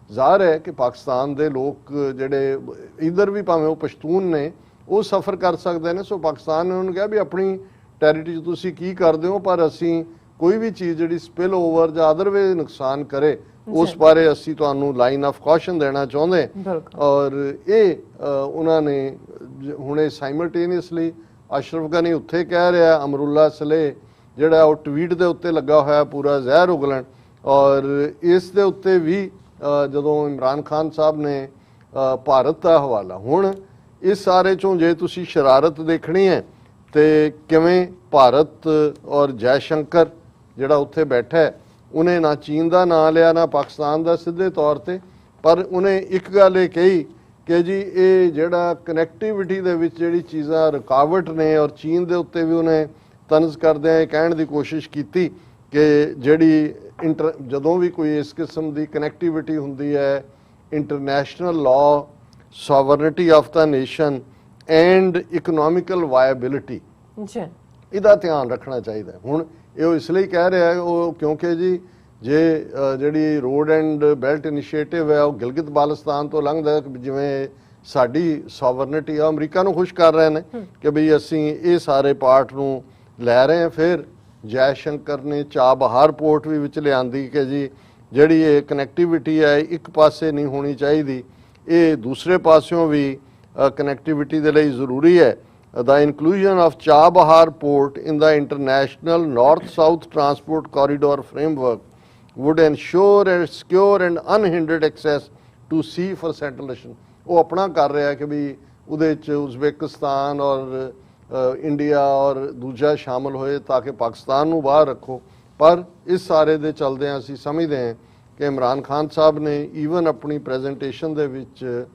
ਜ਼ਾਹਰ ਹੈ ਕਿ ਪਾਕਿਸਤਾਨ ਦੇ ਲੋਕ ਜਿਹੜੇ ਇਧਰ ਵੀ ਭਾਵੇਂ ਉਹ ਪਸ਼ਤੂਨ ਨੇ ਉਹ ਸਫ਼ਰ ਕਰ ਸਕਦੇ ਨੇ। ਸੋ ਪਾਕਿਸਤਾਨ ਨੇ ਉਹਨੂੰ ਕਿਹਾ ਵੀ ਆਪਣੀ ਟੈਰੀਟਰੀ 'ਚ ਤੁਸੀਂ ਕੀ ਕਰਦੇ ਹੋ, ਪਰ ਅਸੀਂ ਕੋਈ ਵੀ ਚੀਜ਼ ਜਿਹੜੀ ਸਪਿਲ ਓਵਰ ਜਾਂ ਅਦਰਵੇਜ਼ ਨੁਕਸਾਨ ਕਰੇ ਉਸ ਬਾਰੇ ਅਸੀਂ ਤੁਹਾਨੂੰ ਲਾਈਨ ਆਫ ਕਾਸ਼ਨ ਦੇਣਾ ਚਾਹੁੰਦੇ। ਔਰ ਇਹ ਉਹਨਾਂ ਨੇ ਹੁਣੇ ਸਾਈਮਲਟੇਨੀਅਸਲੀ ਅਸ਼ਰਫ ਗਨੀ ਉੱਥੇ ਕਹਿ ਰਿਹਾ, ਅਮਰੁੱਲਾ ਸਲੇ ਜਿਹੜਾ ਉਹ ਟਵੀਟ ਦੇ ਉੱਤੇ ਲੱਗਾ ਹੋਇਆ ਪੂਰਾ ਜ਼ਹਿਰ ਉਗਲਣ। ਔਰ ਇਸ ਦੇ ਉੱਤੇ ਵੀ ਜਦੋਂ ਇਮਰਾਨ ਖਾਨ ਸਾਹਿਬ ਨੇ ਭਾਰਤ ਦਾ ਹਵਾਲਾ, ਹੁਣ ਇਸ ਸਾਰੇ ਚੋਂ ਜੇ ਤੁਸੀਂ ਸ਼ਰਾਰਤ ਦੇਖਣੀ ਹੈ ਤੇ ਕਿਵੇਂ ਭਾਰਤ ਔਰ ਜੈ ਸ਼ੰਕਰ ਜਿਹੜਾ ਉੱਥੇ ਬੈਠਾ ਹੈ ਉਹਨੇ ਨਾ ਚੀਨ ਦਾ ਨਾਂ ਲਿਆ ਨਾ ਪਾਕਿਸਤਾਨ ਦਾ ਸਿੱਧੇ ਤੌਰ ਤੇ, ਪਰ ਉਹਨੇ ਇੱਕ ਗੱਲ ਇਹ ਕਹੀ ਕਿ ਜੀ ਇਹ ਜਿਹੜਾ ਕਨੈਕਟੀਵਿਟੀ ਦੇ ਵਿੱਚ ਜਿਹੜੀ ਚੀਜ਼ਾਂ ਰੁਕਾਵਟ ਨੇ, ਔਰ ਚੀਨ ਦੇ ਉੱਤੇ ਵੀ ਉਹਨੇ ਤਨਜ਼ ਕਰਦਿਆਂ ਇਹ ਕਹਿਣ ਦੀ ਕੋਸ਼ਿਸ਼ ਕੀਤੀ ਕਿ ਜਿਹੜੀ ਜਦੋਂ ਵੀ ਕੋਈ ਇਸ ਕਿਸਮ ਦੀ ਕਨੈਕਟੀਵਿਟੀ ਹੁੰਦੀ ਹੈ, international law, sovereignty of the nation and economical viability, ਇਹਦਾ ਧਿਆਨ ਰੱਖਣਾ ਚਾਹੀਦਾ। ਹੁਣ ਇਹ ਉਹ ਇਸ ਲਈ ਕਹਿ ਰਿਹਾ ਹੈ ਉਹ ਕਿਉਂਕਿ ਜੀ ਜੇ ਜਿਹੜੀ ਰੋਡ ਐਂਡ ਬੈਲਟ ਇਨੀਸ਼ੀਏਟਿਵ ਹੈ ਉਹ ਗਿਲਗਿਤ ਬਾਲਸਤਾਨ ਤੋਂ ਲੰਘਦਾ, ਜਿਵੇਂ ਸਾਡੀ ਸੋਵਰਨਿਟੀ ਆ, ਅਮਰੀਕਾ ਨੂੰ ਖੁਸ਼ ਕਰ ਰਹੇ ਨੇ ਕਿ ਬਈ ਅਸੀਂ ਇਹ ਸਾਰੇ ਪਾਰਟ ਨੂੰ ਲੈ ਰਹੇ ਹਾਂ। ਫਿਰ ਜੈ ਸ਼ੰਕਰ ਨੇ ਚਾਬਹਾਰ ਪੋਰਟ ਵੀ ਵਿੱਚ ਲਿਆਂਦੀ ਕਿ ਜੀ ਜਿਹੜੀ ਇਹ ਕਨੈਕਟੀਵਿਟੀ ਹੈ ਇੱਕ ਪਾਸੇ ਨਹੀਂ ਹੋਣੀ ਚਾਹੀਦੀ, ਇਹ ਦੂਸਰੇ ਪਾਸਿਓਂ ਵੀ ਕਨੈਕਟੀਵਿਟੀ ਦੇ ਲਈ ਜ਼ਰੂਰੀ ਹੈ। The inclusion of Chabahar port in the international north-south transport corridor framework would ensure a secure and unhindered access to sea for settlers। ਉਹ ਆਪਣਾ ਕਰ ਰਿਹਾ ਕਿ ਵੀ ਉਹਦੇ 'ਚ ਉਜ਼ਬੇਕਿਸਤਾਨ ਔਰ ਇੰਡੀਆ ਔਰ ਦੂਜਾ ਸ਼ਾਮਲ ਹੋਏ ਤਾਂ ਕਿ ਪਾਕਿਸਤਾਨ ਨੂੰ ਬਾਹਰ ਰੱਖੋ। ਪਰ ਇਸ ਸਾਰੇ ਦੇ ਚਲਦਿਆਂ ਅਸੀਂ ਸਮਝਦੇ ਹਾਂ ਕਿ ਇਮਰਾਨ ਖਾਨ ਸਾਹਿਬ ਨੇ ਈਵਨ ਆਪਣੀ ਪ੍ਰੈਜੈਂਟੇਸ਼ਨ ਦੇ ਵਿੱਚ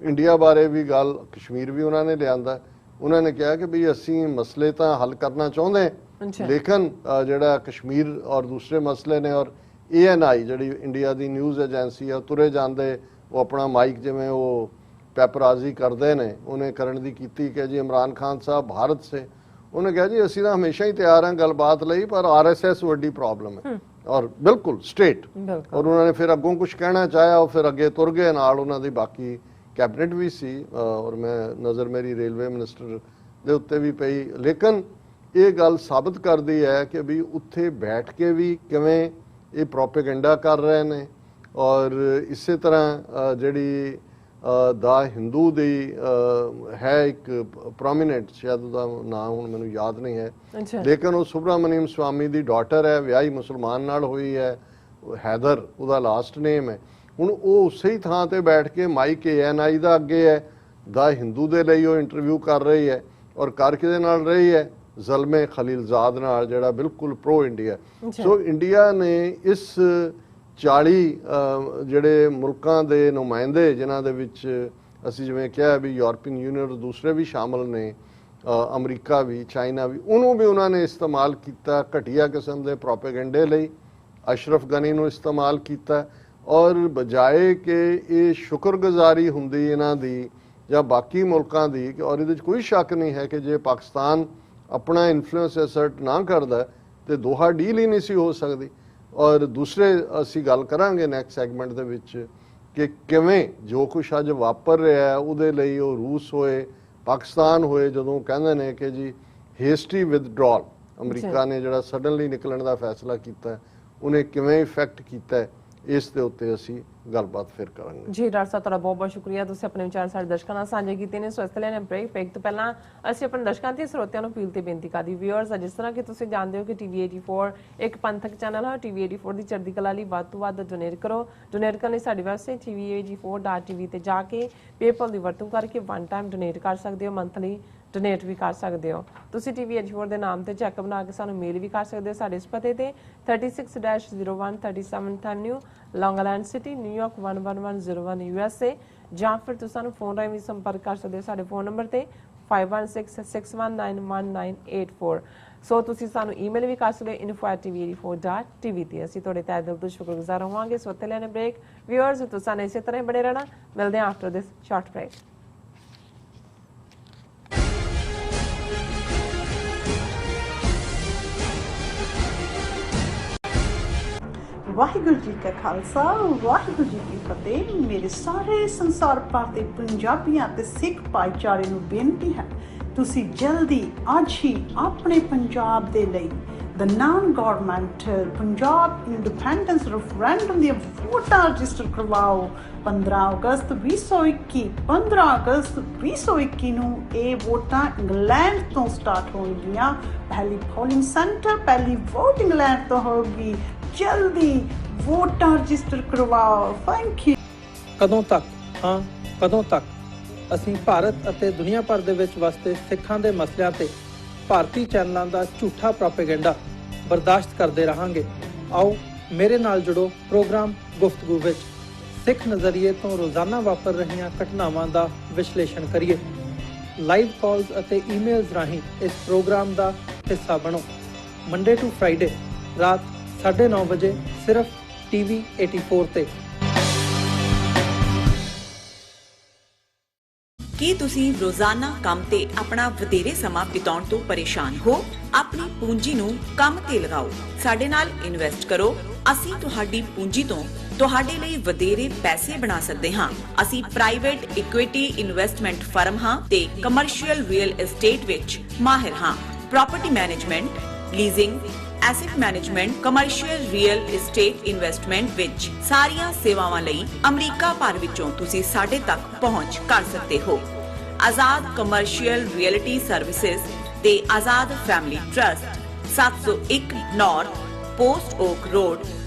ਇੰਡੀਆ ਬਾਰੇ ਵੀ ਗੱਲ, ਕਸ਼ਮੀਰ ਵੀ ਉਹਨਾਂ ਨੇ ਲਿਆਂਦਾ। ਉਹਨਾਂ ਨੇ ਕਿਹਾ ਕਿ ਵੀ ਅਸੀਂ ਮਸਲੇ ਤਾਂ ਹੱਲ ਕਰਨਾ ਚਾਹੁੰਦੇ ਹਾਂ, ਲੇਕਿਨ ਜਿਹੜਾ ਕਸ਼ਮੀਰ ਔਰ ਦੂਸਰੇ ਮਸਲੇ ਨੇ, ਔਰ ANI ਜਿਹੜੀ ਇੰਡੀਆ ਦੀ ਨਿਊਜ਼ ਏਜੰਸੀ ਆ, ਤੁਰੇ ਜਾਂਦੇ ਉਹ ਆਪਣਾ ਮਾਈਕ ਜਿਵੇਂ ਉਹ ਪੈਪਰਾਜ਼ੀ ਕਰਦੇ ਨੇ, ਉਹਨੇ ਕਰਨ ਦੀ ਕੀਤੀ ਕਿ ਜੀ ਇਮਰਾਨ ਖਾਨ ਸਾਹਿਬ ਭਾਰਤ ਸੇ। ਉਹਨੇ ਕਿਹਾ ਜੀ ਅਸੀਂ ਤਾਂ ਹਮੇਸ਼ਾ ਹੀ ਤਿਆਰ ਹਾਂ ਗੱਲਬਾਤ ਲਈ, ਪਰ RSS ਵੱਡੀ ਪ੍ਰੋਬਲਮ ਹੈ। ਔਰ ਬਿਲਕੁਲ ਸਟ੍ਰੇਟ। ਔਰ ਉਹਨਾਂ ਨੇ ਫਿਰ ਅੱਗੋਂ ਕੁਝ ਕਹਿਣਾ ਚਾਹਿਆ, ਉਹ ਫਿਰ ਅੱਗੇ ਤੁਰ ਗਏ, ਨਾਲ ਉਹਨਾਂ ਦੀ ਬਾਕੀ ਕੈਬਨਿਟ ਵੀ ਸੀ ਔਰ ਮੈਂ ਨਜ਼ਰ ਮੇਰੀ ਰੇਲਵੇ ਮਿਨਿਸਟਰ ਦੇ ਉੱਤੇ ਵੀ ਪਈ। ਲੇਕਿਨ ਇਹ ਗੱਲ ਸਾਬਤ ਕਰਦੀ ਹੈ ਕਿ ਵੀ ਉੱਥੇ ਬੈਠ ਕੇ ਵੀ ਕਿਵੇਂ ਇਹ ਪ੍ਰੋਪੇਗੈਂਡਾ ਕਰ ਰਹੇ ਨੇ। ਔਰ ਇਸੇ ਤਰ੍ਹਾਂ ਜਿਹੜੀ ਦਾ ਹਿੰਦੂ ਦੀ ਹੈ ਇੱਕ ਪ੍ਰੋਮੀਨੈਂਟ, ਸ਼ਾਇਦ ਉਹਦਾ ਨਾਮ ਹੁਣ ਮੈਨੂੰ ਯਾਦ ਨਹੀਂ ਹੈ, ਲੇਕਿਨ ਉਹ ਸੁਬਰਾਮਨੀਅਮ ਸਵਾਮੀ ਦੀ ਡਾਟਰ ਹੈ, ਵਿਆਹੀ ਮੁਸਲਮਾਨ ਨਾਲ ਹੋਈ ਹੈ, ਹੈਦਰ ਉਹਦਾ ਲਾਸਟ ਨੇਮ ਹੈ। ਹੁਣ ਉਹ ਉਸੇ ਹੀ ਥਾਂ ਤੇ ਬੈਠ ਕੇ ਮਾਈਕ ANI ਦਾ ਅੱਗੇ ਹੈ, ਦਾ ਹਿੰਦੂ ਦੇ ਲਈ ਉਹ ਇੰਟਰਵਿਊ ਕਰ ਰਹੀ ਹੈ। ਔਰ ਕਰ ਕਿਹਦੇ ਨਾਲ ਰਹੀ ਹੈ? ਜ਼ਲਮੇ ਖਲੀਲਜ਼ਾਦ ਨਾਲ, ਜਿਹੜਾ ਬਿਲਕੁਲ ਪ੍ਰੋ ਇੰਡੀਆ। ਸੋ ਇੰਡੀਆ ਨੇ ਇਸ 40 ਜਿਹੜੇ ਮੁਲਕਾਂ ਦੇ ਨੁਮਾਇੰਦੇ, ਜਿਨ੍ਹਾਂ ਦੇ ਵਿੱਚ ਅਸੀਂ ਜਿਵੇਂ ਕਿਹਾ ਵੀ ਯੂਰਪੀਅਨ ਯੂਨੀਅਨ ਦੂਸਰੇ ਵੀ ਸ਼ਾਮਲ ਨੇ, ਅਮਰੀਕਾ ਵੀ, ਚਾਈਨਾ ਵੀ, ਉਹਨੂੰ ਵੀ ਉਹਨਾਂ ਨੇ ਇਸਤੇਮਾਲ ਕੀਤਾ ਘਟੀਆ ਕਿਸਮ ਦੇ ਪ੍ਰੋਪੇਗੈਂਡੇ ਲਈ। ਅਸ਼ਰਫ ਗਨੀ ਨੂੰ ਇਸਤੇਮਾਲ ਕੀਤਾ। ਔਰ ਬਜਾਏ ਕਿ ਇਹ ਸ਼ੁਕਰਗੁਜ਼ਾਰੀ ਹੁੰਦੀ ਇਹਨਾਂ ਦੀ ਜਾਂ ਬਾਕੀ ਮੁਲਕਾਂ ਦੀ, ਔਰ ਇਹਦੇ 'ਚ ਕੋਈ ਸ਼ੱਕ ਨਹੀਂ ਹੈ ਕਿ ਜੇ ਪਾਕਿਸਤਾਨ ਆਪਣਾ ਇਨਫਲੂਐਂਸ ਐਸਰਟ ਨਾ ਕਰਦਾ ਤੇ ਦੋਹਾ ਡੀਲ ਹੀ ਨਹੀਂ ਸੀ ਹੋ ਸਕਦੀ। ਔਰ ਦੂਸਰੇ ਅਸੀਂ ਗੱਲ ਕਰਾਂਗੇ ਨੈਕਸਟ ਸੈਗਮੈਂਟ ਦੇ ਵਿੱਚ ਕਿ ਕਿਵੇਂ ਜੋ ਕੁਛ ਅੱਜ ਵਾਪਰ ਰਿਹਾ ਉਹਦੇ ਲਈ ਉਹ ਰੂਸ ਹੋਏ, ਪਾਕਿਸਤਾਨ ਹੋਏ, ਜਦੋਂ ਕਹਿੰਦੇ ਨੇ ਕਿ ਜੀ ਹੇਸਟੀ ਵਿਦਡਰਾਲ ਅਮਰੀਕਾ ਨੇ ਜਿਹੜਾ ਸਡਨਲੀ ਨਿਕਲਣ ਦਾ ਫੈਸਲਾ ਕੀਤਾ, ਉਹਨੇ ਕਿਵੇਂ ਇਫੈਕਟ ਕੀਤਾ, ਇਸ ਦੇ ਉੱਤੇ ਅਸੀਂ ਗੱਲਬਾਤ ਫਿਰ ਕਰਾਂਗੇ। ਜੀ ਡਾਕਟਰ ਸਾਹਿਬ, ਤੁਹਾਡਾ ਬਹੁਤ ਬਹੁਤ ਸ਼ੁਕਰੀਆ, ਤੁਸੀਂ ਆਪਣੇ ਵਿਚਾਰ ਸਾਡੇ ਦਰਸ਼ਕਾਂ ਨਾਲ ਸਾਂਝੇ ਕੀਤੇ ਨੇ। ਸੋ ਇਸ ਲਈ ਬ੍ਰੇਕ ਤੋਂ ਪਹਿਲਾਂ ਅਸੀਂ ਆਪਣੇ ਦਰਸ਼ਕਾਂ ਤੇ ਸਰੋਤਿਆਂ ਨੂੰ ਅਪੀਲ ਤੇ ਬੇਨਤੀ ਕਰਦੀ ਵਿਊਅਰਸ, ਜਿਸ ਤਰ੍ਹਾਂ ਕਿ ਤੁਸੀਂ ਜਾਣਦੇ ਹੋ ਕਿ TV 84 ਇੱਕ ਪੰਥਕ ਚੈਨਲ ਹੈ। TV 84 ਦੀ ਚੜ੍ਹਦੀ ਕਲਾ ਲਈ ਵੱਧ ਤੋਂ ਵੱਧ ਡੋਨੇਟ ਕਰੋ। ਡੋਨੇਟ ਕਰਨ ਲਈ ਸਾਡੀ ਵੈਬਸਾਈਟ tv84.tv ਤੇ ਜਾ ਕੇ ਪੇਪਲ ਦੀ ਵਰਤੋਂ ਕਰਕੇ ਵਨ ਟਾਈਮ ਡੋਨੇਟ ਕਰ ਸਕਦੇ ਹੋ, ਮੰਥਲੀ ਡੋਨੇਟ ਵੀ ਕਰ ਸਕਦੇ ਹੋ। ਤੁਸੀਂ TV 84 ਦੇ ਨਾਮ ਤੇ ਚੈੱਕ ਬਣਾ ਕੇ ਸਾਨੂੰ ਮੇਲ ਵੀ ਕਰ ਸਕਦੇ ਹੋ ਸਾਡੇ ਇਸ ਪਤੇ ਤੇ 36-01 37th ਐਵਨਿਊ, ਲੌਂਗ ਆਈਲੈਂਡ ਸਿਟੀ, ਨਿਊਯਾਰਕ 11101 USA। ਜਾਂ ਫਿਰ ਤੁਸੀਂ ਸਾਨੂੰ ਫੋਨ ਰਾਹੀਂ ਵੀ ਸੰਪਰਕ ਕਰ ਸਕਦੇ ਹੋ ਸਾਡੇ ਫੋਨ ਨੰਬਰ ਤੇ 5166191984। ਸੋ ਤੁਸੀਂ ਸਾਨੂੰ ਈਮੇਲ ਵੀ ਕਰ ਸਕਦੇ ਹੋ info@tv84.tv ਤੇ। ਅਸੀਂ ਤੁਹਾਡੇ ਤਹਿ ਦਿਲ ਤੋਂ ਸ਼ੁਕਰਗੁਜ਼ਾਰ ਹੋਵਾਂਗੇ। ਸੋ ਤੇ ਲੈਣੇ ਬ੍ਰੇਕ ਵਿਊਅਰਸ, ਤੁਸੀਂ ਇਸੇ ਤਰ੍ਹਾਂ ਹੀ ਬਣੇ ਰਹਿਣਾ। ਮਿਲਦੇ ਹਾਂ after this short break. Waheguru ji ਕਾ ਖਾਲਸਾ, ਵਾਹਿਗੁਰੂ ਜੀ ਕੀ ਫਤਿਹ। ਮੇਰੇ ਸਾਰੇ ਸੰਸਾਰ ਭਰ ਦੇ ਪੰਜਾਬੀਆਂ ਤੇ ਸਿੱਖ ਭਾਈਚਾਰੇ ਨੂੰ ਬੇਨਤੀ ਹੈ, ਤੁਸੀਂ ਜਲਦੀ ਅੱਜ ਹੀ ਆਪਣੇ ਪੰਜਾਬ ਦੇ ਲਈ the non government Punjab independence referendum ਦੀਆਂ ਵੋਟਾਂ ਰਜਿਸਟਰ ਕਰਵਾਓ। 15 ਅਗਸਤ 2021 15 ਅਗਸਤ 2021 ਨੂੰ ਇਹ ਵੋਟਾਂ ਇੰਗਲੈਂਡ ਤੋਂ ਸਟਾਰਟ ਹੋਣਗੀਆਂ। ਪਹਿਲੀ ਪੋਲਿੰਗ ਸੈਂਟਰ, ਪਹਿਲੀ ਵੋਟ ਇੰਗਲੈਂਡ ਤੋਂ ਹੋਗੀ। ਜਲਦੀ ਵੋਟਾਂ ਰਜਿਸਟਰ ਕਰਵਾਓ। Thank you. ਕਦੋਂ ਤੱਕ, ਹਾਂ ਕਦੋਂ ਤੱਕ ਅਸੀਂ ਭਾਰਤ ਅਤੇ ਦੁਨੀਆ ਭਰ ਦੇ ਵਿੱਚ ਵਸਦੇ ਸਿੱਖਾਂ ਦੇ ਮਸਲਿਆਂ ਤੇ ਭਾਰਤੀ ਚੈਨਲਾਂ ਦਾ ਝੂਠਾ ਪ੍ਰੋਪੇਗੈਂਡਾ ਬਰਦਾਸ਼ਤ ਕਰਦੇ ਰਹਾਂਗੇ? ਆਓ ਮੇਰੇ ਨਾਲ ਜੁੜੋ ਪ੍ਰੋਗਰਾਮ ਗੁਫ਼ਤਗੂ ਵਿੱਚ। ਸਿੱਖ ਨਜ਼ਰੀਏ ਤੋਂ ਰੋਜ਼ਾਨਾ ਵਾਪਰ ਰਹੀਆਂ ਘਟਨਾਵਾਂ ਦਾ ਵਿਸ਼ਲੇਸ਼ਣ ਕਰੀਏ। ਲਾਈਵ ਕਾਲਸ ਅਤੇ ਈਮੇਲਸ ਰਾਹੀਂ ਇਸ ਪ੍ਰੋਗਰਾਮ ਦਾ ਹਿੱਸਾ ਬਣੋ। ਮੰਡੇ ਟੂ ਫਰਾਈਡੇ ਰਾਤ 9:30 ਵਜੇ ਸਿਰਫ TV 84 ਤੇ। ਕੀ ਤੁਸੀਂ ਰੋਜ਼ਾਨਾ ਕੰਮ ਤੇ ਆਪਣਾ ਵਧੇਰੇ ਸਮਾਂ ਬਿਤਾਉਣ ਤੋਂ ਪਰੇਸ਼ਾਨ ਹੋ? ਆਪਣੀ ਪੂੰਜੀ ਨੂੰ ਕੰਮ ਤੇ ਲਗਾਓ, ਸਾਡੇ ਨਾਲ ਇਨਵੈਸਟ ਕਰੋ। ਅਸੀਂ ਤੁਹਾਡੀ ਪੂੰਜੀ ਤੋਂ ਤੁਹਾਡੇ ਲਈ ਵਧੇਰੇ ਪੈਸੇ ਬਣਾ ਸਕਦੇ ਹਾਂ। ਅਸੀਂ ਪ੍ਰਾਈਵੇਟ ਇਕੁਇਟੀ ਇਨਵੈਸਟਮੈਂਟ ਫਰਮ ਹਾਂ ਤੇ ਕਮਰਸ਼ੀਅਲ ਰੀਅਲ ਏਸਟੇਟ ਵਿੱਚ ਮਾਹਿਰ ਹਾਂ। Property management, leasing, asset management, commercial real estate investment ਵਿੱਚ ਸਾਰੀਆਂ ਸੇਵਾਵਾਂ ਲਈ ਅਮਰੀਕਾ ਭਰ ਵਿੱਚੋਂ ਤੁਸੀਂ ਸਾਡੇ ਤੱਕ ਪਹੁੰਚ ਕਰ ਸਕਦੇ ਹੋ। ਆਜ਼ਾਦ ਕਮਰਸ਼ੀਅਲ ਰੀਅਲਟੀ ਸਰਵਿਸਿਜ਼ ਤੇ Azad family trust, 701 North Post Oak Road,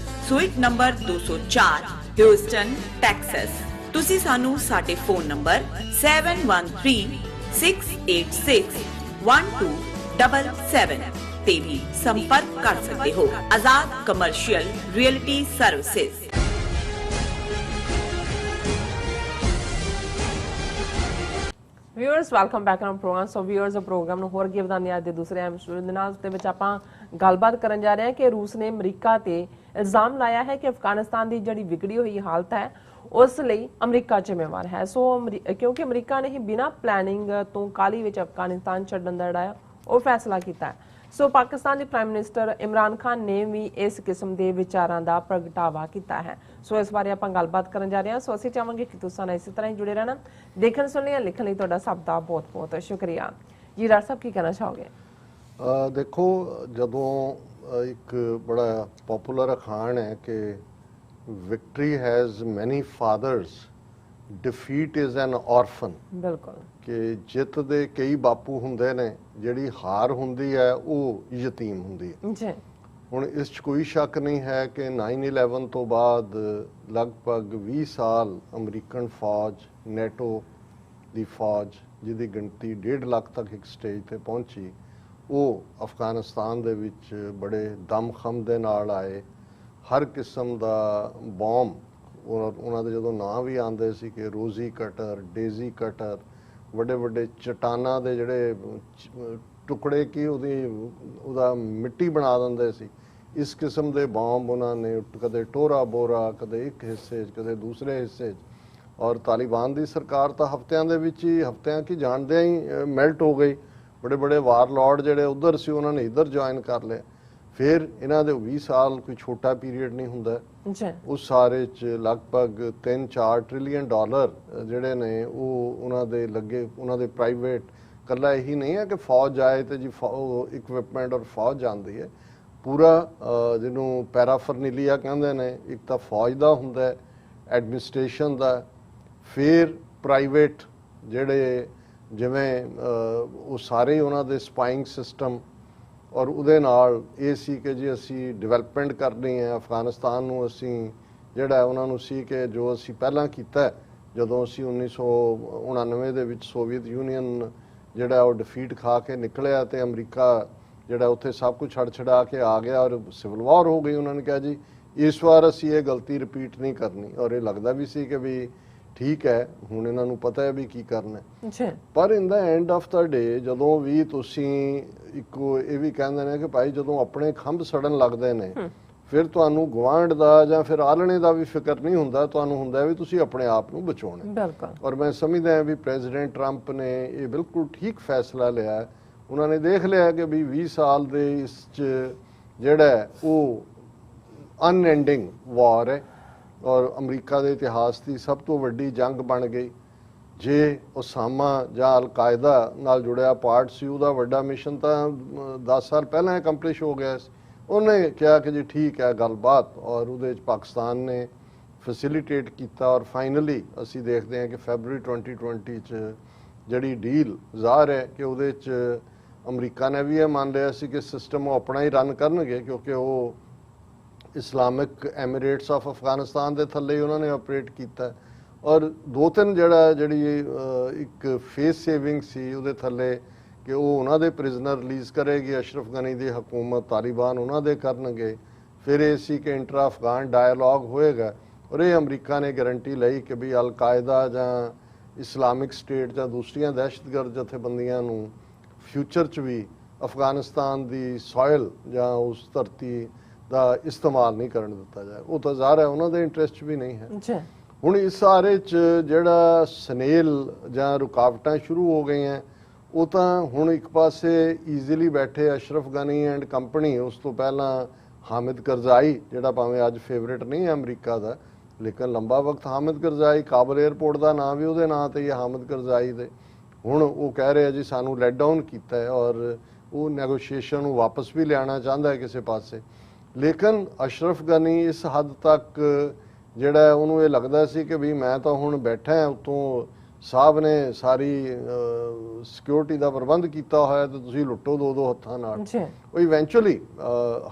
suite number 204, Houston, Texas. ਤੁਸੀਂ ਸਾਨੂੰ ਸਾਡੇ ਫੋਨ ਨੰਬਰ 7136861277 ਤੇ ਵੀ ਸੰਪਰਕ ਕਰ ਸਕਦੇ ਹੋ। Azad commercial realty services. Viewers, welcome back on program. So viewers, program ਨੂੰ ਹੋਰ ਅੱਗੇ ਵਧਾਉਂਦੇ ਅੱਜ ਦੇ ਦੂਸਰੇ ਐਪੀਸੋਡ ਦੇ ਨਾਲ, ਦੇ ਵਿੱਚ ਆਪਾਂ ਗੱਲਬਾਤ ਕਰਨ ਜਾ ਰਹੇ ਹਾਂ ਕਿ ਰੂਸ ਨੇ ਅਮਰੀਕਾ ਤੇ ਇਲਜ਼ਾਮ ਲਾਇਆ ਹੈ ਕਿ ਅਫਗਾਨਿਸਤਾਨ ਦੀ ਜਿਹੜੀ ਵਿਗੜੀ ਹੋਈ ਹਾਲਤ ਹੈ ਉਸ ਲਈ ਅਮਰੀਕਾ ਜ਼ਿੰਮੇਵਾਰ ਹੈ। ਸੋ ਕਿਉਂਕਿ ਅਮਰੀਕਾ ਨੇ ਹੀ ਬਿਨਾਂ ਪਲੈਨਿੰਗ ਤੋਂ ਕਾਹਲੀ ਵਿੱਚ ਅਫਗਾਨਿਸਤਾਨ ਛੱਡਣ ਦਾ ਜਿਹੜਾ ਉਹ ਫੈਸਲਾ ਕੀਤਾ ਹੈ। ਸੋ ਪਾਕਿਸਤਾਨ ਦੇ ਪ੍ਰਾਈਮ ਮਿਨਿਸਟਰ ਇਮਰਾਨ ਖਾਨ ਨੇ ਵੀ ਇਸ ਕਿਸਮ ਦੇ ਵਿਚਾਰਾਂ ਦਾ ਪ੍ਰਗਟਾਵਾ ਕੀਤਾ ਹੈ। ਸੋ ਇਸ ਬਾਰੇ ਆਪਾਂ ਗੱਲਬਾਤ ਕਰਨ ਜਾ ਰਹੇ ਹਾਂ। ਸੋ ਅਸੀਂ ਚਾਹਾਂਗੇ ਕਿ ਤੁਸੀਂ ਨਾਲ ਇਸੇ ਤਰ੍ਹਾਂ ਹੀ ਜੁੜੇ ਰਹਿਣਾ। ਦੇਖਣ ਸੁਣਨ ਲਈ ਲਿਖਣ ਲਈ ਤੁਹਾਡਾ ਸਭ ਦਾ ਬਹੁਤ ਬਹੁਤ ਸ਼ੁਕਰੀਆ ਜੀ। ਡਾਕਟਰ ਸਾਹਿਬ, ਕੀ ਕਹਿਣਾ ਚਾਹੋਗੇ? ਦੇਖੋ, ਜਦੋਂ ਇੱਕ ਬੜਾ ਪਪੂਲਰ ਅਖਾਣ ਹੈ ਕਿ victory has many fathers, defeat is an orphan. ਬਿਲਕੁਲ, ਕਿ ਜਿੱਤ ਦੇ ਕਈ ਬਾਪੂ ਹੁੰਦੇ ਨੇ, ਜਿਹੜੀ ਹਾਰ ਹੁੰਦੀ ਹੈ ਉਹ ਯਤੀਮ ਹੁੰਦੀ ਹੈ ਜੀ। ਹੁਣ ਇਸ 'ਚ ਕੋਈ ਸ਼ੱਕ ਨਹੀਂ ਹੈ ਕਿ 9/11 ਤੋਂ ਬਾਅਦ ਲਗਭਗ 20 ਸਾਲ ਅਮਰੀਕਨ ਫੌਜ, ਨੈਟੋ ਦੀ ਫੌਜ, ਜਿਹਦੀ ਗਿਣਤੀ 1.5 ਲੱਖ ਤੱਕ ਇੱਕ ਸਟੇਜ ਤੇ ਪਹੁੰਚੀ, ਉਹ ਅਫਗਾਨਿਸਤਾਨ ਦੇ ਵਿੱਚ ਬੜੇ ਦਮਖਮ ਦੇ ਨਾਲ ਆਏ। ਹਰ ਕਿਸਮ ਦਾ ਬੌਮ, ਉਹਨਾਂ ਦੇ ਜਦੋਂ ਨਾਂ ਵੀ ਆਉਂਦੇ ਸੀ ਕਿ ਰੋਜ਼ੀ ਕਟਰ, ਡੇਜ਼ੀ ਕਟਰ, ਵੱਡੇ ਵੱਡੇ ਚਟਾਨਾਂ ਦੇ ਜਿਹੜੇ ਟੁਕੜੇ ਕੀ ਉਹਦਾ ਮਿੱਟੀ ਬਣਾ ਦਿੰਦੇ ਸੀ, ਇਸ ਕਿਸਮ ਦੇ ਬੰਬ ਉਹਨਾਂ ਨੇ ਕਦੇ ਟੋਰਾ ਬੋਰਾ, ਕਦੇ ਇੱਕ ਹਿੱਸੇ 'ਚ, ਕਦੇ ਦੂਸਰੇ ਹਿੱਸੇ 'ਚ। ਔਰ ਤਾਲਿਬਾਨ ਦੀ ਸਰਕਾਰ ਤਾਂ ਹਫ਼ਤਿਆਂ ਦੇ ਵਿੱਚ ਹੀ, ਹਫ਼ਤਿਆਂ ਕੀ ਜਾਣਦਿਆਂ ਹੀ ਮੈਲਟ ਹੋ ਗਈ। ਬੜੇ ਬੜੇ ਵਾਰਲॉर्ड ਜਿਹੜੇ ਉੱਧਰ ਸੀ ਉਹਨਾਂ ਨੇ ਇੱਧਰ ਜੁਆਇਨ ਕਰ ਲਿਆ। ਫਿਰ ਇਹਨਾਂ ਦੇ 20 ਸਾਲ ਕੋਈ ਛੋਟਾ ਪੀਰੀਅਡ ਨਹੀਂ ਹੁੰਦਾ। ਉਸ ਸਾਰੇ 'ਚ ਲਗਭਗ 3-4 ਟ੍ਰਿਲੀਅਨ ਡਾਲਰ ਜਿਹੜੇ ਨੇ ਉਹ ਉਹਨਾਂ ਦੇ ਲੱਗੇ। ਉਹਨਾਂ ਦੇ ਪ੍ਰਾਈਵੇਟ, ਇਕੱਲਾ ਇਹੀ ਨਹੀਂ ਹੈ ਕਿ ਫੌਜ ਆਏ ਤੇ ਜੀ ਇਕਵਿਪਮੈਂਟ ਔਰ ਫੌਜ ਜਾਂਦੀ ਹੈ, ਪੂਰਾ ਜਿਹਨੂੰ ਪੈਰਾਫਰਨੀਲੀਆ ਕਹਿੰਦੇ ਨੇ, ਇੱਕ ਤਾਂ ਫੌਜ ਦਾ ਹੁੰਦਾ, ਐਡਮਿਨਿਸਟ੍ਰੇਸ਼ਨ ਦਾ, ਫਿਰ ਪ੍ਰਾਈਵੇਟ ਜਿਹੜੇ ਜਿਵੇਂ ਉਹ ਸਾਰੇ ਉਹਨਾਂ ਦੇ ਸਪਾਈਂਗ ਸਿਸਟਮ। ਔਰ ਉਹਦੇ ਨਾਲ ਇਹ ਸੀ ਕਿ ਜੀ ਅਸੀਂ ਡਿਵੈਲਪਮੈਂਟ ਕਰਨੀ ਹੈ ਅਫਗਾਨਿਸਤਾਨ ਨੂੰ। ਅਸੀਂ ਜਿਹੜਾ ਉਹਨਾਂ ਨੂੰ ਸੀ ਕਿ ਜੋ ਅਸੀਂ ਪਹਿਲਾਂ ਕੀਤਾ, ਜਦੋਂ ਅਸੀਂ 1999 ਦੇ ਵਿੱਚ ਸੋਵੀਅਤ ਯੂਨੀਅਨ ਜਿਹੜਾ ਉਹ ਡਿਫੀਟ ਖਾ ਕੇ ਨਿਕਲਿਆ ਤੇ ਅਮਰੀਕਾ ਜਿਹੜਾ ਉੱਥੇ ਸਭ ਕੁਝ ਛੱਡ ਛਡਾ ਕੇ ਆ ਗਿਆ ਔਰ ਸਿਵਲ ਵਾਰ ਹੋ ਗਈ, ਉਹਨਾਂ ਨੇ ਕਿਹਾ ਜੀ ਇਸ ਵਾਰ ਅਸੀਂ ਇਹ ਗਲਤੀ ਰਿਪੀਟ ਨਹੀਂ ਕਰਨੀ। ਔਰ ਇਹ ਲੱਗਦਾ ਵੀ ਸੀ ਕਿ ਵੀ ਠੀਕ ਹੈ, ਹੁਣ ਇਹਨਾਂ ਨੂੰ ਪਤਾ ਹੈ ਵੀ ਕੀ ਕਰਨਾ ਹੈ। ਜੀ ਪਰ ਇਨ ਦਾ ਐਂਡ ਆਫ ਦਾ ਡੇ ਜਦੋਂ ਵੀ ਤੁਸੀਂ ਇੱਕੋ ਇਹ ਵੀ ਕਹਿੰਦੇ ਨੇ ਕਿ ਭਾਈ ਜਦੋਂ ਆਪਣੇ ਖੰਭ ਸੜਨ ਲੱਗਦੇ ਨੇ ਫਿਰ ਤੁਹਾਨੂੰ ਗੁਆਂਢ ਦਾ ਜਾਂ ਫਿਰ ਆਲਣੇ ਦਾ ਵੀ ਫਿਕਰ ਨਹੀਂ ਹੁੰਦਾ, ਤੁਹਾਨੂੰ ਹੁੰਦਾ ਵੀ ਤੁਸੀਂ ਆਪਣੇ ਆਪ ਨੂੰ ਬਚਾਉਣਾ। ਬਿਲਕੁਲ। ਔਰ ਮੈਂ ਸਮਝਦਾ ਹਾਂ ਵੀ ਪ੍ਰੈਜ਼ੀਡੈਂਟ ਟਰੰਪ ਨੇ ਇਹ ਬਿਲਕੁਲ ਠੀਕ ਫੈਸਲਾ ਲਿਆ। ਉਹਨਾਂ ਨੇ ਦੇਖ ਲਿਆ ਕਿ ਵੀ 20 ਸਾਲ ਦੇ ਇਸ 'ਚ ਜਿਹੜਾ ਉਹ ਅਨਐਂਡਿੰਗ ਵਾਰ ਹੈ ਔਰ ਅਮਰੀਕਾ ਦੇ ਇਤਿਹਾਸ ਦੀ ਸਭ ਤੋਂ ਵੱਡੀ ਜੰਗ ਬਣ ਗਈ। ਜੇ ਉਸਾਮਾ ਜਾਂ ਅਲ-ਕਾਇਦਾ ਨਾਲ ਜੁੜਿਆ ਪਾਰਟ ਸੀ, ਉਹਦਾ ਵੱਡਾ ਮਿਸ਼ਨ ਤਾਂ 10 ਸਾਲ ਪਹਿਲਾਂ ਅਕੰਪਲਿਸ਼ ਹੋ ਗਿਆ ਸੀ। ਉਹਨੇ ਕਿਹਾ ਕਿ ਜੀ ਠੀਕ ਹੈ ਗੱਲਬਾਤ, ਔਰ ਉਹਦੇ 'ਚ ਪਾਕਿਸਤਾਨ ਨੇ ਫੈਸਿਲਿਟੇਟ ਕੀਤਾ ਔਰ ਫਾਈਨਲੀ ਅਸੀਂ ਦੇਖਦੇ ਹਾਂ ਕਿ ਫੈਬਰਰੀ 2020 'ਚ ਜਿਹੜੀ ਡੀਲ ਜ਼ਾਹਰ ਹੈ ਕਿ ਉਹਦੇ 'ਚ ਅਮਰੀਕਾ ਨੇ ਵੀ ਇਹ ਮੰਨ ਲਿਆ ਸੀ ਕਿ ਸਿਸਟਮ ਉਹ ਆਪਣਾ ਹੀ ਰਨ ਕਰਨਗੇ, ਕਿਉਂਕਿ ਉਹ ਇਸਲਾਮਿਕ ਐਮੀਰੇਟਸ ਆਫ ਅਫਗਾਨਿਸਤਾਨ ਦੇ ਥੱਲੇ ਹੀ ਉਹਨਾਂ ਨੇ ਆਪਰੇਟ ਕੀਤਾ। ਔਰ 2-3 ਜਿਹੜੀ ਇੱਕ ਫੇਸ ਸੇਵਿੰਗ ਸੀ ਉਹਦੇ ਥੱਲੇ ਕਿ ਉਹ ਉਹਨਾਂ ਦੇ ਪ੍ਰਿਜ਼ਨਰ ਰਿਲੀਜ਼ ਕਰੇਗੀ, ਅਸ਼ਰਫ ਗਨੀ ਦੀ ਹਕੂਮਤ, ਤਾਲਿਬਾਨ ਉਹਨਾਂ ਦੇ ਕਰਨਗੇ। ਫਿਰ ਇਹ ਸੀ ਕਿ ਇੰਟਰਾ ਅਫਗਾਨ ਡਾਇਲੋਗ ਹੋਏਗਾ ਔਰ ਇਹ ਅਮਰੀਕਾ ਨੇ ਗਾਰੰਟੀ ਲਈ ਕਿ ਵੀ ਅਲ-ਕਾਇਦਾ ਜਾਂ ਇਸਲਾਮਿਕ ਸਟੇਟ ਜਾਂ ਦੂਸਰੀਆਂ ਦਹਿਸ਼ਤਗਰਦ ਜਥੇਬੰਦੀਆਂ ਨੂੰ ਫਿਊਚਰ 'ਚ ਵੀ ਅਫਗਾਨਿਸਤਾਨ ਦੀ ਸੋਇਲ ਜਾਂ ਉਸ ਧਰਤੀ ਦਾ ਇਸਤੇਮਾਲ ਨਹੀਂ ਕਰਨ ਦਿੱਤਾ ਜਾਏ। ਉਹ ਤਾਂ ਜ਼ਾਹਰ ਹੈ ਉਹਨਾਂ ਦੇ ਇੰਟਰਸਟ ਵੀ ਨਹੀਂ ਹੈ। ਜੀ ਹੁਣ ਇਸ ਸਾਰੇ 'ਚ ਜਿਹੜਾ ਸਨੇਲ ਜਾਂ ਰੁਕਾਵਟਾਂ ਸ਼ੁਰੂ ਹੋ ਗਈਆਂ, ਉਹ ਤਾਂ ਹੁਣ ਇੱਕ ਪਾਸੇ ਈਜ਼ੀਲੀ ਬੈਠੇ ਅਸ਼ਰਫ ਗਨੀ ਐਂਡ ਕੰਪਨੀ, ਉਸ ਤੋਂ ਪਹਿਲਾਂ ਹਾਮਿਦ ਕਰਜ਼ਾਈ ਜਿਹੜਾ ਭਾਵੇਂ ਅੱਜ ਫੇਵਰੇਟ ਨਹੀਂ ਹੈ ਅਮਰੀਕਾ ਦਾ, ਲੇਕਿਨ ਲੰਬਾ ਵਕਤ ਹਾਮਿਦ ਕਰਜ਼ਾਈ, ਕਾਬਲ 에ਅਰਪੋਰਟ ਦਾ ਨਾਂ ਵੀ ਉਹਦੇ ਨਾਂ ਤੇ ਹੀ ਹਾਮਿਦ ਕਰਜ਼ਾਈ ਦੇ। ਹੁਣ ਉਹ ਕਹਿ ਰਿਹਾ ਜੀ ਸਾਨੂੰ ਲੈਟ ਡਾਊਨ ਕੀਤਾ ਹੈ ਔਰ ਉਹ ਨੈਗੋਸ਼ੀਏਸ਼ਨ ਨੂੰ ਵਾਪਸ ਵੀ ਲਿਆਉਣਾ ਚਾਹੁੰਦਾ ਹੈ ਕਿਸੇ ਪਾਸੇ। ਲੇਕਿਨ ਅਸ਼ਰਫ ਗਨੀ ਇਸ ਹੱਦ ਤੱਕ ਜਿਹੜਾ ਉਹਨੂੰ ਇਹ ਲੱਗਦਾ ਸੀ ਕਿ ਵੀ ਮੈਂ ਤਾਂ ਹੁਣ ਬੈਠਾ ਹਾਂ, ਉੱਤੋਂ ਸਾਹਿਬ ਨੇ ਸਾਰੀ ਸਿਕਿਉਰਿਟੀ ਦਾ ਪ੍ਰਬੰਧ ਕੀਤਾ ਹੋਇਆ ਤੇ ਤੁਸੀਂ ਲੁੱਟੋ ਦੋ ਹੱਥਾਂ ਨਾਲ। ਉਹ ਇਵੈਂਚੁਅਲੀ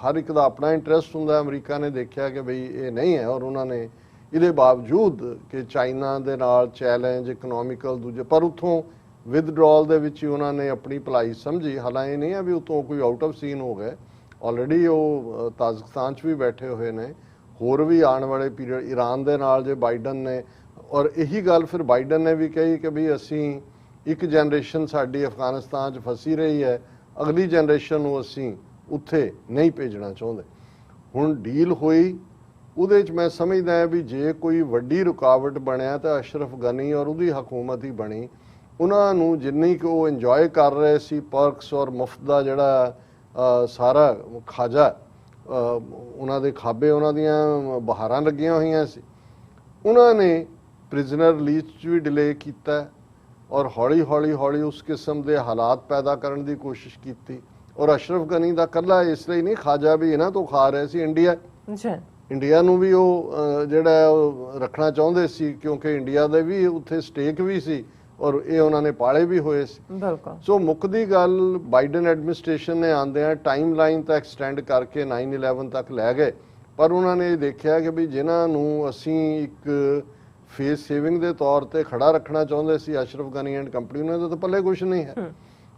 ਹਰ ਇੱਕ ਦਾ ਆਪਣਾ ਇੰਟਰਸਟ ਹੁੰਦਾ। ਅਮਰੀਕਾ ਨੇ ਦੇਖਿਆ ਕਿ ਬਈ ਇਹ ਨਹੀਂ ਹੈ ਔਰ ਉਹਨਾਂ ਨੇ ਇਹਦੇ ਬਾਵਜੂਦ ਕਿ ਚਾਈਨਾ ਦੇ ਨਾਲ ਚੈਲੰਜ ਇਕਨੋਮਿਕਲ ਦੂਜੇ, ਪਰ ਉੱਥੋਂ ਵਿਦਡਰਾਲ ਦੇ ਵਿੱਚ ਹੀ ਉਹਨਾਂ ਨੇ ਆਪਣੀ ਭਲਾਈ ਸਮਝੀ। ਹਾਲਾਂਕਿ ਇਹ ਨਹੀਂ ਹੈ ਵੀ ਉੱਥੋਂ ਕੋਈ ਆਊਟ ਆਫ ਸੀਨ ਹੋ ਗਏ, ਆਲਰੇਡੀ ਉਹ ਤਾਜ਼ਿਕਸਤਾਨ 'ਚ ਵੀ ਬੈਠੇ ਹੋਏ ਨੇ, ਹੋਰ ਵੀ ਆਉਣ ਵਾਲੇ ਪੀਰੀਅਡ ਈਰਾਨ ਦੇ ਨਾਲ ਜੇ ਬਾਈਡਨ ਨੇ, ਔਰ ਇਹੀ ਗੱਲ ਫਿਰ ਬਾਈਡਨ ਨੇ ਵੀ ਕਹੀ ਕਿ ਵੀ ਅਸੀਂ ਇੱਕ ਜਨਰੇਸ਼ਨ ਸਾਡੀ ਅਫਗਾਨਿਸਤਾਨ 'ਚ ਫਸੀ ਰਹੀ ਹੈ, ਅਗਲੀ ਜਨਰੇਸ਼ਨ ਨੂੰ ਅਸੀਂ ਉੱਥੇ ਨਹੀਂ ਭੇਜਣਾ ਚਾਹੁੰਦੇ। ਹੁਣ ਡੀਲ ਹੋਈ, ਉਹਦੇ 'ਚ ਮੈਂ ਸਮਝਦਾ ਹਾਂ ਵੀ ਜੇ ਕੋਈ ਵੱਡੀ ਰੁਕਾਵਟ ਬਣਿਆ ਤਾਂ ਅਸ਼ਰਫ ਗਨੀ ਔਰ ਉਹਦੀ ਹਕੂਮਤ ਹੀ ਬਣੀ। ਉਹਨਾਂ ਨੂੰ ਜਿੰਨੀ ਕਿ ਉਹ ਇੰਜੋਏ ਕਰ ਰਹੇ ਸੀ ਪਰਕਸ ਔਰ ਮੁਫਤ ਦਾ ਜਿਹੜਾ ਸਾਰਾ ਖਾਜਾ, ਉਹਨਾਂ ਦੇ ਖਾਬੇ ਉਹਨਾਂ ਦੀਆਂ ਬਹਾਰਾਂ ਲੱਗੀਆਂ ਹੋਈਆਂ ਸੀ, ਉਹਨਾਂ ਨੇ ਪ੍ਰਿਜ਼ਨਰ ਰਿਲੀਜ਼ 'ਚ ਵੀ ਡਿਲੇ ਕੀਤਾ ਔਰ ਹੌਲੀ ਹੌਲੀ ਉਸ ਕਿਸਮ ਦੇ ਹਾਲਾਤ ਪੈਦਾ ਕਰਨ ਦੀ ਕੋਸ਼ਿਸ਼ ਕੀਤੀ। ਔਰ ਅਸ਼ਰਫ ਗਨੀ ਦਾ ਇਕੱਲਾ ਇਸ ਲਈ ਨਹੀਂ, ਖਾਜਾ ਵੀ ਇਹਨਾਂ ਤੋਂ ਖਾ ਰਹੇ ਸੀ। ਇੰਡੀਆ ਨੂੰ ਵੀ ਉਹ ਜਿਹੜਾ ਉਹ ਰੱਖਣਾ ਚਾਹੁੰਦੇ ਸੀ ਕਿਉਂਕਿ ਇੰਡੀਆ ਦੇ ਵੀ ਉੱਥੇ ਸਟੇਕ ਵੀ ਸੀ ਔਰ ਇਹ ਉਹਨਾਂ ਨੇ ਪਾਲੇ ਵੀ ਹੋਏ ਸੀ। ਬਿਲਕੁਲ। ਸੋ ਮੁੱਕਦੀ ਗੱਲ ਬਾਈਡਨ ਐਡਮਿਨਿਸਟ੍ਰੇਸ਼ਨ ਨੇ ਆਉਂਦਿਆਂ ਟਾਈਮ ਲਾਈਨ ਤਾਂ ਐਕਸਟੈਂਡ ਕਰਕੇ 9/11 ਤੱਕ ਲੈ ਗਏ, ਪਰ ਉਹਨਾਂ ਨੇ ਦੇਖਿਆ ਕਿ ਵੀ ਜਿਨ੍ਹਾਂ ਨੂੰ ਅਸੀਂ ਇੱਕ ਫੇਸ ਸੇਵਿੰਗ ਦੇ ਤੌਰ ਤੇ ਖੜਾ ਰੱਖਣਾ ਚਾਹੁੰਦੇ ਸੀ ਅਸ਼ਰਫ ਗਨੀ ਐਂਡ ਕੰਪਨੀ, ਉਹਨਾਂ ਦਾ ਤਾਂ ਪੱਲੇ ਕੁਛ ਨਹੀਂ ਹੈ।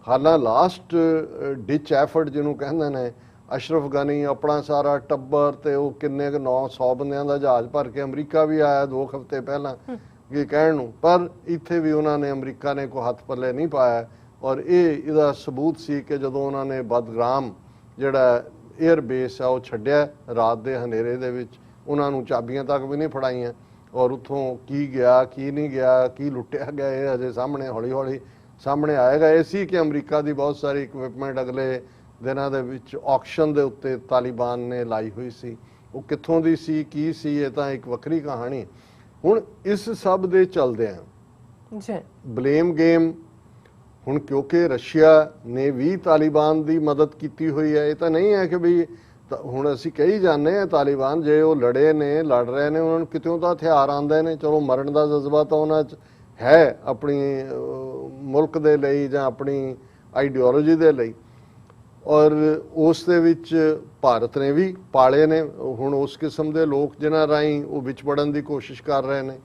ਹਾਲਾਂ ਲਾਸਟ ਡਿਚ ਐਫਰਟ ਜਿਹਨੂੰ ਕਹਿੰਦੇ ਨੇ, ਅਸ਼ਰਫ ਗਨੀ ਆਪਣਾ ਸਾਰਾ ਟੱਬਰ ਤੇ ਉਹ ਕਿੰਨੇ ਕੁ 900 ਬੰਦਿਆਂ ਦਾ ਜਹਾਜ਼ ਭਰ ਕੇ ਅਮਰੀਕਾ ਵੀ ਆਇਆ 2 ਹਫ਼ਤੇ ਪਹਿਲਾਂ ਕੀ ਕਹਿਣ ਨੂੰ, ਪਰ ਇੱਥੇ ਵੀ ਉਹਨਾਂ ਨੇ ਅਮਰੀਕਾ ਨੇ ਕੋਈ ਹੱਥ ਪੱਲੇ ਨਹੀਂ ਪਾਇਆ। ਔਰ ਇਹਦਾ ਸਬੂਤ ਸੀ ਕਿ ਜਦੋਂ ਉਹਨਾਂ ਨੇ ਬਦਗਰਾਮ ਜਿਹੜਾ 에ਅਰ ਬੇਸ ਆ ਉਹ ਛੱਡਿਆ ਰਾਤ ਦੇ ਹਨੇਰੇ ਦੇ ਵਿੱਚ, ਉਹਨਾਂ ਨੂੰ ਚਾਬੀਆਂ ਤੱਕ ਵੀ ਨਹੀਂ ਫੜਾਈਆਂ ਔਰ ਉੱਥੋਂ ਕੀ ਗਿਆ ਕੀ ਨਹੀਂ ਗਿਆ, ਕੀ ਲੁੱਟਿਆ ਗਿਆ, ਇਹ ਅਜੇ ਸਾਹਮਣੇ ਹੌਲੀ ਸਾਹਮਣੇ ਆਏਗਾ। ਇਹ ਸੀ ਕਿ ਅਮਰੀਕਾ ਦੀ ਬਹੁਤ ਸਾਰੀ ਇਕਵਿਪਮੈਂਟ ਅਗਲੇ ਦਿਨਾਂ ਦੇ ਵਿੱਚ ਆਕਸ਼ਨ ਦੇ ਉੱਤੇ ਤਾਲਿਬਾਨ ਨੇ ਲਾਈ ਹੋਈ ਸੀ, ਉਹ ਕਿੱਥੋਂ ਦੀ ਸੀ ਕੀ ਸੀ ਇਹ ਤਾਂ ਇੱਕ ਵੱਖਰੀ ਕਹਾਣੀ। ਹੁਣ ਇਸ ਸਭ ਦੇ ਚਲਦਿਆਂ ਬਲੇਮ ਗੇਮ, ਹੁਣ ਕਿਉਂਕਿ ਰਸ਼ੀਆ ਨੇ ਵੀ ਤਾਲਿਬਾਨ ਦੀ ਮਦਦ ਕੀਤੀ ਹੋਈ ਹੈ, ਇਹ ਤਾਂ ਨਹੀਂ ਹੈ ਕਿ ਵੀ ਹੁਣ ਅਸੀਂ ਕਹੀ ਜਾਂਦੇ ਹਾਂ ਤਾਲਿਬਾਨ ਜੇ ਉਹ ਲੜ ਰਹੇ ਨੇ ਉਹਨਾਂ ਨੂੰ ਕਿਤੋਂ ਤਾਂ ਹਥਿਆਰ ਆਉਂਦੇ ਨੇ, ਚਲੋ ਮਰਨ ਦਾ ਜਜ਼ਬਾ ਤਾਂ ਉਹਨਾਂ 'ਚ ਹੈ ਆਪਣੀ ਮੁਲਕ ਦੇ ਲਈ ਜਾਂ ਆਪਣੀ ਆਈਡੀਓਲੋਜੀ ਦੇ ਲਈ, ਔਰ ਉਸ ਦੇ ਵਿੱਚ ਭਾਰਤ ਨੇ ਵੀ ਪਾਲੇ ਨੇ ਹੁਣ ਉਸ ਕਿਸਮ ਦੇ ਲੋਕ ਜਿਨ੍ਹਾਂ ਰਾਹੀਂ ਉਹ ਵਿੱਚ ਵੜਨ ਦੀ ਕੋਸ਼ਿਸ਼ ਕਰ ਰਹੇ ਨੇ।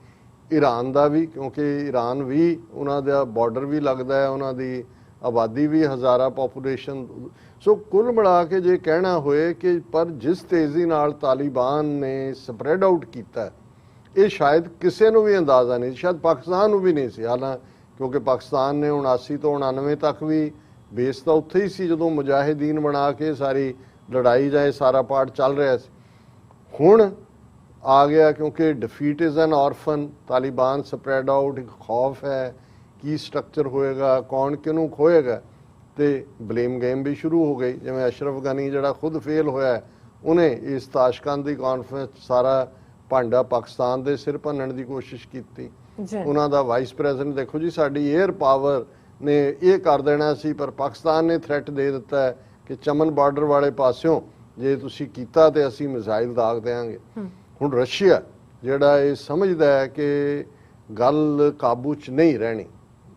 ਈਰਾਨ ਦਾ ਵੀ, ਕਿਉਂਕਿ ਈਰਾਨ ਵੀ ਉਹਨਾਂ ਦਾ ਬਾਰਡਰ ਵੀ ਲੱਗਦਾ ਹੈ, ਉਹਨਾਂ ਦੀ ਆਬਾਦੀ ਵੀ ਹਜ਼ਾਰਾਂ ਪੋਪੂਲੇਸ਼ਨ। ਸੋ ਕੁੱਲ ਮਿਲਾ ਕੇ ਜੇ ਕਹਿਣਾ ਹੋਏ ਕਿ ਪਰ ਜਿਸ ਤੇਜ਼ੀ ਨਾਲ ਤਾਲਿਬਾਨ ਨੇ ਸਪਰੈਡ ਆਊਟ ਕੀਤਾ, ਇਹ ਸ਼ਾਇਦ ਕਿਸੇ ਨੂੰ ਵੀ ਅੰਦਾਜ਼ਾ ਨਹੀਂ, ਸ਼ਾਇਦ ਪਾਕਿਸਤਾਨ ਨੂੰ ਵੀ ਨਹੀਂ ਸੀ। ਹਾਲਾਂ ਕਿਉਂਕਿ ਪਾਕਿਸਤਾਨ ਨੇ 79 ਤੋਂ 99 ਤੱਕ ਵੀ ਬੇਸ ਤਾਂ ਉੱਥੇ ਹੀ ਸੀ ਜਦੋਂ ਮੁਜਾਹਿਦੀਨ ਬਣਾ ਕੇ ਸਾਰੀ ਲੜਾਈ ਜਾਂ ਇਹ ਸਾਰਾ ਪਾਰਟ ਚੱਲ ਰਿਹਾ ਸੀ। ਹੁਣ ਆ ਗਿਆ ਕਿਉਂਕਿ defeat is an orphan, Taliban spread out, ਇੱਕ ਖੌਫ ਹੈ ਕੀ ਸਟਰਕਚਰ ਹੋਏਗਾ, ਕੌਣ ਕਿਹਨੂੰ ਖੋਏਗਾ, ਤੇ ਬਲੇਮ ਗੇਮ ਵੀ ਸ਼ੁਰੂ ਹੋ ਗਈ। ਜਿਵੇਂ ਅਸ਼ਰਫ ਗਨੀ ਜਿਹੜਾ ਖੁਦ ਫੇਲ ਹੋਇਆ, ਉਹਨੇ ਇਸ ਤਾਸ਼ਕੰਦ ਦੀ ਕਾਨਫਰੰਸ ਸਾਰਾ ਭਾਂਡਾ ਪਾਕਿਸਤਾਨ ਦੇ ਸਿਰ ਭੰਨਣ ਦੀ ਕੋਸ਼ਿਸ਼ ਕੀਤੀ। ਉਹਨਾਂ ਦਾ ਵਾਈਸ ਪ੍ਰੈਜ਼ੀਡੈਂਟ ਦੇਖੋ ਜੀ, ਸਾਡੀ 에ਅਰ ਪਾਵਰ ਨੇ ਇਹ ਕਰ ਦੇਣਾ ਸੀ, ਪਰ ਪਾਕਿਸਤਾਨ ਨੇ ਥ੍ਰੈਟ ਦੇ ਦਿੱਤਾ ਹੈ ਕਿ ਚਮਨ ਬਾਰਡਰ ਵਾਲੇ ਪਾਸਿਓਂ ਜੇ ਤੁਸੀਂ ਕੀਤਾ ਤੇ ਅਸੀਂ ਮਿਜ਼ਾਈਲ ਦਾਗ ਦੇਵਾਂਗੇ। ਹੁਣ ਰਸ਼ੀਆ ਜਿਹੜਾ ਇਹ ਸਮਝਦਾ ਹੈ ਕਿ ਗੱਲ ਕਾਬੂ 'ਚ ਨਹੀਂ ਰਹਿਣੀ,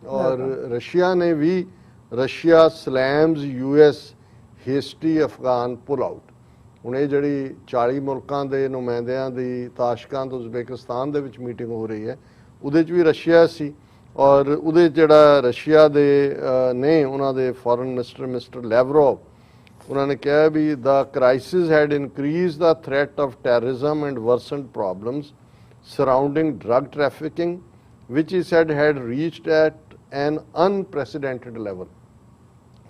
ਔਰ ਰਸ਼ੀਆ ਨੇ ਵੀ ਰਸ਼ੀਆ ਸਲੈਮਸ US ਹੇਸਟੀ ਅਫਗਾਨ ਪੁਲ ਆਊਟ। ਹੁਣ ਇਹ ਜਿਹੜੀ 40 ਮੁਲਕਾਂ ਦੇ ਨੁਮਾਇੰਦਿਆਂ ਦੀ ਤਾਸ਼ਕੰਦ ਉਜ਼ਬੇਕਿਸਤਾਨ ਦੇ ਵਿੱਚ ਮੀਟਿੰਗ ਹੋ ਰਹੀ ਹੈ, ਉਹਦੇ 'ਚ ਵੀ ਰਸ਼ੀਆ ਸੀ, ਔਰ ਉਹਦੇ ਜਿਹੜਾ ਰਸ਼ੀਆ ਦੇ ਨੇ ਉਹਨਾਂ ਦੇ ਫੋਰਨ ਮਿਨਿਸਟਰ ਮਿਸਟਰ ਲੈਵਰੋਵ, ਉਹਨਾਂ ਨੇ ਕਿਹਾ ਵੀ the crisis had increase the threat of terrorism and worsened problems surrounding drug trafficking which he said had reached at an unprecedented level.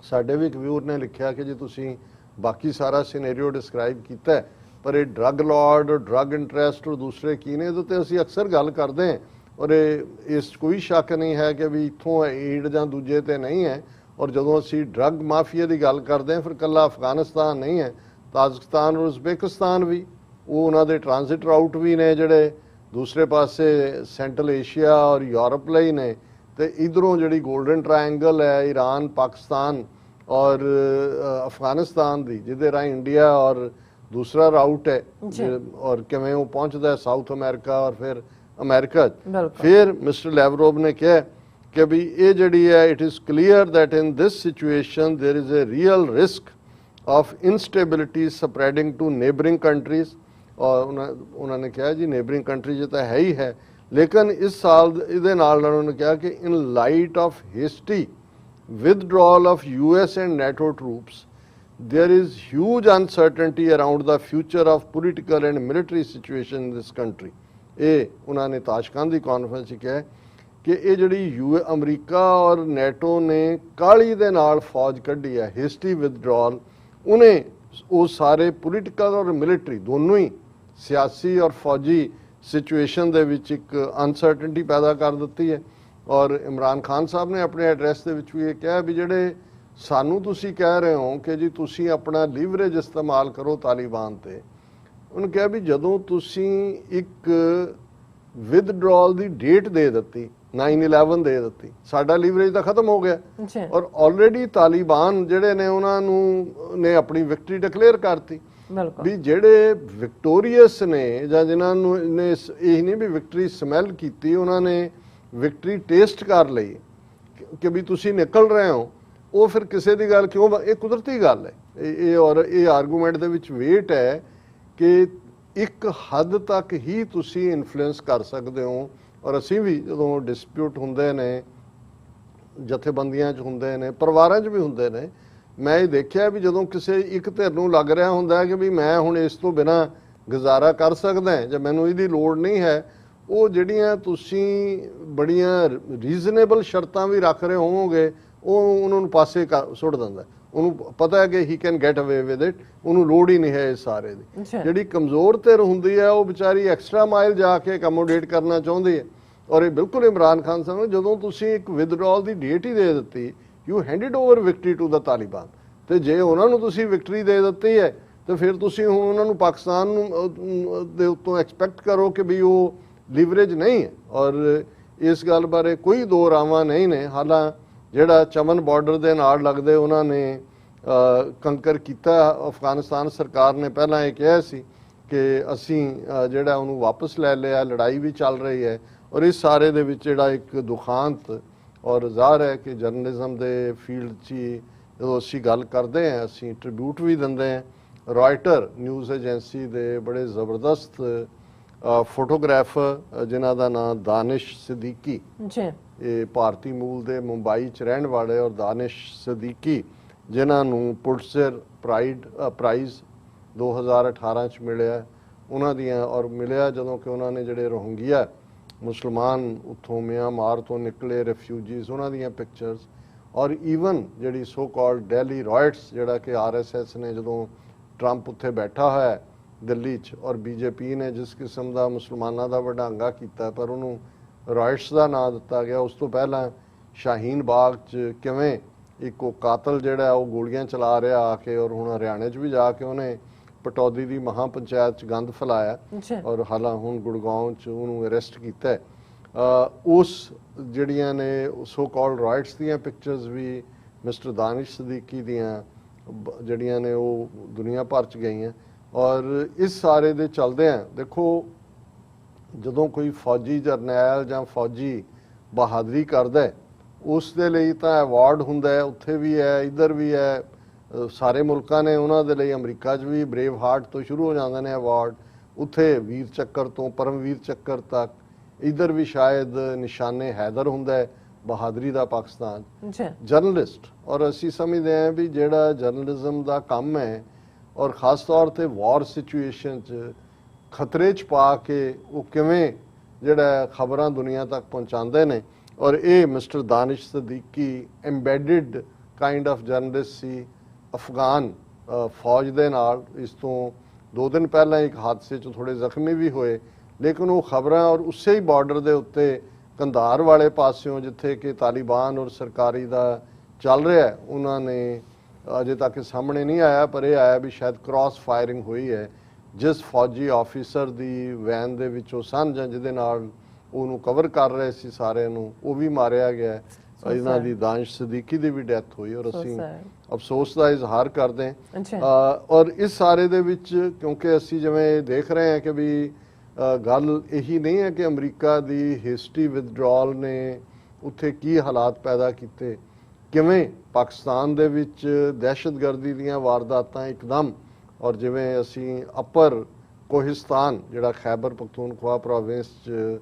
ਸਾਡੇ ਵੀ ਇੱਕ ਵਿਊਅਰ ਨੇ ਲਿਖਿਆ ਕਿ ਜੀ ਤੁਸੀਂ ਬਾਕੀ ਸਾਰਾ ਸਿਨੈਰੀਓ ਡਿਸਕ੍ਰਾਈਬ ਕੀਤਾ, ਪਰ ਇਹ ਡਰੱਗ ਲਾਰਡ, ਡਰੱਗ ਇੰਟਰਸਟ ਔਰ ਦੂਸਰੇ ਕੀ ਨੇ, ਇਹਦੇ ਤੇ ਅਸੀਂ ਅਕਸਰ ਗੱਲ ਕਰਦੇ ਹਾਂ, ਔਰ ਇਸ ਕੋਈ ਸ਼ੱਕ ਨਹੀਂ ਹੈ ਕਿ ਵੀ ਇੱਥੋਂ ਏਡ ਜਾਂ ਦੂਜੇ ਤੇ ਨਹੀਂ ਹੈ। ਔਰ ਜਦੋਂ ਅਸੀਂ ਡਰੱਗ ਮਾਫੀਆ ਦੀ ਗੱਲ ਕਰਦੇ ਹਾਂ, ਫਿਰ ਇਕੱਲਾ ਅਫਗਾਨਿਸਤਾਨ ਨਹੀਂ ਹੈ, ਤਾਜਿਕਸਤਾਨ ਔਰ ਉਜ਼ਬੇਕਿਸਤਾਨ ਵੀ, ਉਹ ਉਹਨਾਂ ਦੇ ਟ੍ਰਾਂਜ਼ਿਟ ਰਾਊਟ ਵੀ ਨੇ ਜਿਹੜੇ ਦੂਸਰੇ ਪਾਸੇ ਸੈਂਟਰਲ ਏਸ਼ੀਆ ਔਰ ਯੂਰਪ ਲਈ ਨੇ, ਤੇ ਇਧਰੋਂ ਜਿਹੜੀ ਗੋਲਡਨ ਟ੍ਰਾਇੰਗਲ ਹੈ ਈਰਾਨ, ਪਾਕਿਸਤਾਨ ਔਰ ਅਫਗਾਨਿਸਤਾਨ ਦੀ, ਜਿਹਦੇ ਰਾਹੀਂ ਇੰਡੀਆ ਔਰ ਦੂਸਰਾ ਰਾਊਟ ਹੈ, ਔਰ ਕਿਵੇਂ ਉਹ ਪਹੁੰਚਦਾ ਸਾਊਥ ਅਮਰੀਕਾ ਔਰ ਫਿਰ ਅਮਰੀਕਾ। ਫਿਰ ਮਿਸਟਰ ਲੈਵਰੋਵ ਨੇ ਕਿਹਾ ਕਿ ਵੀ ਇਹ ਜਿਹੜੀ ਹੈ, it is clear that in this situation there is a real risk of instability spreading to neighbouring countries. ਔਰ ਉਹਨਾਂ ਨੇ ਕਿਹਾ ਜੀ ਨੇਬਰਿੰਗ ਕੰਟਰੀਜ਼ ਤਾਂ ਹੈ ਹੀ ਹੈ, ਲੇਕਿਨ ਇਸ ਸਾਲ ਇਹਦੇ ਨਾਲ ਉਹਨਾਂ ਨੇ ਕਿਹਾ ਕਿ in light of history withdrawal of US and NATO troops, there is huge uncertainty around the future of political and military situation in this country. ਇਹ ਉਹਨਾਂ ਨੇ ਤਾਸ਼ਕੰਦ ਦੀ ਕਾਨਫਰੰਸ 'ਚ ਕਿਹਾ ਕਿ ਇਹ ਜਿਹੜੀ ਅਮਰੀਕਾ ਔਰ ਨੈਟੋ ਨੇ ਕਾਹਲੀ ਦੇ ਨਾਲ ਫੌਜ ਕੱਢੀ ਹੈ, ਹਿਸਟਰੀ ਵਿਦਡਰਾਲ, ਉਹਨੇ ਉਹ ਸਾਰੇ ਪੋਲੀਟੀਕਲ ਔਰ ਮਿਲਟਰੀ ਦੋਨੋਂ ਹੀ ਸਿਆਸੀ ਔਰ ਫੌਜੀ ਸਿਚੁਏਸ਼ਨ ਦੇ ਵਿੱਚ ਇੱਕ ਅਨਸਰਟਨਟੀ ਪੈਦਾ ਕਰ ਦਿੱਤੀ ਹੈ। ਔਰ ਇਮਰਾਨ ਖਾਨ ਸਾਹਿਬ ਨੇ ਆਪਣੇ ਐਡਰੈਸ ਦੇ ਵਿੱਚ ਵੀ ਇਹ ਕਿਹਾ ਵੀ ਜਿਹੜੇ ਸਾਨੂੰ ਤੁਸੀਂ ਕਹਿ ਰਹੇ ਹੋ ਕਿ ਜੀ ਤੁਸੀਂ ਆਪਣਾ ਲੀਵਰੇਜ ਇਸਤੇਮਾਲ ਕਰੋ ਤਾਲਿਬਾਨ ਤੇ, ਉਹਨੂੰ ਕਿਹਾ ਵੀ ਜਦੋਂ ਤੁਸੀਂ ਇੱਕ ਵਿਦਡਰਾਲ ਦੀ ਡੇਟ ਦੇ ਦਿੱਤੀ, 9/11 ਦੇ ਦਿੱਤੀ, ਸਾਡਾ ਲੀਵਰੇਜ ਤਾਂ ਖਤਮ ਹੋ ਗਿਆ। ਔਰ ਆਲਰੇਡੀ ਤਾਲਿਬਾਨ ਜਿਹੜੇ ਨੇ ਉਹਨਾਂ ਨੂੰ ਨੇ ਆਪਣੀ ਵਿਕਟਰੀ ਡਿਕਲੇਅਰ ਕਰਤੀ ਵੀ ਜਿਹੜੇ ਵਿਕਟੋਰੀਅਸ ਨੇ ਜਾਂ ਜਿਨ੍ਹਾਂ ਨੂੰ ਨੇ ਇਹ ਨਹੀਂ ਵੀ ਵਿਕਟਰੀ ਸਮੈਲ ਕੀਤੀ, ਉਹਨਾਂ ਨੇ ਵਿਕਟਰੀ ਟੇਸਟ ਕਰ ਲਈ ਕਿ ਵੀ ਤੁਸੀਂ ਨਿਕਲ ਰਹੇ ਹੋ, ਉਹ ਫਿਰ ਕਿਸੇ ਦੀ ਗੱਲ ਕਿਉਂ, ਇਹ ਕੁਦਰਤੀ ਗੱਲ ਹੈ। ਇਹ ਔਰ ਇਹ ਆਰਗੂਮੈਂਟ ਦੇ ਵਿੱਚ ਵੇਟ ਹੈ ਕਿ ਇੱਕ ਹੱਦ ਤੱਕ ਹੀ ਤੁਸੀਂ ਇਨਫਲੂਐਂਸ ਕਰ ਸਕਦੇ ਹੋ। ਔਰ ਅਸੀਂ ਵੀ ਜਦੋਂ ਡਿਸਪਿਊਟ ਹੁੰਦੇ ਨੇ, ਜਥੇਬੰਦੀਆਂ 'ਚ ਹੁੰਦੇ ਨੇ, ਪਰਿਵਾਰਾਂ 'ਚ ਵੀ ਹੁੰਦੇ ਨੇ, ਮੈਂ ਇਹ ਦੇਖਿਆ ਵੀ ਜਦੋਂ ਕਿਸੇ ਇੱਕ ਧਿਰ ਨੂੰ ਲੱਗ ਰਿਹਾ ਹੁੰਦਾ ਹੈ ਕਿ ਵੀ ਮੈਂ ਹੁਣ ਇਸ ਤੋਂ ਬਿਨਾਂ ਗੁਜ਼ਾਰਾ ਕਰ ਸਕਦਾ ਜਾਂ ਮੈਨੂੰ ਇਹਦੀ ਲੋੜ ਨਹੀਂ ਹੈ, ਉਹ ਜਿਹੜੀਆਂ ਤੁਸੀਂ ਬੜੀਆਂ ਰੀਜ਼ਨੇਬਲ ਸ਼ਰਤਾਂ ਵੀ ਰੱਖ ਰਹੇ ਹੋਵੋਗੇ, ਉਹ ਉਹਨਾਂ ਨੂੰ ਪਾਸੇ ਸੁੱਟ ਦਿੰਦਾ। ਉਹਨੂੰ ਪਤਾ ਹੈ ਕਿ ਹੀ ਕੈਨ ਗੈਟ ਅਵੇ ਵਿਦ ਇਟ, ਉਹਨੂੰ ਲੋੜ ਹੀ ਨਹੀਂ ਹੈ ਇਸ ਸਾਰੇ ਦੀ। ਜਿਹੜੀ ਕਮਜ਼ੋਰ ਧਿਰ ਹੁੰਦੀ ਹੈ ਉਹ ਵਿਚਾਰੀ ਐਕਸਟਰਾ ਮਾਈਲ ਜਾ ਕੇ ਅਕਮੋਡੇਟ ਕਰਨਾ ਚਾਹੁੰਦੀ ਹੈ। ਔਰ ਇਹ ਬਿਲਕੁਲ ਇਮਰਾਨ ਖਾਨ ਸਾਹਿਬ ਨੇ ਜਦੋਂ ਤੁਸੀਂ ਇੱਕ ਵਿਦਡਰਾਲ ਦੀ ਡੇਟ ਹੀ ਦੇ ਦਿੱਤੀ, you handed over victory to the Taliban, ਤੇ ਜੇ ਉਹਨਾਂ ਨੂੰ ਤੁਸੀਂ ਵਿਕਟਰੀ ਦੇ ਦਿੱਤੀ ਹੈ ਤੇ ਫਿਰ ਤੁਸੀਂ ਹੁਣ ਉਹਨਾਂ ਨੂੰ ਪਾਕਿਸਤਾਨ ਨੂੰ ਦੇ ਉੱਤੋਂ ਐਕਸਪੈਕਟ ਕਰੋ ਕਿ ਵੀ ਉਹ ਲੀਵਰੇਜ ਨਹੀਂ ਹੈ। ਔਰ ਇਸ ਗੱਲ ਬਾਰੇ ਕੋਈ ਦੋ ਰਾਵਾਂ ਨਹੀਂ ਨੇ। ਹਾਲਾਂ ਜਿਹੜਾ ਚਮਨ ਬਾਰਡਰ ਦੇ ਨਾਲ ਲੱਗਦੇ ਉਹਨਾਂ ਨੇ ਕੰਕਰ ਕੀਤਾ, ਅਫਗਾਨਿਸਤਾਨ ਸਰਕਾਰ ਨੇ ਪਹਿਲਾਂ ਇਹ ਕਿਹਾ ਸੀ ਕਿ ਅਸੀਂ ਜਿਹੜਾ ਉਹਨੂੰ ਵਾਪਸ ਲੈ ਲਿਆ, ਲੜਾਈ ਵੀ ਚੱਲ ਰਹੀ ਹੈ। ਔਰ ਇਸ ਸਾਰੇ ਦੇ ਵਿੱਚ ਜਿਹੜਾ ਇੱਕ ਦੁਖਾਂਤ ਔਰ ਜ਼ਾਹਰ ਹੈ ਕਿ ਜਰਨਲਿਜ਼ਮ ਦੇ ਫੀਲਡ 'ਚ ਜਦੋਂ ਅਸੀਂ ਗੱਲ ਕਰਦੇ ਹਾਂ, ਅਸੀਂ ਟ੍ਰਿਬਿਊਟ ਵੀ ਦਿੰਦੇ ਹਾਂ। ਰਾਇਟਰ ਨਿਊਜ਼ ਏਜੰਸੀ ਦੇ ਬੜੇ ਜ਼ਬਰਦਸਤ ਫੋਟੋਗ੍ਰਾਫਰ ਜਿਨ੍ਹਾਂ ਦਾ ਨਾਮ ਦਾਨਿਸ਼ ਸਿੱਦੀਕੀ, ਇਹ ਭਾਰਤੀ ਮੂਲ ਦੇ ਮੁੰਬਈ 'ਚ ਰਹਿਣ ਵਾਲੇ, ਔਰ ਦਾਨਿਸ਼ ਸਿੱਦੀਕੀ ਜਿਨ੍ਹਾਂ ਨੂੰ ਪੁਲਿਟਜ਼ਰ ਪ੍ਰਾਈਜ਼ 2018 'ਚ ਮਿਲਿਆ, ਉਹਨਾਂ ਦੀਆਂ ਔਰ ਮਿਲਿਆ ਜਦੋਂ ਕਿ ਉਹਨਾਂ ਨੇ ਜਿਹੜੇ ਰੋਹਿੰਗਿਆ ਮੁਸਲਮਾਨ ਉੱਥੋਂ ਮਿਆਂਮਾਰ ਤੋਂ ਨਿਕਲੇ ਰਿਫਿਊਜੀਜ਼ ਉਹਨਾਂ ਦੀਆਂ ਪਿਕਚਰਸ ਔਰ ਈਵਨ ਜਿਹੜੀ ਸੋ ਕਾਲਡ ਦਿੱਲੀ ਰਾਇਟਸ ਜਿਹੜਾ ਕਿ RSS ਨੇ ਜਦੋਂ ਟਰੰਪ ਉੱਥੇ ਬੈਠਾ ਹੋਇਆ ਦਿੱਲੀ 'ਚ ਔਰ BJP ਨੇ ਜਿਸ ਕਿਸਮ ਦਾ ਮੁਸਲਮਾਨਾਂ ਦਾ ਵਡਾਂਗਾ ਕੀਤਾ ਪਰ ਉਹਨੂੰ ਰਾਇਟਸ ਦਾ ਨਾਂ ਦਿੱਤਾ ਗਿਆ। ਉਸ ਤੋਂ ਪਹਿਲਾਂ ਸ਼ਾਹੀਨ ਬਾਗ 'ਚ ਕਿਵੇਂ ਇੱਕ ਉਹ ਕਾਤਲ ਜਿਹੜਾ ਉਹ ਗੋਲੀਆਂ ਚਲਾ ਰਿਹਾ ਆ ਕੇ ਔਰ ਹੁਣ ਹਰਿਆਣੇ 'ਚ ਵੀ ਜਾ ਕੇ ਉਹਨੇ ਪਟੌਦੀ ਦੀ ਮਹਾਂ ਪੰਚਾਇਤ 'ਚ ਗੰਦ ਫੈਲਾਇਆ ਔਰ ਹਾਲਾਂ ਹੁਣ ਗੁੜਗਾਉਂ 'ਚ ਉਹਨੂੰ ਅਰੈਸਟ ਕੀਤਾ। ਉਸ ਜਿਹੜੀਆਂ ਨੇ ਸੋ ਕਾਲਡ ਰਾਈਟਸ ਦੀਆਂ ਪਿਕਚਰਸ ਵੀ ਮਿਸਟਰ ਦਾਨਿਸ਼ ਸਦੀਕੀ ਦੀਆਂ ਜਿਹੜੀਆਂ ਨੇ ਉਹ ਦੁਨੀਆ ਭਰ 'ਚ ਗਈਆਂ ਔਰ ਇਸ ਸਾਰੇ ਦੇ ਚੱਲਦਿਆਂ ਦੇਖੋ ਜਦੋਂ ਕੋਈ ਫੌਜੀ ਜਰਨੈਲ ਜਾਂ ਫੌਜੀ ਬਹਾਦਰੀ ਕਰਦਾ ਉਸ ਦੇ ਲਈ ਤਾਂ ਅਵਾਰਡ ਹੁੰਦਾ ਹੈ, ਉੱਥੇ ਵੀ ਹੈ ਇੱਧਰ ਵੀ ਹੈ, ਸਾਰੇ ਮੁਲਕਾਂ ਨੇ ਉਹਨਾਂ ਦੇ ਲਈ ਅਮਰੀਕਾ 'ਚ ਵੀ ਬਰੇਵ ਹਾਰਟ ਤੋਂ ਸ਼ੁਰੂ ਹੋ ਜਾਂਦੇ ਨੇ ਅਵਾਰਡ, ਉੱਥੇ ਵੀਰ ਚੱਕਰ ਤੋਂ ਪਰਮਵੀਰ ਚੱਕਰ ਤੱਕ, ਇੱਧਰ ਵੀ ਸ਼ਾਇਦ ਨਿਸ਼ਾਨੇ ਹੈਦਰ ਹੁੰਦਾ ਹੈ ਬਹਾਦਰੀ ਦਾ ਪਾਕਿਸਤਾਨ ਜਰਨਲਿਸਟ। ਔਰ ਅਸੀਂ ਸਮਝਦੇ ਹਾਂ ਵੀ ਜਿਹੜਾ ਜਰਨਲਿਜ਼ਮ ਦਾ ਕੰਮ ਹੈ ਔਰ ਖਾਸ ਤੌਰ ਤੇ ਵਾਰ ਸਿਚੁਏਸ਼ਨ 'ਚ ਖਤਰੇ 'ਚ ਪਾ ਕੇ ਉਹ ਕਿਵੇਂ ਜਿਹੜਾ ਖਬਰਾਂ ਦੁਨੀਆ ਤੱਕ ਪਹੁੰਚਾਉਂਦੇ ਨੇ ਔਰ ਇਹ mister Danish Siddiqui embedded kind of journalist ਸੀ ਅਫਗਾਨ ਫੌਜ ਦੇ ਨਾਲ। ਇਸ ਤੋਂ 2 ਦਿਨ ਪਹਿਲਾਂ ਇੱਕ ਹਾਦਸੇ 'ਚ ਥੋੜੇ ਜ਼ਖਮੀ ਵੀ ਹੋਏ ਲੇਕਿਨ ਉਹ ਖਬਰਾਂ ਔਰ ਉਸੇ ਹੀ ਬਾਰਡਰ ਦੇ ਉੱਤੇ ਕੰਧਾਰ ਵਾਲੇ ਪਾਸਿਓਂ ਜਿੱਥੇ ਕਿ ਤਾਲਿਬਾਨ ਔਰ ਸਰਕਾਰੀ ਦਾ ਚੱਲ ਰਿਹਾ ਉਹਨਾਂ ਨੇ ਅਜੇ ਤੱਕ ਸਾਹਮਣੇ ਨਹੀਂ ਆਇਆ ਪਰ ਇਹ ਆਇਆ ਵੀ ਸ਼ਾਇਦ ਕ੍ਰਾਸ ਫਾਇਰਿੰਗ ਹੋਈ ਹੈ ਜਿਸ ਫੌਜੀ ਆਫੀਸਰ ਦੀ ਵੈਨ ਦੇ ਵਿੱਚੋਂ ਸਨ ਜਾਂ ਜਿਹਦੇ ਨਾਲ ਉਹਨੂੰ ਕਵਰ ਕਰ ਰਹੇ ਸੀ ਸਾਰਿਆਂ ਨੂੰ ਉਹ ਵੀ ਮਾਰਿਆ ਗਿਆ। ਇਹਨਾਂ ਦੀ ਦਾਨਿਸ਼ ਸਦੀਕੀ ਦੀ ਵੀ ਡੈਥ ਹੋਈ ਔਰ ਅਸੀਂ ਅਫਸੋਸ ਦਾ ਇਜ਼ਹਾਰ ਕਰਦੇ ਹਾਂ। ਔਰ ਇਸ ਸਾਰੇ ਦੇ ਵਿੱਚ ਕਿਉਂਕਿ ਅਸੀਂ ਜਿਵੇਂ ਦੇਖ ਰਹੇ ਹਾਂ ਕਿ ਵੀ ਗੱਲ ਇਹੀ ਨਹੀਂ ਹੈ ਕਿ ਅਮਰੀਕਾ ਦੀ ਹਿਸਟਰੀ ਵਿਦਡਰਾਅਲ ਨੇ ਉੱਥੇ ਕੀ ਹਾਲਾਤ ਪੈਦਾ ਕੀਤੇ, ਕਿਵੇਂ ਪਾਕਿਸਤਾਨ ਦੇ ਵਿੱਚ ਦਹਿਸ਼ਤਗਰਦੀ ਦੀਆਂ ਵਾਰਦਾਤਾਂ ਇੱਕਦਮ ਔਰ ਜਿਵੇਂ ਅਸੀਂ ਅਪਰ ਕੋਹਿਸਤਾਨ ਜਿਹੜਾ ਖੈਬਰ ਪਖਤੂਨਖਵਾ ਪ੍ਰੋਵਿੰਸ 'ਚ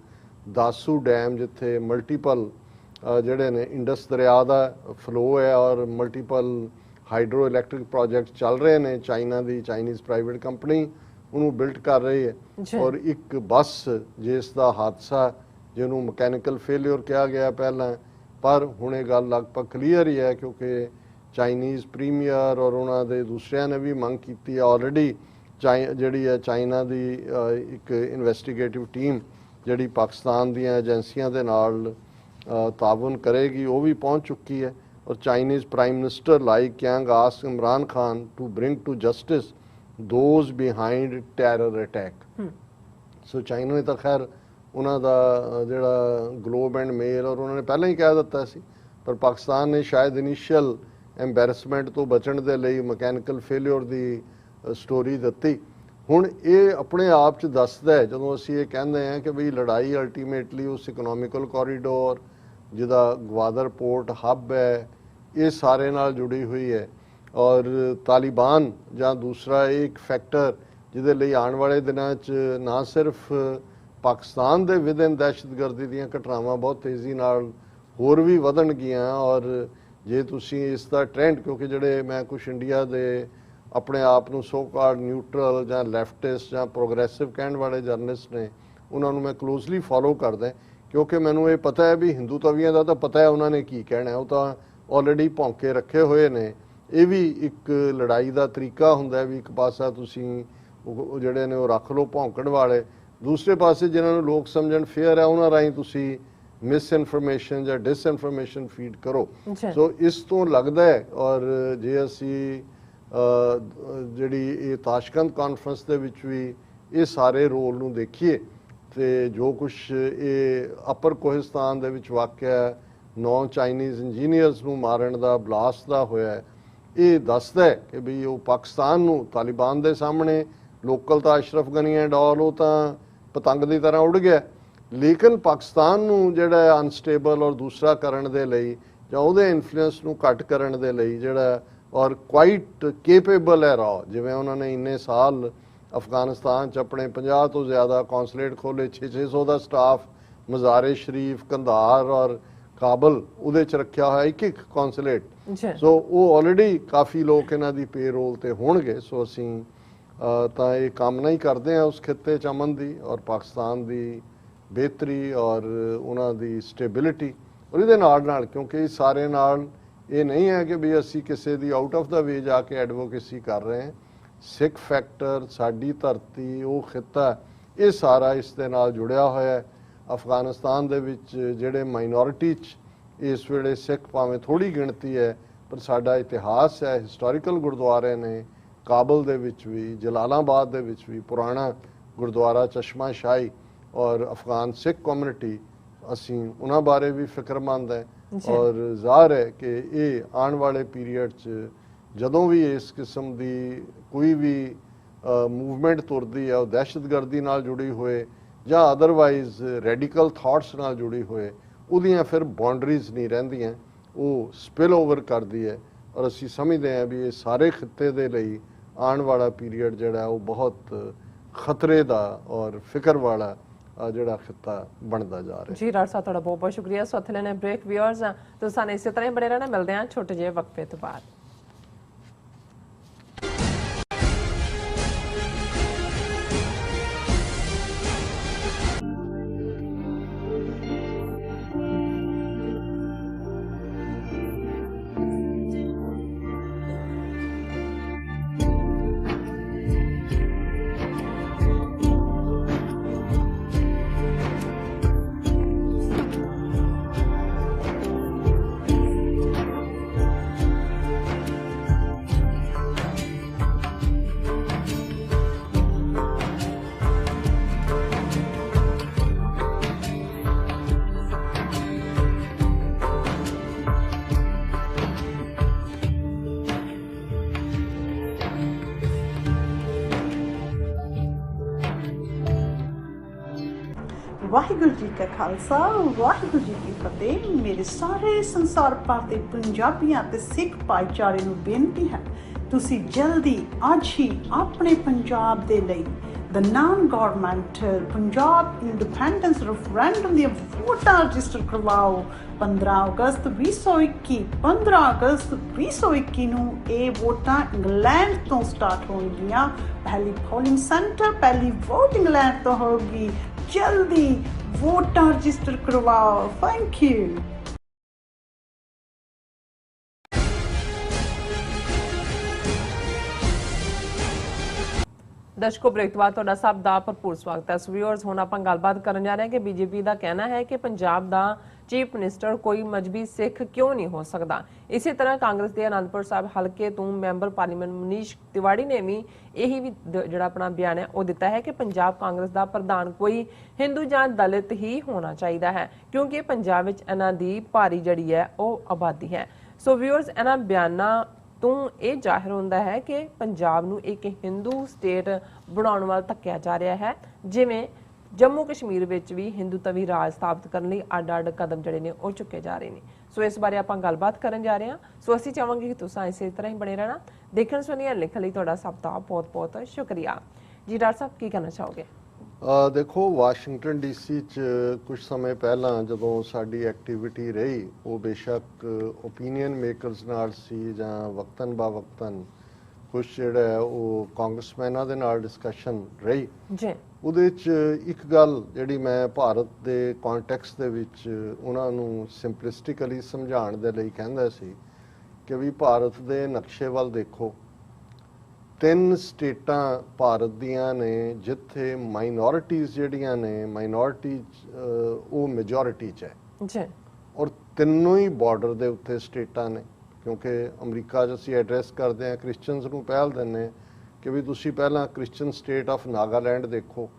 ਦਾਸੂ ਡੈਮ ਜਿੱਥੇ ਮਲਟੀਪਲ ਜਿਹੜੇ ਨੇ ਇੰਡਸ ਦਰਿਆ ਦਾ ਫਲੋ ਹੈ ਔਰ ਮਲਟੀਪਲ ਹਾਈਡਰੋ ਇਲੈਕਟ੍ਰਿਕ ਪ੍ਰੋਜੈਕਟ ਚੱਲ ਰਹੇ ਨੇ, ਚਾਈਨੀਜ਼ ਪ੍ਰਾਈਵੇਟ ਕੰਪਨੀ ਉਹਨੂੰ ਬਿਲਟ ਕਰ ਰਹੀ ਹੈ ਔਰ ਇੱਕ ਬੱਸ ਜਿਸ ਦਾ ਹਾਦਸਾ ਜਿਹਨੂੰ ਮਕੈਨੀਕਲ ਫੇਲਿਅਰ ਕਿਹਾ ਗਿਆ ਪਹਿਲਾਂ ਪਰ ਹੁਣ ਇਹ ਗੱਲ ਲਗਭਗ ਕਲੀਅਰ ਹੀ ਹੈ ਕਿਉਂਕਿ ਚਾਈਨੀਜ਼ ਪ੍ਰੀਮੀਅਰ ਔਰ ਉਹਨਾਂ ਦੇ ਦੂਸਰਿਆਂ ਨੇ ਵੀ ਮੰਗ ਕੀਤੀ ਹੈ ਆਲਰੇਡੀ ਜਿਹੜੀ ਹੈ ਚਾਈਨਾ ਦੀ ਇੱਕ ਇਨਵੈਸਟੀਗੇਟਿਵ ਟੀਮ ਜਿਹੜੀ ਪਾਕਿਸਤਾਨ ਦੀਆਂ ਏਜੰਸੀਆਂ ਦੇ ਨਾਲ ਤਾਵਨ ਕਰੇਗੀ ਉਹ ਵੀ ਪਹੁੰਚ ਚੁੱਕੀ ਹੈ ਔਰ Chinese prime minister like young ask Imran Khan to bring to justice those behind terror attack. So China ਨੇ ਤਾਂ ਖੈਰ ਉਹਨਾਂ ਦਾ ਜਿਹੜਾ ਗਲੋਬ ਐਂਡ ਮੇਲ ਔਰ ਉਹਨਾਂ ਨੇ ਪਹਿਲਾਂ ਹੀ ਕਹਿ ਦਿੱਤਾ ਸੀ ਪਰ ਪਾਕਿਸਤਾਨ ਨੇ ਸ਼ਾਇਦ ਇਨੀਸ਼ੀਅਲ ਐਮਬੈਰਸਮੈਂਟ ਤੋਂ ਬਚਣ ਦੇ ਲਈ ਮਕੈਨੀਕਲ ਫੇਲਿਅਰ ਦੀ ਸਟੋਰੀ ਦਿੱਤੀ। ਹੁਣ ਇਹ ਆਪਣੇ ਆਪ 'ਚ ਦੱਸਦਾ ਹੈ ਜਦੋਂ ਅਸੀਂ ਇਹ ਕਹਿੰਦੇ ਹਾਂ ਕਿ ਬਈ ਲੜਾਈ ਅਲਟੀਮੇਟਲੀ ਉਸ ਇਕਨੋਮਿਕਲ ਕੋਰੀਡੋਰ ਜਿਹਦਾ ਗਵਾਦਰ ਪੋਰਟ ਹੱਬ ਹੈ ਇਹ ਸਾਰੇ ਨਾਲ ਜੁੜੀ ਹੋਈ ਹੈ ਔਰ ਤਾਲਿਬਾਨ ਜਾਂ ਦੂਸਰਾ ਇੱਕ ਫੈਕਟਰ ਜਿਹਦੇ ਲਈ ਆਉਣ ਵਾਲੇ ਦਿਨਾਂ 'ਚ ਨਾ ਸਿਰਫ ਪਾਕਿਸਤਾਨ ਦੇ ਵਿਦਿਨ ਦਹਿਸ਼ਤਗਰਦੀ ਦੀਆਂ ਘਟਨਾਵਾਂ ਬਹੁਤ ਤੇਜ਼ੀ ਨਾਲ ਹੋਰ ਵੀ ਵਧਣਗੀਆਂ ਔਰ ਜੇ ਤੁਸੀਂ ਇਸ ਦਾ ਟ੍ਰੈਂਡ ਕਿਉਂਕਿ ਜਿਹੜੇ ਮੈਂ ਕੁਝ ਇੰਡੀਆ ਦੇ ਆਪਣੇ ਆਪ ਨੂੰ ਸੋ ਕਾਲਡ ਨਿਊਟਰਲ ਜਾਂ ਲੈਫਟਿਸਟ ਜਾਂ ਪ੍ਰੋਗਰੈਸਿਵ ਕਹਿਣ ਵਾਲੇ ਜਰਨਲਿਸਟ ਨੇ ਉਹਨਾਂ ਨੂੰ ਮੈਂ ਕਲੋਜ਼ਲੀ ਫੋਲੋ ਕਰਦਾ ਕਿਉਂਕਿ ਮੈਨੂੰ ਇਹ ਪਤਾ ਹੈ ਵੀ ਹਿੰਦੂ ਤਵੀਆਂ ਦਾ ਤਾਂ ਪਤਾ ਹੈ ਉਹਨਾਂ ਨੇ ਕੀ ਕਹਿਣਾ ਉਹ ਤਾਂ ਆਲਰੇਡੀ ਭੌਂਕੇ ਰੱਖੇ ਹੋਏ ਨੇ। ਇਹ ਵੀ ਇੱਕ ਲੜਾਈ ਦਾ ਤਰੀਕਾ ਹੁੰਦਾ ਵੀ ਇੱਕ ਪਾਸਾ ਤੁਸੀਂ ਉਹ ਜਿਹੜੇ ਨੇ ਉਹ ਰੱਖ ਲਓ ਭੌਂਕਣ ਵਾਲੇ, ਦੂਸਰੇ ਪਾਸੇ ਜਿਨ੍ਹਾਂ ਨੂੰ ਲੋਕ ਸਮਝਣ ਫੇਅਰ ਹੈ ਉਹਨਾਂ ਰਾਹੀਂ ਤੁਸੀਂ ਮਿਸ ਇਨਫੋਰਮੇਸ਼ਨ ਜਾਂ ਡਿਸ ਇਨਫੋਰਮੇਸ਼ਨ ਫੀਡ ਕਰੋ। ਸੋ ਇਸ ਤੋਂ ਲੱਗਦਾ ਹੈ ਔਰ ਜੇ ਅਸੀਂ ਜਿਹੜੀ ਇਹ ਤਾਸ਼ਕੰਦ ਕਾਨਫਰੰਸ ਦੇ ਵਿੱਚ ਵੀ ਇਹ ਸਾਰੇ ਰੋਲ ਨੂੰ ਦੇਖੀਏ ਤੇ ਜੋ ਕੁਝ ਇਹ ਅਪਰ ਕੋਹਿਸਤਾਨ ਦੇ ਵਿੱਚ ਵਾਕਿਆ 9 ਚਾਈਨੀਜ਼ ਇੰਜੀਨੀਅਰਸ ਨੂੰ ਮਾਰਨ ਦਾ ਬਲਾਸਟ ਦਾ ਹੋਇਆ ਇਹ ਦੱਸਦਾ ਹੈ ਕਿ ਵੀ ਉਹ ਪਾਕਿਸਤਾਨ ਨੂੰ ਤਾਲਿਬਾਨ ਦੇ ਸਾਹਮਣੇ ਲੋਕਲ ਤਾਂ ਅਸ਼ਰਫ ਗਨੀ ਐਂਡ ਆਲ ਉਹ ਤਾਂ ਪਤੰਗ ਦੀ ਤਰ੍ਹਾਂ ਉੱਡ ਗਿਆ ਲੇਕਿਨ ਪਾਕਿਸਤਾਨ ਨੂੰ ਜਿਹੜਾ ਅਨਸਟੇਬਲ ਔਰ ਦੂਸਰਾ ਕਰਨ ਦੇ ਲਈ ਜਾਂ ਉਹਦੇ ਇਨਫਲੂਐਂਸ ਨੂੰ ਘੱਟ ਕਰਨ ਦੇ ਲਈ ਜਿਹੜਾ ਔਰ ਕੁਆਇਟ ਕੇਪੇਬਲ ਹੈ ਰਾ ਜਿਵੇਂ ਉਹਨਾਂ ਨੇ ਇੰਨੇ ਸਾਲ ਅਫਗਾਨਿਸਤਾਨ 'ਚ ਆਪਣੇ 50 ਤੋਂ ਜ਼ਿਆਦਾ ਕੌਂਸੂਲੇਟ ਖੋਲ੍ਹੇ 600 ਦਾ ਸਟਾਫ ਮਜ਼ਾਰੇ ਸ਼ਰੀਫ ਕੰਧਾਰ ਔਰ ਕਾਬਲ ਉਹਦੇ 'ਚ ਰੱਖਿਆ ਹੋਇਆ ਇੱਕ ਕੌਂਸੂਲੇਟ। ਸੋ ਉਹ ਆਲਰੇਡੀ ਕਾਫੀ ਲੋਕ ਇਹਨਾਂ ਦੀ ਪੇਰੋਲ ਤੇ ਹੋਣਗੇ। ਸੋ ਅਸੀਂ ਤਾਂ ਇਹ ਕਾਮਨਾ ਹੀ ਕਰਦੇ ਆ ਉਸ ਖਿੱਤੇ 'ਚ ਅਮਨ ਦੀ ਔਰ ਪਾਕਿਸਤਾਨ ਦੀ ਬਿਹਤਰੀ ਔਰ ਉਹਨਾਂ ਦੀ ਸਟੇਬਿਲਿਟੀ। ਔਰ ਇਹਦੇ ਨਾਲ ਕਿਉਂਕਿ ਸਾਰੇ ਨਾਲ ਇਹ ਨਹੀਂ ਹੈ ਕਿ ਵੀ ਅਸੀਂ ਕਿਸੇ ਦੀ ਆਊਟ ਆਫ ਦਾ ਵੇ ਜਾ ਕੇ ਐਡਵੋਕੇਸੀ ਕਰ ਰਹੇ ਹਾਂ। ਸਿੱਖ ਫੈਕਟਰ, ਸਾਡੀ ਧਰਤੀ, ਉਹ ਖਿੱਤਾ, ਇਹ ਸਾਰਾ ਇਸ ਦੇ ਨਾਲ ਜੁੜਿਆ ਹੋਇਆ ਹੈ। ਅਫਗਾਨਿਸਤਾਨ ਦੇ ਵਿੱਚ ਜਿਹੜੇ ਮਾਈਨੋਰਿਟੀ 'ਚ ਇਸ ਵੇਲੇ ਸਿੱਖ ਭਾਵੇਂ ਥੋੜ੍ਹੀ ਗਿਣਤੀ ਹੈ, ਪਰ ਸਾਡਾ ਇਤਿਹਾਸ ਹੈ, ਹਿਸਟੋਰੀਕਲ ਗੁਰਦੁਆਰੇ ਨੇ ਕਾਬਲ ਦੇ ਵਿੱਚ ਵੀ, ਜਲਾਲਾਬਾਦ ਦੇ ਵਿੱਚ ਵੀ ਪੁਰਾਣਾ ਗੁਰਦੁਆਰਾ ਚਸ਼ਮਾ ਸ਼ਾਹੀ, ਔਰ ਅਫਗਾਨ ਸਿੱਖ ਕਮਿਊਨਿਟੀ, ਅਸੀਂ ਉਹਨਾਂ ਬਾਰੇ ਵੀ ਫਿਕਰਮੰਦ ਹੈ। ਔਰ ਜ਼ਾਹਰ ਹੈ ਕਿ ਇਹ ਆਉਣ ਵਾਲੇ ਪੀਰੀਅਡ 'ਚ ਜਦੋਂ ਵੀ ਇਸ ਕਿਸਮ ਦੀ ਕੋਈ ਵੀ ਮੂਵਮੈਂਟ ਤੁਰਦੀ ਹੈ, ਉਹ ਦਹਿਸ਼ਤਗਰਦੀ ਨਾਲ ਜੁੜੀ ਹੋਏ ਜਾਂ ਅਦਰਵਾਈਜ਼ ਰੈਡੀਕਲ ਥਾਟਸ ਨਾਲ ਜੁੜੀ ਹੋਏ, ਉਹਦੀਆਂ ਫਿਰ ਬਾਉਂਡਰੀਜ਼ ਨਹੀਂ ਰਹਿੰਦੀਆਂ, ਉਹ ਸਪਿਲ ਓਵਰ ਕਰਦੀ ਹੈ। ਔਰ ਅਸੀਂ ਸਮਝਦੇ ਹਾਂ ਵੀ ਇਹ ਸਾਰੇ ਖਿੱਤੇ ਦੇ ਲਈ ਆਉਣ ਵਾਲਾ ਪੀਰੀਅਡ ਜਿਹੜਾ ਉਹ ਬਹੁਤ ਖਤਰੇ ਦਾ ਔਰ ਫਿਕਰ ਵਾਲਾ ਜਿਹੜਾ ਖਿੱਤਾ ਬਣਦਾ ਜਾ ਰਿਹਾ। ਜੀ ਡਾਕਟਰ ਸਾਹਿਬ, ਤੁਹਾਡਾ ਬਹੁਤ ਬਹੁਤ ਸ਼ੁਕਰੀਆ। ਸੋ ਇੱਥੇ ਲੈਣੇ ਬ੍ਰੇਕ। ਵਿਊਅਰਸ, ਤੁਸੀਂ ਸਾਨੂੰ ਇਸੇ ਤਰ੍ਹਾਂ ਹੀ ਬਣੇ ਰਹਿਣਾ। ਮਿਲਦੇ ਹਾਂ ਛੋਟੇ ਜਿਹੇ ਵਕਫੇ ਤੋਂ ਬਾਅਦ। ਵਾਹਿਗੁਰੂ ਜੀ ਕਾ ਖਾਲਸਾ, ਵਾਹਿਗੁਰੂ ਜੀ ਕੀ ਫਤਿਹ। ਮੇਰੇ ਸਾਰੇ ਸੰਸਾਰ ਭਰ ਦੇ ਪੰਜਾਬੀਆਂ ਤੇ ਸਿੱਖ ਭਾਈਚਾਰੇ ਨੂੰ ਬੇਨਤੀ ਹੈ, ਤੁਸੀਂ ਜਲਦੀ ਅੱਜ ਹੀ ਆਪਣੇ ਪੰਜਾਬ ਦੇ ਲਈ the non-governmental Punjab independence referendum ਦੀਆਂ ਵੋਟਾਂ ਰਜਿਸਟਰ ਕਰਵਾਓ। 15 ਅਗਸਤ 2021 ਨੂੰ ਇਹ ਵੋਟਾਂ ਇੰਗਲੈਂਡ ਤੋਂ ਸਟਾਰਟ ਹੋਣਗੀਆਂ। ਪਹਿਲੀ ਪੋਲਿੰਗ ਸੈਂਟਰ, ਪਹਿਲੀ ਵੋਟ ਇੰਗਲੈਂਡ ਤੋਂ ਹੋਗੀ। ਜਲਦੀ ਵੋਟਾਂ ਰਜਿਸਟਰ ਕਰਵਾਓ। Thank you. ਦਰਸ਼ਕੋ, ਬ੍ਰੇਕ ਤੋਂ ਬਾਅਦ ਤੁਹਾਡਾ ਸਭ ਦਾ ਭਰਪੂਰ ਸਵਾਗਤ ਹੈ। ਵਿਊਅਰਸ, ਹੁਣ ਆਪਾਂ ਗੱਲਬਾਤ ਕਰਨ ਜਾ ਰਹੇ ਹਾਂ ਕਿ ਬੀਜੇਪੀ ਦਾ ਕਹਿਣਾ ਹੈ ਕਿ ਪੰਜਾਬ ਦਾ ਚੀਫ ਮਿਨਿਸਟਰ ਕੋਈ ਮਜ਼੍ਹਬੀ ਸਿੱਖ ਕਿਉਂ ਨਹੀਂ ਹੋ ਸਕਦਾ। ਇਸੇ ਤਰ੍ਹਾਂ ਕਾਂਗਰਸ ਦੇ ਅਨੰਦਪੁਰ ਸਾਹਿਬ ਹਲਕੇ ਤੋਂ ਮੈਂਬਰ ਪਾਰਲੀਮੈਂਟ ਮਨੀਸ਼ ਤਿਵਾੜੀ ਨੇ ਵੀ ਇਹੀ ਵੀ ਜਿਹੜਾ ਆਪਣਾ ਬਿਆਨ ਹੈ ਉਹ ਦਿੱਤਾ ਹੈ ਕਿ ਪੰਜਾਬ ਕਾਂਗਰਸ ਦਾ ਪ੍ਰਧਾਨ ਕੋਈ ਹਿੰਦੂ ਜਾਂ ਦਲਿਤ ਹੀ ਹੋਣਾ ਚਾਹੀਦਾ ਹੈ, ਕਿਉਂਕਿ ਪੰਜਾਬ ਵਿੱਚ ਇਹਨਾਂ ਦੀ ਭਾਰੀ ਜਿਹੜੀ ਹੈ ਉਹ ਆਬਾਦੀ ਹੈ। ਸੋ ਵਿਊਅਰਸ, ਇਹਨਾਂ ਬਿਆਨਾਂ ਤੋਂ ਇਹ ਜ਼ਾਹਿਰ ਹੁੰਦਾ ਹੈ ਕਿ ਪੰਜਾਬ ਨੂੰ ਇੱਕ ਹਿੰਦੂ ਸਟੇਟ ਬਣਾਉਣ ਵੱਲ ਧੱਕਿਆ ਜਾ ਰਿਹਾ ਹੈ, ਜਿਵੇਂ ਜੰਮੂ ਕਸ਼ਮੀਰ ਵਿੱਚ ਵੀ ਹਿੰਦੂਤਵੀ ਰਾਜ ਸਥਾਪਿਤ ਕਰਨ ਲਈ ਅੱਡ-ਅੱਡ ਕਦਮ ਜਿਹੜੇ ਨੇ ਉਹ ਚੁੱਕੇ ਜਾ ਰਹੇ ਨੇ। ਸੋ ਇਸ ਬਾਰੇ ਆਪਾਂ ਗੱਲਬਾਤ ਕਰਨ ਜਾ ਰਹੇ ਹਾਂ। ਸੋ ਅਸੀਂ ਚਾਹਾਂਗੇ ਕਿ ਤੁਸੀਂ ਇਸੇ ਤਰ੍ਹਾਂ ਹੀ ਬਣੇ ਰਹਿਣਾ। ਦੇਖਣ ਸੁਣੀਏ ਲਿਖਣ ਲਈ ਤੁਹਾਡਾ ਸਭ ਦਾ ਬਹੁਤ-ਬਹੁਤ ਸ਼ੁਕਰੀਆ। ਜੀ ਡਾਕਟਰ ਸਾਹਿਬ, ਕੀ ਕਹਿਣਾ ਚਾਹੋਗੇ? ਦੇਖੋ, ਵਾਸ਼ਿੰਗਟਨ ਡੀਸੀ 'ਚ ਕੁਝ ਸਮੇਂ ਪਹਿਲਾਂ ਜਦੋਂ ਸਾਡੀ ਐਕਟੀਵਿਟੀ ਰਹੀ, ਉਹ ਬੇਸ਼ੱਕ ਓਪੀਨੀਅਨ ਮੇਕਰਸ ਨਾਲ ਸੀ ਜਾਂ ਵਕਤਨ ਬਾ ਵਕਤਨ ਕੁਝ ਜਿਹੜਾ ਹੈ ਉਹ ਕਾਂਗਰਸਮੈਨਾਂ ਦੇ ਨਾਲ ਡਿਸਕਸ਼ਨ ਰਹੀ ਜੀ। ਉਹਦੇ 'ਚ ਇੱਕ ਗੱਲ ਜਿਹੜੀ ਮੈਂ ਭਾਰਤ ਦੇ ਕੰਟੈਕਸਟ ਦੇ ਵਿੱਚ ਉਹਨਾਂ ਨੂੰ ਸਿੰਪਲਿਸਟਿਕਲੀ ਸਮਝਾਉਣ ਦੇ ਲਈ ਕਹਿੰਦਾ ਸੀ ਕਿ ਵੀ ਭਾਰਤ ਦੇ ਨਕਸ਼ੇ ਵੱਲ ਦੇਖੋ, 3 ਸਟੇਟਾਂ ਭਾਰਤ ਦੀਆਂ ਨੇ ਜਿੱਥੇ ਮਾਈਨੋਰਿਟੀਜ਼ ਜਿਹੜੀਆਂ ਨੇ, ਮਾਈਨੋਰਿਟੀ ਉਹ ਮੈਜੋਰਿਟੀ 'ਚ ਹੈ ਜੀ, ਔਰ ਤਿੰਨੋਂ ਹੀ ਬਾਰਡਰ ਦੇ ਉੱਤੇ ਸਟੇਟਾਂ ਨੇ। ਕਿਉਂਕਿ ਅਮਰੀਕਾ 'ਚ ਅਸੀਂ ਐਡਰੈਸ ਕਰਦੇ ਹਾਂ, ਕ੍ਰਿਸਚਨਸ ਨੂੰ ਪਹਿਲ ਦਿੰਦੇ ਕਿ ਵੀ ਤੁਸੀਂ ਪਹਿਲਾਂ ਕ੍ਰਿਸਚਨ ਸਟੇਟ ਆਫ ਨਾਗਾਲੈਂਡ ਦੇਖੋ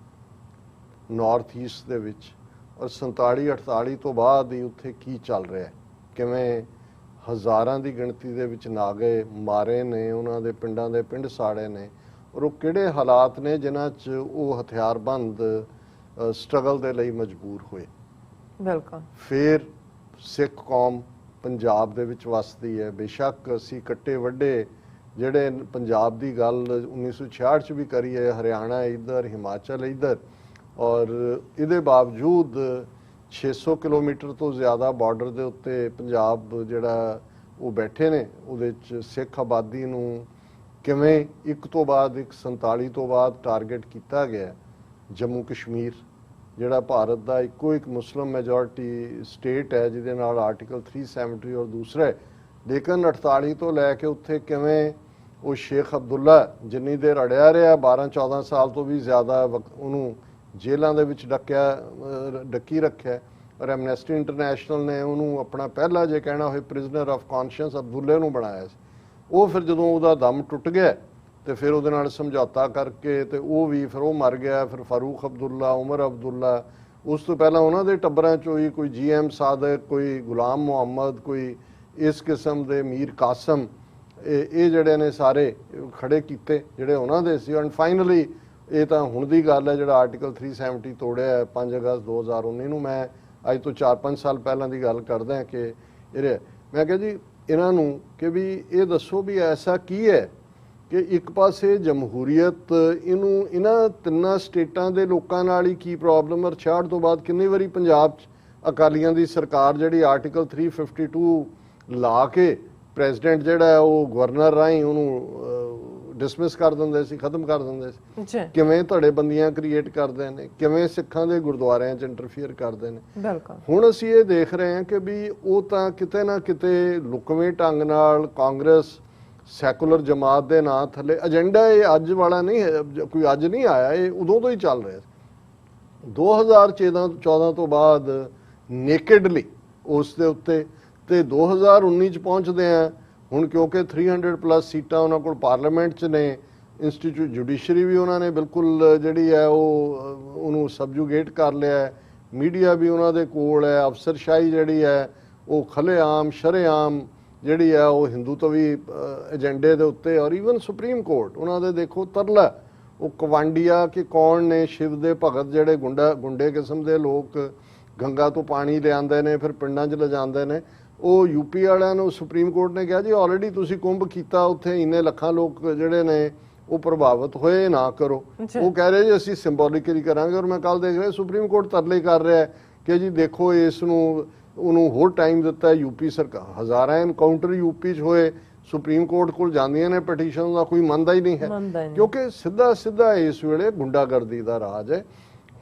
ਨਾਰਥ ਈਸਟ ਦੇ ਵਿੱਚ, ਔਰ 47-48 ਤੋਂ ਬਾਅਦ ਹੀ ਉੱਥੇ ਕੀ ਚੱਲ ਰਿਹਾ, ਕਿਵੇਂ ਹਜ਼ਾਰਾਂ ਦੀ ਗਿਣਤੀ ਦੇ ਵਿੱਚ ਨਾਗੇ ਮਾਰੇ ਨੇ, ਉਹਨਾਂ ਦੇ ਪਿੰਡਾਂ ਦੇ ਪਿੰਡ ਸਾੜੇ ਨੇ, ਔਰ ਉਹ ਕਿਹੜੇ ਹਾਲਾਤ ਨੇ ਜਿਨ੍ਹਾਂ 'ਚ ਉਹ ਹਥਿਆਰਬੰਦ ਸਟਰਗਲ ਦੇ ਲਈ ਮਜਬੂਰ ਹੋਏ। ਬਿਲਕੁਲ। ਫਿਰ ਸਿੱਖ ਕੌਮ ਪੰਜਾਬ ਦੇ ਵਿੱਚ ਵਸਦੀ ਹੈ। ਬੇਸ਼ੱਕ ਅਸੀਂ ਕੱਟੇ ਵੱਡੇ ਜਿਹੜੇ ਪੰਜਾਬ ਦੀ ਗੱਲ 1966 'ਚ ਵੀ ਕਰੀ ਹੈ, ਹਰਿਆਣਾ ਇੱਧਰ, ਹਿਮਾਚਲ ਇੱਧਰ, ਔਰ ਇਹਦੇ ਬਾਵਜੂਦ 600 ਕਿਲੋਮੀਟਰ ਤੋਂ ਜ਼ਿਆਦਾ ਬਾਰਡਰ ਦੇ ਉੱਤੇ ਪੰਜਾਬ ਜਿਹੜਾ ਉਹ ਬੈਠੇ ਨੇ, ਉਹਦੇ 'ਚ ਸਿੱਖ ਆਬਾਦੀ ਨੂੰ ਕਿਵੇਂ ਇੱਕ ਤੋਂ ਬਾਅਦ ਇੱਕ 47 ਤੋਂ ਬਾਅਦ ਟਾਰਗੇਟ ਕੀਤਾ ਗਿਆ ਜੰਮੂ ਕਸ਼ਮੀਰ, ਜਿਹੜਾ ਭਾਰਤ ਦਾ ਇੱਕੋ ਇੱਕ ਮੁਸਲਿਮ ਮੈਜੋਰਿਟੀ ਸਟੇਟ ਹੈ ਜਿਹਦੇ ਨਾਲ ਆਰਟੀਕਲ 370 ਔਰ ਦੂਸਰਾ ਹੈ। ਲੇਕਿਨ 48 ਤੋਂ ਲੈ ਕੇ ਉੱਥੇ ਕਿਵੇਂ ਉਹ ਸ਼ੇਖ ਅਬਦੁੱਲਾ ਜਿੰਨੀ ਦੇਰ ਅੜਿਆ ਰਿਹਾ 12-14 ਸਾਲ ਤੋਂ ਵੀ ਜ਼ਿਆਦਾ ਉਹਨੂੰ ਜੇਲ੍ਹਾਂ ਦੇ ਵਿੱਚ ਡੱਕੀ ਰੱਖਿਆ, ਔਰ ਐਮਨੈਸਟੀ ਇੰਟਰਨੈਸ਼ਨਲ ਨੇ ਉਹਨੂੰ ਆਪਣਾ ਪਹਿਲਾ ਜੇ ਕਹਿਣਾ ਹੋਏ ਪ੍ਰਿਜ਼ਨਰ ਆਫ ਕੌਂਸ਼ੀਅੰਸ ਅਬਦੁੱਲੇ ਨੂੰ ਬਣਾਇਆ ਸੀ। ਉਹ ਫਿਰ ਜਦੋਂ ਉਹਦਾ ਦਮ ਟੁੱਟ ਗਿਆ ਤੇ ਫਿਰ ਉਹਦੇ ਨਾਲ ਸਮਝੌਤਾ ਕਰਕੇ ਤੇ ਉਹ ਵੀ ਫਿਰ ਉਹ ਮਰ ਗਿਆ। ਫਿਰ ਫਾਰੂਕ ਅਬਦੁੱਲਾ, ਉਮਰ ਅਬਦੁੱਲਾ, ਉਸ ਤੋਂ ਪਹਿਲਾਂ ਉਹਨਾਂ ਦੇ ਟੱਬਰਾਂ ਚੋਂ ਹੀ ਕੋਈ GM ਸਾਦਕ, ਕੋਈ ਗੁਲਾਮ ਮੁਹੰਮਦ, ਕੋਈ ਇਸ ਕਿਸਮ ਦੇ ਮੀਰ ਕਾਸਮ, ਇਹ ਜਿਹੜੇ ਨੇ ਸਾਰੇ ਖੜੇ ਕੀਤੇ ਜਿਹੜੇ ਉਹਨਾਂ ਦੇ ਸੀ। ਐਂਡ ਫਾਈਨਲੀ ਇਹ ਤਾਂ ਹੁਣ ਦੀ ਗੱਲ ਹੈ ਜਿਹੜਾ ਆਰਟੀਕਲ 370 ਤੋੜਿਆ 5 ਅਗਸਤ 2019 ਨੂੰ। ਮੈਂ ਅੱਜ ਤੋਂ 4-5 ਸਾਲ ਪਹਿਲਾਂ ਦੀ ਗੱਲ ਕਰਦਾ ਕਿ ਮੈਂ ਕਿਹਾ ਜੀ ਇਹਨਾਂ ਨੂੰ ਕਿ ਵੀ ਇਹ ਦੱਸੋ ਵੀ ਐਸਾ ਕੀ ਹੈ ਕਿ ਇੱਕ ਪਾਸੇ ਜਮਹੂਰੀਅਤ ਇਹਨਾਂ ਤਿੰਨਾਂ ਸਟੇਟਾਂ ਦੇ ਲੋਕਾਂ ਨਾਲ ਹੀ ਕੀ ਪ੍ਰੋਬਲਮ, ਔਰ 66 ਤੋਂ ਬਾਅਦ ਕਿੰਨੀ ਵਾਰੀ ਪੰਜਾਬ 'ਚ ਅਕਾਲੀਆਂ ਦੀ ਸਰਕਾਰ ਜਿਹੜੀ ਆਰਟੀਕਲ 352 ਲਾ ਕੇ ਪ੍ਰੈਜ਼ੀਡੈਂਟ ਜਿਹੜਾ ਉਹ ਗਵਰਨਰ ਰਾਹੀਂ ਉਹਨੂੰ ਡਿਸਮਿਸ ਕਰ ਦਿੰਦੇ ਸੀ, ਖਤਮ ਕਰ ਦਿੰਦੇ ਸੀ। ਕਿਵੇਂ ਧੜੇਬੰਦੀਆਂ ਕ੍ਰੀਏਟ ਕਰਦੇ ਨੇ, ਕਿਵੇਂ ਸਿੱਖਾਂ ਦੇ ਗੁਰਦੁਆਰਿਆਂ 'ਚ ਇੰਟਰਫੀਅਰ ਕਰਦੇ ਨੇ। ਬਿਲਕੁਲ ਹੁਣ ਅਸੀਂ ਇਹ ਦੇਖ ਰਹੇ ਹਾਂ ਕਿ ਵੀ ਉਹ ਤਾਂ ਕਿਤੇ ਨਾ ਕਿਤੇ ਲੁਕਵੇਂ ਢੰਗ ਨਾਲ ਕਾਂਗਰਸ ਸੈਕੂਲਰ ਜਮਾਤ ਦੇ ਨਾਂ ਥੱਲੇ ਏਜੰਡਾ, ਇਹ ਅੱਜ ਵਾਲਾ ਨਹੀਂ ਹੈ, ਕੋਈ ਅੱਜ ਨਹੀਂ ਆਇਆ, ਇਹ ਉਦੋਂ ਤੋਂ ਹੀ ਚੱਲ ਰਿਹਾ ਸੀ 2014 ਤੋਂ ਬਾਅਦ ਨੇਕਡਲੀ ਉਸ ਦੇ ਉੱਤੇ। ਤੇ 2019 ਚ ਪਹੁੰਚਦੇ ਆ ਹੁਣ ਕਿਉਂਕਿ 300+ ਸੀਟਾਂ ਉਹਨਾਂ ਕੋਲ ਪਾਰਲੀਮੈਂਟ 'ਚ ਨੇ, ਇੰਸਟੀਚਿਊਟ ਜੁਡੀਸ਼ਰੀ ਵੀ ਉਹਨਾਂ ਨੇ ਬਿਲਕੁਲ ਜਿਹੜੀ ਹੈ ਉਹਨੂੰ ਸਬਜੂਗੇਟ ਕਰ ਲਿਆ ਹੈ, ਮੀਡੀਆ ਵੀ ਉਹਨਾਂ ਦੇ ਕੋਲ ਹੈ, ਅਫਸਰਸ਼ਾਹੀ ਜਿਹੜੀ ਹੈ ਉਹ ਖਲੇਆਮ ਸ਼ਰੇਆਮ ਜਿਹੜੀ ਹੈ ਉਹ ਹਿੰਦੂਤਵੀ ਏਜੰਡੇ ਦੇ ਉੱਤੇ, ਔਰ ਈਵਨ ਸੁਪਰੀਮ ਕੋਰਟ ਉਹਨਾਂ ਦੇ ਦੇਖੋ ਤਰਲਾ ਉਹ ਕਵਾਂਡੀਆ ਕਿ ਕੌਣ ਨੇ ਸ਼ਿਵ ਦੇ ਭਗਤ ਜਿਹੜੇ ਗੁੰਡੇ ਕਿਸਮ ਦੇ ਲੋਕ ਗੰਗਾ ਤੋਂ ਪਾਣੀ ਲਿਆਉਂਦੇ ਨੇ ਫਿਰ ਪਿੰਡਾਂ 'ਚ ਲਿਜਾਂਦੇ ਨੇ। ਉਹ ਯੂਪੀ ਵਾਲਿਆਂ ਨੂੰ ਸੁਪਰੀਮ ਕੋਰਟ ਨੇ ਕਿਹਾ ਜੀ ਆਲਰੇਡੀ ਤੁਸੀਂ ਕੁੰਭ ਕੀਤਾ, ਉੱਥੇ ਇੰਨੇ ਲੱਖਾਂ ਲੋਕ ਜਿਹੜੇ ਨੇ ਉਹ ਪ੍ਰਭਾਵਿਤ ਹੋਏ, ਨਾ ਕਰੋ। ਉਹ ਕਹਿ ਰਹੇ ਜੀ ਅਸੀਂ ਸਿੰਬੋਲਿਕਲੀ ਕਰਾਂਗੇ। ਔਰ ਮੈਂ ਕੱਲ ਦੇਖ ਰਿਹਾ ਸੁਪਰੀਮ ਕੋਰਟ ਤਰਲੇ ਕਰ ਰਿਹਾ ਕਿ ਜੀ ਦੇਖੋ ਇਸ ਨੂੰ ਉਹਨੂੰ ਹੋਰ ਟਾਈਮ ਦਿੱਤਾ ਯੂਪੀ ਸਰਕਾਰ। ਹਜ਼ਾਰਾਂ ਐਨਕਾਊਂਟਰ ਯੂਪੀ 'ਚ ਹੋਏ, ਸੁਪਰੀਮ ਕੋਰਟ ਕੋਲ ਜਾਂਦੀਆਂ ਨੇ ਪਟੀਸ਼ਨ ਦਾ, ਕੋਈ ਮੰਨਦਾ ਹੀ ਨਹੀਂ ਹੈ ਕਿਉਂਕਿ ਸਿੱਧਾ ਇਸ ਵੇਲੇ ਗੁੰਡਾਗਰਦੀ ਦਾ ਰਾਜ ਹੈ।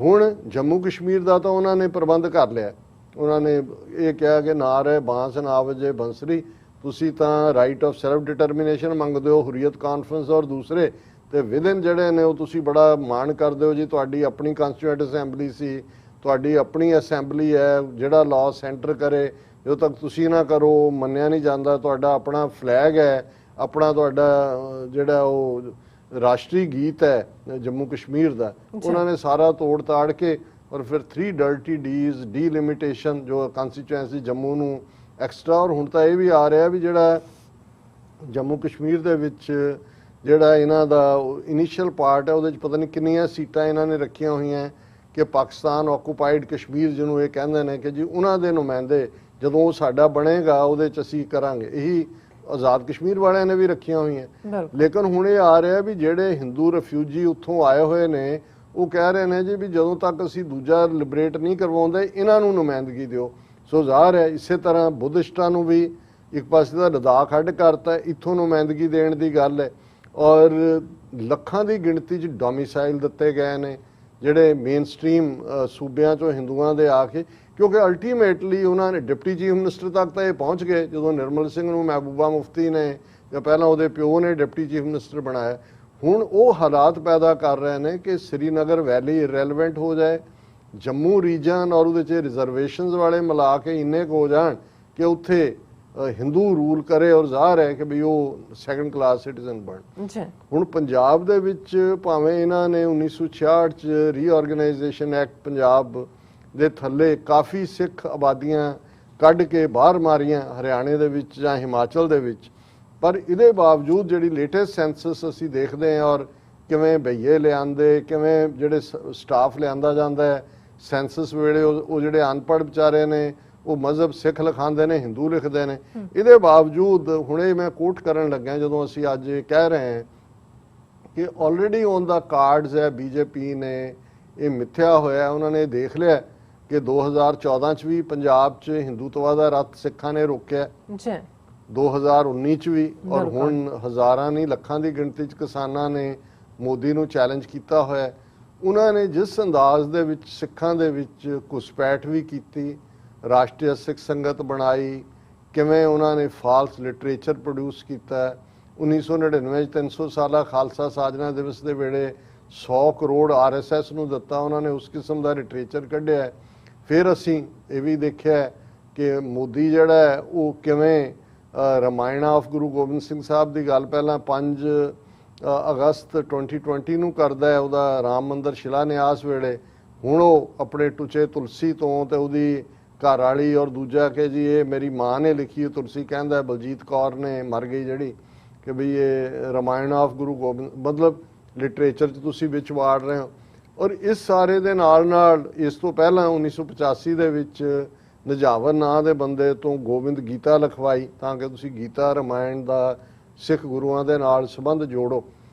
ਹੁਣ ਜੰਮੂ ਕਸ਼ਮੀਰ ਦਾ ਤਾਂ ਉਹਨਾਂ ਨੇ ਪ੍ਰਬੰਧ ਕਰ ਲਿਆ, ਉਹਨਾਂ ਨੇ ਇਹ ਕਿਹਾ ਕਿ ਨਾ ਰਹੇ ਬਾਂਸ ਨਾ ਵਜੇ ਬੰਸਰੀ, ਤੁਸੀਂ ਤਾਂ ਰਾਈਟ ਆਫ ਸੈਲਫ ਡਿਟਰਮੀਨੇਸ਼ਨ ਮੰਗਦੇ ਹੋ, ਹੁਰੀਅਤ ਕਾਨਫਰੰਸ ਔਰ ਦੂਸਰੇ ਤੇ ਵਿਦਨ ਜਿਹੜੇ ਨੇ ਉਹ ਤੁਸੀਂ ਬੜਾ ਮਾਣ ਕਰਦੇ ਹੋ ਜੀ, ਤੁਹਾਡੀ ਆਪਣੀ ਕਨਸਟੀਟਿਊਐਂਟ ਅਸੈਂਬਲੀ ਸੀ, ਤੁਹਾਡੀ ਆਪਣੀ ਅਸੈਂਬਲੀ ਹੈ, ਜਿਹੜਾ ਲਾਅ ਸੈਂਟਰ ਕਰੇ, ਜਦੋਂ ਤੱਕ ਤੁਸੀਂ ਨਾ ਕਰੋ ਮੰਨਿਆ ਨਹੀਂ ਜਾਂਦਾ, ਤੁਹਾਡਾ ਆਪਣਾ ਫਲੈਗ ਹੈ, ਆਪਣਾ ਤੁਹਾਡਾ ਜਿਹੜਾ ਉਹ ਰਾਸ਼ਟਰੀ ਗੀਤ ਹੈ ਜੰਮੂ ਕਸ਼ਮੀਰ ਦਾ, ਉਹਨਾਂ ਨੇ ਸਾਰਾ ਤੋੜ ਤਾੜ ਕੇ ਔਰ ਫਿਰ 3 ਡਰਟੀ ਡੀਜ਼ ਡੀਲਿਮਿਟੇਸ਼ਨ ਜੋ ਕੰਸਟੀਚੁਐਂਸੀ ਜੰਮੂ ਨੂੰ ਐਕਸਟਰਾ। ਔਰ ਹੁਣ ਤਾਂ ਇਹ ਵੀ ਆ ਰਿਹਾ ਵੀ ਜਿਹੜਾ ਜੰਮੂ ਕਸ਼ਮੀਰ ਦੇ ਵਿੱਚ ਜਿਹੜਾ ਇਹਨਾਂ ਦਾ ਇਨੀਸ਼ੀਅਲ ਪਾਰਟ ਹੈ ਉਹਦੇ 'ਚ ਪਤਾ ਨਹੀਂ ਕਿੰਨੀਆਂ ਸੀਟਾਂ ਇਹਨਾਂ ਨੇ ਰੱਖੀਆਂ ਹੋਈਆਂ ਕਿ ਪਾਕਿਸਤਾਨ ਆਕੂਪਾਈਡ ਕਸ਼ਮੀਰ ਜਿਹਨੂੰ ਇਹ ਕਹਿੰਦੇ ਨੇ ਕਿ ਜੀ ਉਹਨਾਂ ਦੇ ਨੁਮਾਇੰਦੇ ਜਦੋਂ ਉਹ ਸਾਡਾ ਬਣੇਗਾ ਉਹਦੇ 'ਚ ਅਸੀਂ ਕਰਾਂਗੇ। ਇਹੀ ਆਜ਼ਾਦ ਕਸ਼ਮੀਰ ਵਾਲਿਆਂ ਨੇ ਵੀ ਰੱਖੀਆਂ ਹੋਈਆਂ। ਲੇਕਿਨ ਹੁਣ ਇਹ ਆ ਰਿਹਾ ਵੀ ਜਿਹੜੇ ਹਿੰਦੂ ਰਿਫਿਊਜੀ ਉੱਥੋਂ ਆਏ ਹੋਏ ਨੇ ਉਹ ਕਹਿ ਰਹੇ ਨੇ ਜੀ ਵੀ ਜਦੋਂ ਤੱਕ ਅਸੀਂ ਦੂਜਾ ਲਿਬਰੇਟ ਨਹੀਂ ਕਰਵਾਉਂਦੇ ਇਹਨਾਂ ਨੂੰ ਨੁਮਾਇੰਦਗੀ ਦਿਓ। ਸੋ ਜ਼ਾਹਰ ਹੈ ਇਸੇ ਤਰ੍ਹਾਂ ਬੁੱਧਿਸਟਾਂ ਨੂੰ ਵੀ ਇੱਕ ਪਾਸੇ ਦਾ ਲਦਾਖ ਅੱਡ ਕਰਤਾ, ਇੱਥੋਂ ਨੁਮਾਇੰਦਗੀ ਦੇਣ ਦੀ ਗੱਲ ਹੈ। ਔਰ ਲੱਖਾਂ ਦੀ ਗਿਣਤੀ 'ਚ ਡੋਮਿਸਾਈਲ ਦਿੱਤੇ ਗਏ ਨੇ ਜਿਹੜੇ ਮੇਨ ਸਟ੍ਰੀਮ ਸੂਬਿਆਂ 'ਚੋਂ ਹਿੰਦੂਆਂ ਦੇ ਆ ਕੇ, ਕਿਉਂਕਿ ਅਲਟੀਮੇਟਲੀ ਉਹਨਾਂ ਨੇ ਡਿਪਟੀ ਚੀਫ ਮਿਨਿਸਟਰ ਤੱਕ ਤਾਂ ਇਹ ਪਹੁੰਚ ਗਏ ਜਦੋਂ ਨਿਰਮਲ ਸਿੰਘ ਨੂੰ ਮਹਿਬੂਬਾ ਮੁਫਤੀ ਨੇ ਜਾਂ ਪਹਿਲਾਂ ਉਹਦੇ ਪਿਓ ਨੇ ਡਿਪਟੀ ਚੀਫ ਮਿਨਿਸਟਰ ਬਣਾਇਆ। ਹੁਣ ਉਹ ਹਾਲਾਤ ਪੈਦਾ ਕਰ ਰਹੇ ਨੇ ਕਿ ਸ੍ਰੀਨਗਰ ਵੈਲੀ ਇਰੈਲੇਵੈਂਟ ਹੋ ਜਾਏ, ਜੰਮੂ ਰੀਜਨ ਔਰ ਉਹਦੇ 'ਚ ਰਿਜ਼ਰਵੇਸ਼ਨਸ ਵਾਲੇ ਮਿਲਾ ਕੇ ਇੰਨੇ ਕੁ ਹੋ ਜਾਣ ਕਿ ਉੱਥੇ ਹਿੰਦੂ ਰੂਲ ਕਰੇ। ਔਰ ਜ਼ਾਹਰ ਹੈ ਕਿ ਵੀ ਉਹ ਸੈਕੰਡ ਕਲਾਸ ਸਿਟੀਜ਼ਨ ਬਣ। ਹੁਣ ਪੰਜਾਬ ਦੇ ਵਿੱਚ ਭਾਵੇਂ ਇਹਨਾਂ ਨੇ 1966 'ਚ ਰੀਆਰਗੇਨਾਈਜੇਸ਼ਨ ਐਕਟ ਪੰਜਾਬ ਦੇ ਥੱਲੇ ਕਾਫੀ ਸਿੱਖ ਆਬਾਦੀਆਂ ਕੱਢ ਕੇ ਬਾਹਰ ਮਾਰੀਆਂ ਹਰਿਆਣੇ ਦੇ ਵਿੱਚ ਜਾਂ ਹਿਮਾਚਲ ਦੇ ਵਿੱਚ, ਪਰ ਇਹਦੇ ਬਾਵਜੂਦ ਜਿਹੜੀ ਲੇਟੈਸਟ ਸੈਂਸਸ ਅਸੀਂ ਦੇਖਦੇ ਹਾਂ ਔਰ ਕਿਵੇਂ ਬਈਏ ਲਿਆਂਦੇ, ਕਿਵੇਂ ਜਿਹੜੇ ਸਟਾਫ ਲਿਆਂਦਾ ਜਾਂਦਾ ਹੈ ਸੈਂਸਸ ਵੇਲੇ, ਉਹ ਜਿਹੜੇ ਅਨਪੜ੍ਹ ਵਿਚਾਰੇ ਨੇ ਉਹ ਮਜ਼ਹਬ ਸਿੱਖ ਲਿਖਾਉਂਦੇ ਨੇ, ਹਿੰਦੂ ਲਿਖਦੇ ਨੇ। ਇਹਦੇ ਬਾਵਜੂਦ ਹੁਣੇ ਮੈਂ ਕੋਟ ਕਰਨ ਲੱਗਾ ਜਦੋਂ ਅਸੀਂ ਅੱਜ ਇਹ ਕਹਿ ਰਹੇ ਹਾਂ ਕਿ ਆਲਰੇਡੀ ਔਨ ਦਾ ਕਾਰਡਸ ਹੈ, ਬੀਜੇਪੀ ਨੇ ਇਹ ਮਿੱਥਿਆ ਹੋਇਆ, ਉਹਨਾਂ ਨੇ ਦੇਖ ਲਿਆ ਕਿ 2014 'ਚ ਵੀ ਪੰਜਾਬ 'ਚ ਹਿੰਦੂਤਵਾ ਦਾ ਰੱਥ ਸਿੱਖਾਂ ਨੇ ਰੋਕਿਆ। 2019 ਚ ਵੀ ਔਰ ਹੁਣ ਹਜ਼ਾਰਾਂ ਨਹੀਂ ਲੱਖਾਂ ਦੀ ਗਿਣਤੀ ਚ ਕਿਸਾਨਾਂ ਨੇ ਮੋਦੀ ਨੂੰ ਚੈਲੰਜ ਕੀਤਾ ਹੋਇਆ ਹੈ। ਉਹਨਾਂ ਨੇ ਜਿਸ ਅੰਦਾਜ਼ ਦੇ ਵਿੱਚ ਸਿੱਖਾਂ ਦੇ ਵਿੱਚ ਘੁਸਪੈਠ ਵੀ ਕੀਤੀ, ਰਾਸ਼ਟਰੀ ਸਿੱਖ ਸੰਗਤ ਬਣਾਈ, ਕਿਵੇਂ ਉਹਨਾਂ ਨੇ ਫਾਲਸ ਲਿਟਰੇਚਰ ਪ੍ਰੋਡਿਊਸ ਕੀਤਾ। 1999 ਚ 300 ਸਾਲਾ ਖਾਲਸਾ ਸਾਜਨਾ ਦਿਵਸ ਦੇ ਵੇਲੇ 100 ਕਰੋੜ RSS ਨੂੰ ਦਿੱਤਾ, ਉਹਨਾਂ ਨੇ ਉਸ ਕਿਸਮ ਦਾ ਲਿਟਰੇਚਰ ਕੱਢਿਆ। ਫਿਰ ਅਸੀਂ ਇਹ ਵੀ ਦੇਖਿਆ ਕਿ ਮੋਦੀ ਜਿਹੜਾ ਹੈ ਉਹ ਕਿਵੇਂ ਰਾਮਾਇਣ ਆਫ ਗੁਰੂ ਗੋਬਿੰਦ ਸਿੰਘ ਸਾਹਿਬ ਦੀ ਗੱਲ ਪਹਿਲਾਂ 5 ਅਗਸਤ 2020 ਨੂੰ ਕਰਦਾ ਹੈ, ਉਹਦਾ ਰਾਮ ਮੰਦਰ ਸ਼ਿਲਾਨਿਆਸ ਵੇਲੇ। ਹੁਣ ਉਹ ਆਪਣੇ ਟੁਚੇ ਤੁਲਸੀ ਤੋਂ ਤੇ ਉਹਦੀ ਘਰ ਵਾਲੀ ਔਰ ਦੂਜਾ ਕਿ ਜੀ ਇਹ ਮੇਰੀ ਮਾਂ ਨੇ ਲਿਖੀ ਤੁਲਸੀ, ਕਹਿੰਦਾ ਬਲਜੀਤ ਕੌਰ ਨੇ ਮਰ ਗਈ ਜਿਹੜੀ, ਕਿ ਵੀ ਇਹ ਰਾਮਾਇਣ ਆਫ ਗੁਰੂ ਗੋਬਿੰਦ ਮਤਲਬ ਲਿਟਰੇਚਰ 'ਚ ਤੁਸੀਂ ਵਿੱਚ ਵਾੜ ਰਹੇ ਹੋ। ਔਰ ਇਸ ਸਾਰੇ ਦੇ ਨਾਲ ਨਾਲ ਇਸ ਤੋਂ ਪਹਿਲਾਂ 1985 ਦੇ ਵਿੱਚ ਨਜਾਵਰ ਨਾਂ ਦੇ ਬੰਦੇ ਤੋਂ ਗੋਬਿੰਦ ਗੀਤਾ ਲਿਖਵਾਈ ਤਾਂ ਕਿ ਤੁਸੀਂ ਗੀਤਾ ਰਾਮਾਇਣ ਦਾ ਸਿੱਖ ਗੁਰੂਆਂ ਦੇ ਨਾਲ ਸੰਬੰਧ ਜੋੜੋ।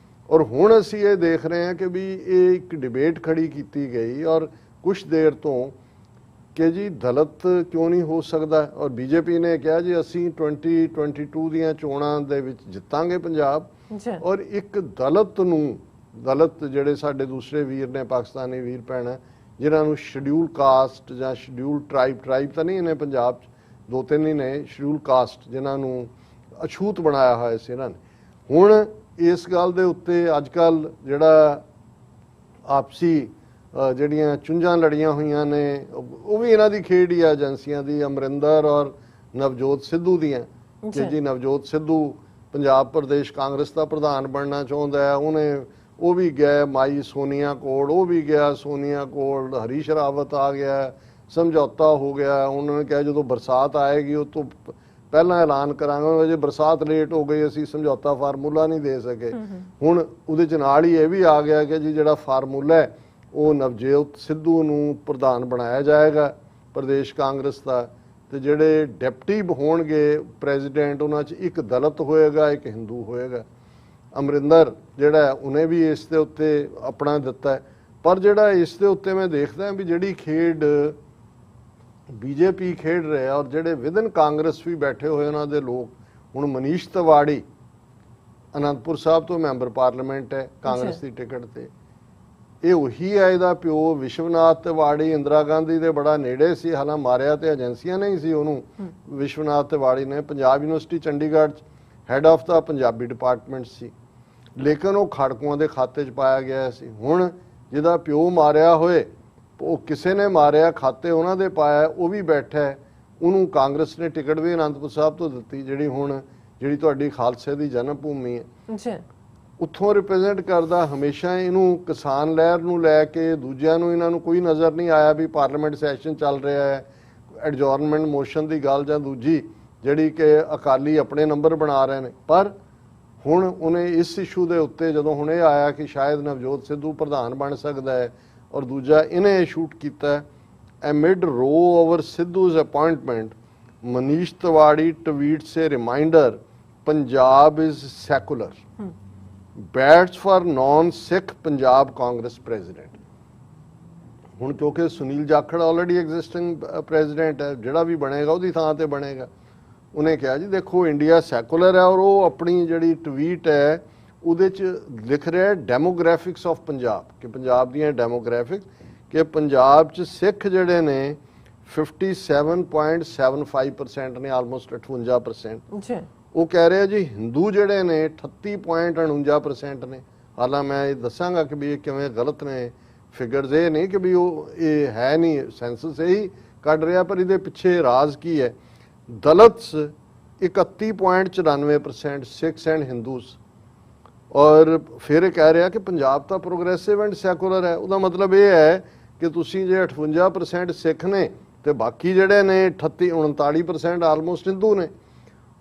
ਔਰ ਹੁਣ ਅਸੀਂ ਇਹ ਦੇਖ ਰਹੇ ਹਾਂ ਕਿ ਵੀ ਇਹ ਇੱਕ ਡਿਬੇਟ ਖੜੀ ਕੀਤੀ ਗਈ ਔਰ ਕੁਛ ਦੇਰ ਤੋਂ ਕਿ ਜੀ ਦਲਿਤ ਕਿਉਂ ਨਹੀਂ ਹੋ ਸਕਦਾ। ਔਰ ਬੀਜੇਪੀ ਨੇ ਕਿਹਾ ਜੀ ਅਸੀਂ 2022 ਦੀਆਂ ਚੋਣਾਂ ਦੇ ਵਿੱਚ ਜਿੱਤਾਂਗੇ ਪੰਜਾਬ। ਔਰ ਇੱਕ ਦਲਿਤ ਜਿਹੜੇ ਸਾਡੇ ਦੂਸਰੇ ਵੀਰ ਨੇ, ਪਾਕਿਸਤਾਨੀ ਵੀਰ ਭੈਣ, ਜਿਨ੍ਹਾਂ ਨੂੰ ਸ਼ਡਿਊਲ ਕਾਸਟ ਜਾਂ ਸ਼ਡਿਊਲ ਟਰਾਈਬ ਤਾਂ ਨਹੀਂ ਨੇ ਪੰਜਾਬ 'ਚ, 2-3 ਹੀ ਨੇ ਸ਼ਡਿਊਲ ਕਾਸਟ ਜਿਨ੍ਹਾਂ ਨੂੰ ਅਛੂਤ ਬਣਾਇਆ ਹੋਇਆ ਸੀ ਇਹਨਾਂ ਨੇ। ਹੁਣ ਇਸ ਗੱਲ ਦੇ ਉੱਤੇ ਅੱਜ ਕੱਲ੍ਹ ਜਿਹੜਾ ਆਪਸੀ ਜਿਹੜੀਆਂ ਚੁੰਝਾਂ ਲੜੀਆਂ ਹੋਈਆਂ ਨੇ ਉਹ ਵੀ ਇਹਨਾਂ ਦੀ ਖੇਡ ਹੀ ਆ ਏਜੰਸੀਆਂ ਦੀ, ਅਮਰਿੰਦਰ ਔਰ ਨਵਜੋਤ ਸਿੱਧੂ ਦੀਆਂ। ਕਿ ਜੀ ਨਵਜੋਤ ਸਿੱਧੂ ਪੰਜਾਬ ਪ੍ਰਦੇਸ਼ ਕਾਂਗਰਸ ਦਾ ਪ੍ਰਧਾਨ ਬਣਨਾ ਚਾਹੁੰਦਾ ਹੈ, ਉਹ ਵੀ ਗਿਆ ਮਾਈ ਸੋਨੀਆ ਕੋਲ, ਉਹ ਵੀ ਗਿਆ ਸੋਨੀਆ ਕੋਲ, ਹਰੀਸ਼ ਰਾਵਤ ਆ ਗਿਆ, ਸਮਝੌਤਾ ਹੋ ਗਿਆ। ਉਹਨਾਂ ਨੇ ਕਿਹਾ ਜਦੋਂ ਬਰਸਾਤ ਆਏਗੀ ਉਹ ਤੋਂ ਪਹਿਲਾਂ ਐਲਾਨ ਕਰਾਂਗੇ, ਜੇ ਬਰਸਾਤ ਲੇਟ ਹੋ ਗਈ ਅਸੀਂ ਸਮਝੌਤਾ ਫਾਰਮੂਲਾ ਨਹੀਂ ਦੇ ਸਕੇ। ਹੁਣ ਉਹਦੇ ਚ ਨਾਲ ਹੀ ਇਹ ਵੀ ਆ ਗਿਆ ਕਿ ਜੀ ਜਿਹੜਾ ਫਾਰਮੂਲਾ ਹੈ ਉਹ ਨਵਜੋਤ ਸਿੱਧੂ ਨੂੰ ਪ੍ਰਧਾਨ ਬਣਾਇਆ ਜਾਏਗਾ ਪ੍ਰਦੇਸ਼ ਕਾਂਗਰਸ ਦਾ, ਤੇ ਜਿਹੜੇ ਡਿਪਟੀ ਹੋਣਗੇ ਪ੍ਰੈਜ਼ੀਡੈਂਟ ਉਹਨਾਂ 'ਚ ਇੱਕ ਦਲਿਤ ਹੋਏਗਾ, ਇੱਕ ਹਿੰਦੂ ਹੋਏਗਾ। ਅਮਰਿੰਦਰ ਜਿਹੜਾ ਉਹਨੇ ਵੀ ਇਸ ਦੇ ਉੱਤੇ ਆਪਣਾ ਦਿੱਤਾ ਹੈ। ਪਰ ਜਿਹੜਾ ਇਸ ਦੇ ਉੱਤੇ ਮੈਂ ਦੇਖਦਾ ਵੀ ਜਿਹੜੀ ਖੇਡ ਬੀਜੇਪੀ ਖੇਡ ਰਿਹਾ ਔਰ ਜਿਹੜੇ ਵਿਦਨ ਕਾਂਗਰਸ ਵੀ ਬੈਠੇ ਹੋਏ ਉਹਨਾਂ ਦੇ ਲੋਕ, ਹੁਣ ਮਨੀਸ਼ ਤਿਵਾੜੀ ਅਨੰਦਪੁਰ ਸਾਹਿਬ ਤੋਂ ਮੈਂਬਰ ਪਾਰਲੀਮੈਂਟ ਹੈ ਕਾਂਗਰਸ ਦੀ ਟਿਕਟ ਤੇ, ਇਹ ਉਹੀ ਹੈ ਇਹਦਾ ਪਿਓ ਵਿਸ਼ਵਨਾਥ ਤਿਵਾੜੀ, ਇੰਦਰਾ ਗਾਂਧੀ ਦੇ ਬੜਾ ਨੇੜੇ ਸੀ, ਹਾਲਾਂ ਮਾਰਿਆ ਤੇ ਏਜੰਸੀਆਂ ਨਹੀਂ ਸੀ ਉਹਨੂੰ। ਵਿਸ਼ਵਨਾਥ ਤਿਵਾੜੀ ਨੇ ਪੰਜਾਬ ਯੂਨੀਵਰਸਿਟੀ ਚੰਡੀਗੜ੍ਹ 'ਚ head of the Punjabi department ਸੀ, ਲੇਕਿਨ ਉਹ ਖੜਕੂਆਂ ਦੇ ਖਾਤੇ 'ਚ ਪਾਇਆ ਗਿਆ ਸੀ। ਹੁਣ ਜਿਹਦਾ ਪਿਓ ਮਾਰਿਆ ਹੋਏ, ਉਹ ਕਿਸੇ ਨੇ ਮਾਰਿਆ, ਖਾਤੇ ਉਹਨਾਂ ਦੇ ਪਾਇਆ, ਉਹ ਵੀ ਬੈਠਾ ਹੈ, ਉਹਨੂੰ ਕਾਂਗਰਸ ਨੇ ਟਿਕਟ ਵੀ ਅਨੰਦਪੁਰ ਸਾਹਿਬ ਤੋਂ ਦਿੱਤੀ, ਜਿਹੜੀ ਤੁਹਾਡੀ ਖਾਲਸੇ ਦੀ ਜਨਮ ਭੂਮੀ ਹੈ, ਉੱਥੋਂ ਰਿਪਰੈਜ਼ੈਂਟ ਕਰਦਾ। ਹਮੇਸ਼ਾ ਇਹਨੂੰ ਕਿਸਾਨ ਲਹਿਰ ਨੂੰ ਲੈ ਕੇ ਦੂਜਿਆਂ ਨੂੰ ਇਹਨਾਂ ਨੂੰ ਕੋਈ ਨਜ਼ਰ ਨਹੀਂ ਆਇਆ ਵੀ ਪਾਰਲੀਮੈਂਟ ਸੈਸ਼ਨ ਚੱਲ ਰਿਹਾ ਹੈ, ਐਡਜੋਰਨਮੈਂਟ ਮੋਸ਼ਨ ਦੀ ਗੱਲ ਜਾਂ ਦੂਜੀ ਜਿਹੜੀ ਕਿ ਅਕਾਲੀ ਆਪਣੇ ਨੰਬਰ ਬਣਾ ਰਹੇ ਨੇ। ਪਰ ਹੁਣ ਉਹਨੇ ਇਸ ਇਸ਼ੂ ਦੇ ਉੱਤੇ ਜਦੋਂ ਹੁਣ ਇਹ ਆਇਆ ਕਿ ਸ਼ਾਇਦ ਨਵਜੋਤ ਸਿੱਧੂ ਪ੍ਰਧਾਨ ਬਣ ਸਕਦਾ ਹੈ, ਔਰ ਦੂਜਾ ਇਹਨੇ ਸ਼ੂਟ ਕੀਤਾ amid row over Sidhu's appointment, Manish Tiwari tweets a reminder Punjab is secular, bats for non Sikh Punjab Congress president. ਹੁਣ ਕਿਉਂਕਿ Sunil Jakhar already existing president ਹੈ, ਜਿਹੜਾ ਵੀ ਬਣੇਗਾ ਉਹਦੀ ਥਾਂ ਤੇ ਬਣੇਗਾ। ਉਹਨੇ ਕਿਹਾ ਜੀ ਦੇਖੋ ਇੰਡੀਆ ਸੈਕੂਲਰ ਹੈ, ਔਰ ਉਹ ਆਪਣੀ ਜਿਹੜੀ ਟਵੀਟ ਹੈ ਉਹਦੇ 'ਚ ਲਿਖ ਰਿਹਾ ਡੈਮੋਗ੍ਰਾਫਿਕਸ ਆਫ ਪੰਜਾਬ, ਕਿ ਪੰਜਾਬ ਦੀਆਂ ਡੈਮੋਗ੍ਰਾਫਿਕ, ਕਿ ਪੰਜਾਬ 'ਚ ਸਿੱਖ ਜਿਹੜੇ ਨੇ 57.75% ਨੇ, ਆਲਮੋਸਟ 58%। ਉਹ ਕਹਿ ਰਿਹਾ ਜੀ ਹਿੰਦੂ ਜਿਹੜੇ ਨੇ 38.49% ਨੇ। ਹਾਲਾਂ ਮੈਂ ਇਹ ਦੱਸਾਂਗਾ ਕਿ ਵੀ ਇਹ ਕਿਵੇਂ ਗਲਤ ਨੇ ਫਿਗਰਸ, ਇਹ ਨਹੀਂ ਕਿ ਵੀ ਇਹ ਹੈ ਨਹੀਂ, ਸੈਂਸਸ ਇਹੀ ਕੱਢ ਰਿਹਾ, ਪਰ ਇਹਦੇ ਪਿੱਛੇ ਰਾਜ਼ ਕੀ ਹੈ। ਦਲਿਤਸ 31.94%, ਸਿੱਖਸ ਐਂਡ ਹਿੰਦੂਸ। ਔਰ ਫਿਰ ਇਹ ਕਹਿ ਰਿਹਾ ਕਿ ਪੰਜਾਬ ਤਾਂ ਪ੍ਰੋਗਰੈਸਿਵ ਐਂਡ ਸੈਕੂਲਰ ਹੈ। ਉਹਦਾ ਮਤਲਬ ਇਹ ਹੈ ਕਿ ਤੁਸੀਂ ਜੇ 58% ਸਿੱਖ ਨੇ ਤੇ ਬਾਕੀ ਜਿਹੜੇ ਨੇ 39% ਆਲਮੋਸਟ ਹਿੰਦੂ ਨੇ।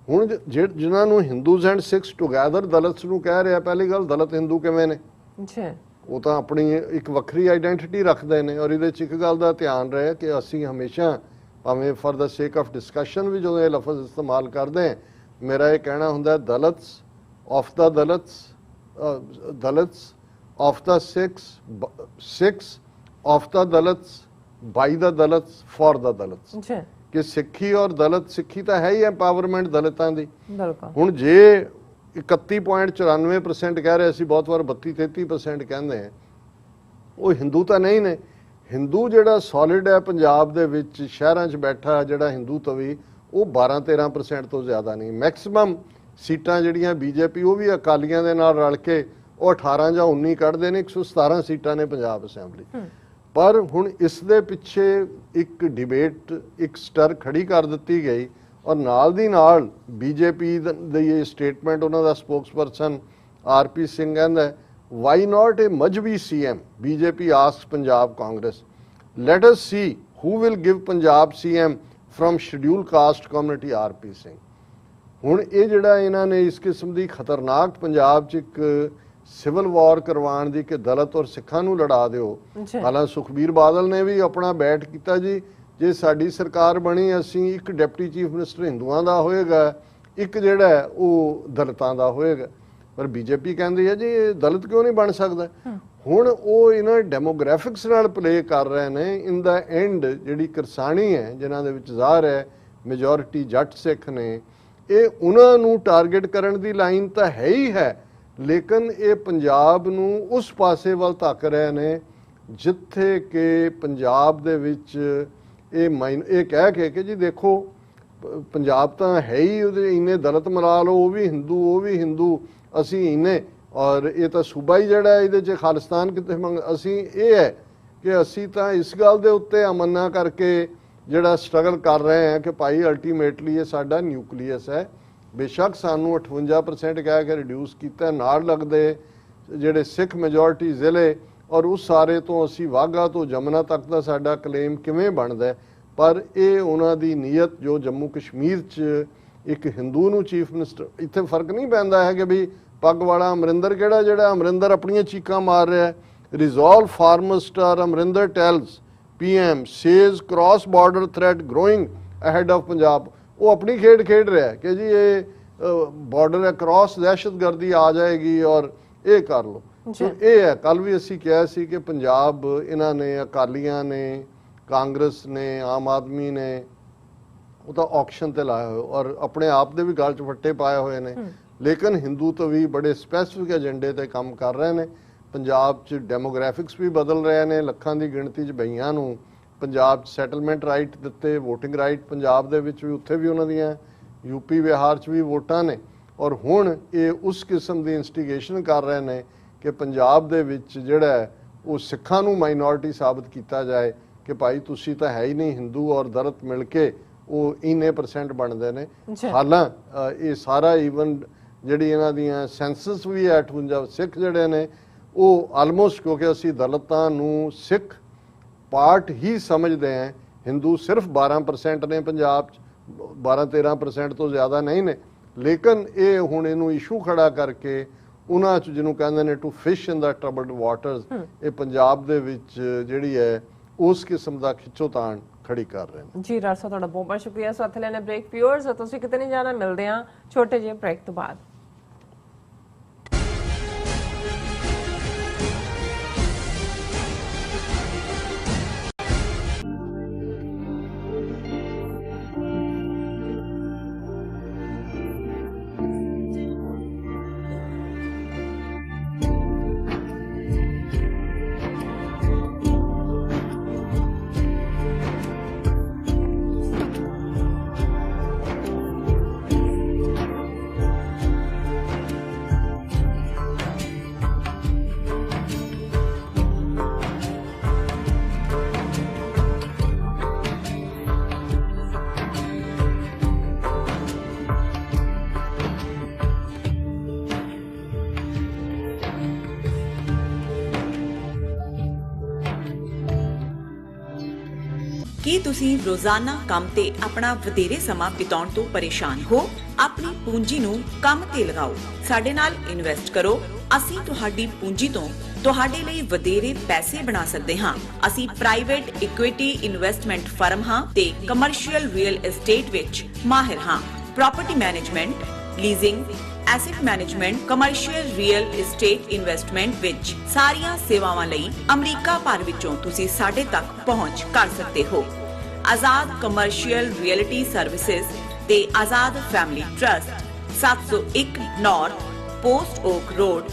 ਹੁਣ ਜਿਨ੍ਹਾਂ ਨੂੰ ਹਿੰਦੂਜ਼ ਐਂਡ ਸਿੱਖਸ ਟੁਗੈਦਰ ਦਲਿਤਸ ਨੂੰ ਕਹਿ ਰਿਹਾ, ਪਹਿਲੀ ਗੱਲ ਦਲਿਤ ਹਿੰਦੂ ਕਿਵੇਂ ਨੇ? ਉਹ ਤਾਂ ਆਪਣੀ ਇੱਕ ਵੱਖਰੀ ਆਈਡੈਂਟੀਟੀ ਰੱਖਦੇ ਨੇ। ਔਰ ਇਹਦੇ 'ਚ ਇੱਕ ਗੱਲ ਦਾ ਧਿਆਨ ਰਹੇ ਕਿ ਅਸੀਂ ਹਮੇਸ਼ਾ ਭਾਵੇਂ for the sake of discussion ਵੀ ਜਦੋਂ ਇਹ ਲਫ਼ਜ਼ ਇਸਤੇਮਾਲ ਕਰਦੇ, ਮੇਰਾ ਇਹ ਕਹਿਣਾ ਹੁੰਦਾ Dalits of the Dalits, Dalits of the Sikhs, Sikhs of the Dalits, by the Dalits, for the Dalits. ਕਿ ਸਿੱਖੀ ਔਰ ਦਲਿਤ, ਸਿੱਖੀ ਤਾਂ ਹੈ ਹੀ ਐਮਪਾਵਰਮੈਂਟ ਦਲਿਤਾਂ ਦੀ। ਬਿਲਕੁਲ ਹੁਣ ਜੇ 31.94% ਕਹਿ ਰਹੇ, ਅਸੀਂ ਬਹੁਤ ਵਾਰ 32-33% ਕਹਿੰਦੇ ਆ, ਉਹ ਹਿੰਦੂ ਤਾਂ ਨਹੀਂ ਨੇ। ਹਿੰਦੂ ਜਿਹੜਾ ਸੋਲਿਡ ਹੈ ਪੰਜਾਬ ਦੇ ਵਿੱਚ ਸ਼ਹਿਰਾਂ 'ਚ ਬੈਠਾ ਜਿਹੜਾ ਹਿੰਦੂ ਤਵੀ, ਉਹ 12-13% ਤੋਂ ਜ਼ਿਆਦਾ ਨਹੀਂ। ਮੈਕਸਿਮਮ ਸੀਟਾਂ ਜਿਹੜੀਆਂ ਬੀਜੇਪੀ, ਉਹ ਵੀ ਅਕਾਲੀਆਂ ਦੇ ਨਾਲ ਰਲ ਕੇ ਉਹ 18 ਜਾਂ 19 ਕੱਢਦੇ ਨੇ। 117 ਸੀਟਾਂ ਨੇ ਪੰਜਾਬ ਅਸੈਂਬਲੀ। ਪਰ ਹੁਣ ਇਸ ਦੇ ਪਿੱਛੇ ਇੱਕ ਡਿਬੇਟ, ਇੱਕ ਸਟਰ ਖੜੀ ਕਰ ਦਿੱਤੀ ਗਈ ਔਰ ਨਾਲ ਦੀ ਨਾਲ ਬੀਜੇਪੀ ਦੀ ਇਹ ਸਟੇਟਮੈਂਟ, ਉਹਨਾਂ ਦਾ ਸਪੋਕਸਪਰਸਨ ਆਰਪੀ ਸਿੰਘ ਕਹਿੰਦਾ, why not a Mazhabi CM, BJP asks Punjab Congress, let us see who will give Punjab CM from schedule caste community, RP Singh. ਹੁਣ ਇਹ ਜਿਹੜਾ ਇਹਨਾਂ ਨੇ ਇਸ ਕਿਸਮ ਦੀ ਖਤਰਨਾਕ ਪੰਜਾਬ 'ਚ ਇੱਕ ਸਿਵਲ ਵਾਰ ਕਰਵਾਉਣ ਦੀ ਕਿ ਦਲਿਤ ਔਰ ਸਿੱਖਾਂ ਨੂੰ ਲੜਾ ਦਿਓ। ਹਾਲਾਂਕਿ ਸੁਖਬੀਰ ਬਾਦਲ ਨੇ ਵੀ ਆਪਣਾ ਬੈਠ ਕੀਤਾ ਜੀ, ਜੇ ਸਾਡੀ ਸਰਕਾਰ ਬਣੀ ਅਸੀਂ ਇੱਕ ਡਿਪਟੀ ਚੀਫ ਮਿਨਿਸਟਰ ਹਿੰਦੂਆਂ ਦਾ ਹੋਏਗਾ, ਇੱਕ ਜਿਹੜਾ ਉਹ ਦਲਿਤਾਂ ਦਾ ਹੋਏਗਾ। ਪਰ ਬੀਜੇਪੀ ਕਹਿੰਦੀ ਹੈ ਜੀ ਇਹ ਦਲਿਤ ਕਿਉਂ ਨਹੀਂ ਬਣ ਸਕਦਾ। ਹੁਣ ਉਹ ਇਹਨਾਂ ਡੈਮੋਗ੍ਰਾਫਿਕਸ ਨਾਲ ਪਲੇ ਕਰ ਰਹੇ ਨੇ। ਇਨ ਦਾ ਐਂਡ ਜਿਹੜੀ ਕਿਰਸਾਨੀ ਹੈ, ਜਿਨ੍ਹਾਂ ਦੇ ਵਿੱਚ ਜ਼ਾਹਰ ਹੈ ਮੈਜੋਰਿਟੀ ਜੱਟ ਸਿੱਖ ਨੇ, ਇਹ ਉਹਨਾਂ ਨੂੰ ਟਾਰਗੇਟ ਕਰਨ ਦੀ ਲਾਈਨ ਤਾਂ ਹੈ ਹੀ ਹੈ, ਲੇਕਿਨ ਇਹ ਪੰਜਾਬ ਨੂੰ ਉਸ ਪਾਸੇ ਵੱਲ ਧੱਕ ਰਹੇ ਨੇ ਜਿੱਥੇ ਕਿ ਪੰਜਾਬ ਦੇ ਵਿੱਚ ਇਹ ਕਹਿ ਕੇ ਕਿ ਜੀ ਦੇਖੋ ਪੰਜਾਬ ਤਾਂ ਹੈ ਹੀ, ਉਹਦੇ ਇੰਨੇ ਦਲਿਤ ਮਿਲਾ ਲਓ, ਉਹ ਵੀ ਹਿੰਦੂ, ਉਹ ਵੀ ਹਿੰਦੂ, ਅਸੀਂ ਇੰਨੇ, ਔਰ ਇਹ ਤਾਂ ਸੂਬਾ ਹੀ ਜਿਹੜਾ ਇਹਦੇ 'ਚ ਖਾਲਿਸਤਾਨ ਕਿਤੇ ਅਸੀਂ ਇਹ ਹੈ ਕਿ ਅਸੀਂ ਤਾਂ ਇਸ ਗੱਲ ਦੇ ਉੱਤੇ ਅਮਨਾ ਕਰਕੇ ਜਿਹੜਾ ਸਟਰਗਲ ਕਰ ਰਹੇ ਹਾਂ ਕਿ ਭਾਈ ਅਲਟੀਮੇਟਲੀ ਇਹ ਸਾਡਾ ਨਿਊਕਲੀਅਸ ਹੈ। ਬੇਸ਼ੱਕ ਸਾਨੂੰ 58% ਕਹਿ ਕੇ ਰਿਡਿਊਸ ਕੀਤਾ, ਨਾਲ ਲੱਗਦੇ ਜਿਹੜੇ ਸਿੱਖ ਮੈਜੋਰਿਟੀ ਜ਼ਿਲ੍ਹੇ ਔਰ ਉਸ ਸਾਰੇ ਤੋਂ ਅਸੀਂ ਵਾਘਾ ਤੋਂ ਜਮਨਾ ਤੱਕ ਦਾ ਸਾਡਾ ਕਲੇਮ ਕਿਵੇਂ ਬਣਦਾ, ਪਰ ਇਹ ਉਹਨਾਂ ਦੀ ਨੀਅਤ ਜੋ ਜੰਮੂ ਕਸ਼ਮੀਰ 'ਚ ਇੱਕ ਹਿੰਦੂ ਨੂੰ ਚੀਫ ਮਿਨਿਸਟਰ, ਇੱਥੇ ਫਰਕ ਨਹੀਂ ਪੈਂਦਾ ਹੈ ਕਿ ਵੀ ਪੱਗ ਵਾਲਾ ਅਮਰਿੰਦਰ ਕਿਹੜਾ, ਜਿਹੜਾ ਅਮਰਿੰਦਰ ਆਪਣੀਆਂ ਚੀਕਾਂ ਮਾਰ ਰਿਹਾ। Resolve farmer star Amarinder tells PM says cross border threat growing ahead of Punjab. ਉਹ ਆਪਣੀ ਖੇਡ ਖੇਡ ਰਿਹਾ ਕਿ ਜੀ ਇਹ ਬਾਰਡਰ ਹੈ, ਕ੍ਰਾਸ ਦਹਿਸ਼ਤਗਰਦੀ ਆ ਜਾਏਗੀ ਔਰ ਇਹ ਕਰ ਲਓ। ਇਹ ਹੈ, ਕੱਲ ਵੀ ਅਸੀਂ ਕਿਹਾ ਸੀ ਕਿ ਪੰਜਾਬ ਇਹਨਾਂ ਨੇ, ਅਕਾਲੀਆਂ ਨੇ, ਕਾਂਗਰਸ ਨੇ, ਆਮ ਆਦਮੀ ਨੇ, ਉਹ ਤਾਂ ਆਕਸ਼ਨ ਤੇ ਲਾਇਆ ਹੋਇਆ ਔਰ ਆਪਣੇ ਆਪ ਦੇ ਵੀ ਗਲ 'ਚ ਫੱਟੇ ਪਾਏ ਹੋਏ ਨੇ। ਲੇਕਿਨ ਹਿੰਦੂ ਤੋਂ ਵੀ ਬੜੇ ਸਪੈਸੀਫਿਕ ਏਜੰਡੇ ਤੇ ਕੰਮ ਕਰ ਰਹੇ ਨੇ। ਪੰਜਾਬ 'ਚ ਡੈਮੋਗ੍ਰਾਫਿਕਸ ਵੀ ਬਦਲ ਰਹੇ ਨੇ, ਲੱਖਾਂ ਦੀ ਗਿਣਤੀ 'ਚ ਬਈਆਂ ਨੂੰ ਪੰਜਾਬ 'ਚ ਸੈਟਲਮੈਂਟ ਰਾਈਟ ਦਿੱਤੇ, ਵੋਟਿੰਗ ਰਾਈਟ ਪੰਜਾਬ ਦੇ ਵਿੱਚ ਵੀ, ਉੱਥੇ ਵੀ ਉਹਨਾਂ ਦੀਆਂ ਯੂਪੀ ਬਿਹਾਰ 'ਚ ਵੀ ਵੋਟਾਂ ਨੇ। ਔਰ ਹੁਣ ਇਹ ਉਸ ਕਿਸਮ ਦੀ ਇਨਸਟੀਗੇਸ਼ਨ ਕਰ ਰਹੇ ਨੇ ਕਿ ਪੰਜਾਬ ਦੇ ਵਿੱਚ ਜਿਹੜਾ ਉਹ ਸਿੱਖਾਂ ਨੂੰ ਮਾਈਨੋਰਿਟੀ ਸਾਬਤ ਕੀਤਾ ਜਾਏ ਕਿ ਭਾਈ ਤੁਸੀਂ ਤਾਂ ਹੈ ਹੀ ਨਹੀਂ, ਹਿੰਦੂ ਔਰ ਦਲਿਤ ਮਿਲ ਕੇ ਉਹ ਇੰਨੇ % ਬਣਦੇ ਨੇ। ਹਾਲਾਂਕਿ ਇਹ ਸਾਰਾ ਈਵਨ ਜਿਹੜੀ ਇਹਨਾਂ ਦੀਆਂ ਸੈਂਸਸ ਵੀ ਹੈ 58 ਸਿੱਖ ਜਿਹੜੇ ਨੇ ਉਹ ਆਲਮੋਸਟ, ਕਿਉਂਕਿ ਅਸੀਂ ਦਲਿਤਾਂ ਨੂੰ ਸਿੱਖ ਪਾਰਟ ਹੀ ਸਮਝਦੇ ਹਾਂ, ਹਿੰਦੂ ਸਿਰਫ 12% ਨੇ ਪੰਜਾਬ 'ਚ, 12-13% ਤੋਂ ਜ਼ਿਆਦਾ ਨਹੀਂ ਨੇ। ਲੇਕਿਨ ਇਹ ਹੁਣ ਇਹਨੂੰ ਇਸ਼ੂ ਖੜਾ ਕਰਕੇ ਉਹਨਾਂ 'ਚ ਜਿਹਨੂੰ ਕਹਿੰਦੇ ਨੇ to fish in the troubled waters, ਇਹ ਪੰਜਾਬ ਦੇ ਵਿੱਚ ਜਿਹੜੀ ਹੈ ਉਸ ਕਿਸਮ ਦਾ ਖਿੱਚੋਤਾਣ ਖੜੀ ਕਰ ਰਹੇ ਨੇ। ਜੀ ਰਾਜ ਸਾਹਿਬ, ਤੁਹਾਡਾ ਬਹੁਤ ਬਹੁਤ ਸ਼ੁਕਰੀਆ। ਸੋ ਇੱਥੇ ਲੈਣੇ ਬ੍ਰੇਕ। ਵਿਊਅਰਸ, ਤੁਸੀਂ ਕਿਤੇ ਨਹੀਂ ਜਾਣਾ, ਮਿਲਦੇ ਹਾਂ ਛੋਟੇ ਜਿਹੇ ਬ੍ਰੇਕ ਤੋਂ ਬਾਅਦ। ਕੀ ਤੁਸੀਂ ਰੋਜ਼ਾਨਾ ਕੰਮ ਤੇ ਆਪਣਾ ਵਧੇਰੇ ਸਮਾਂ ਬਿਤਾਉਣ ਤੋਂ ਪਰੇਸ਼ਾਨ ਹੋ? ਆਪਣੀ ਪੂੰਜੀ ਨੂੰ ਕੰਮ ਤੇ ਲਗਾਓ, ਸਾਡੇ ਨਾਲ ਇਨਵੈਸਟ ਕਰੋ। ਅਸੀਂ ਤੁਹਾਡੀ ਪੂੰਜੀ ਤੋਂ ਤੁਹਾਡੇ ਲਈ ਵਧੇਰੇ ਪੈਸੇ ਬਣਾ ਸਕਦੇ ਹਾਂ। ਅਸੀਂ ਪ੍ਰਾਈਵੇਟ ਇਕੁਇਟੀ ਇਨਵੈਸਟਮੈਂਟ ਫਰਮ ਹਾਂ ਤੇ ਕਮਰਸ਼ੀਅਲ ਰੀਅਲ ਏਸਟੇਟ ਵਿੱਚ ਮਾਹਿਰ ਹਾਂ। Property management, leasing, asset management, commercial real estate investment ਵਿੱਚ ਸਾਰੀਆਂ ਸੇਵਾਵਾਂ ਲਈ ਅਮਰੀਕਾ ਭਰ ਵਿੱਚੋਂ ਤੁਸੀਂ ਸਾਡੇ ਤੱਕ ਪਹੁੰਚ ਕਰ ਸਕਦੇ ਹੋ। ਆਜ਼ਾਦ ਕਮਰਸ਼ੀਅਲ ਰਿਐਲਿਟੀ ਸਰਵਿਸਿਜ਼ ਤੇ Azad family trust 701 North Post Oak Road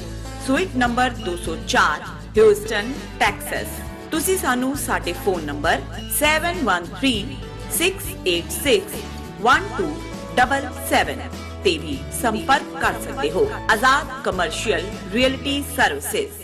suite number 204 Houston Texas. ਤੁਸੀਂ ਸਾਨੂੰ ਸਾਡੇ ਫੋਨ ਨੰਬਰ 7136861277 ਤੇ ਵੀ ਸੰਪਰਕ ਕਰ ਸਕਦੇ ਹੋ। Azad commercial reality services.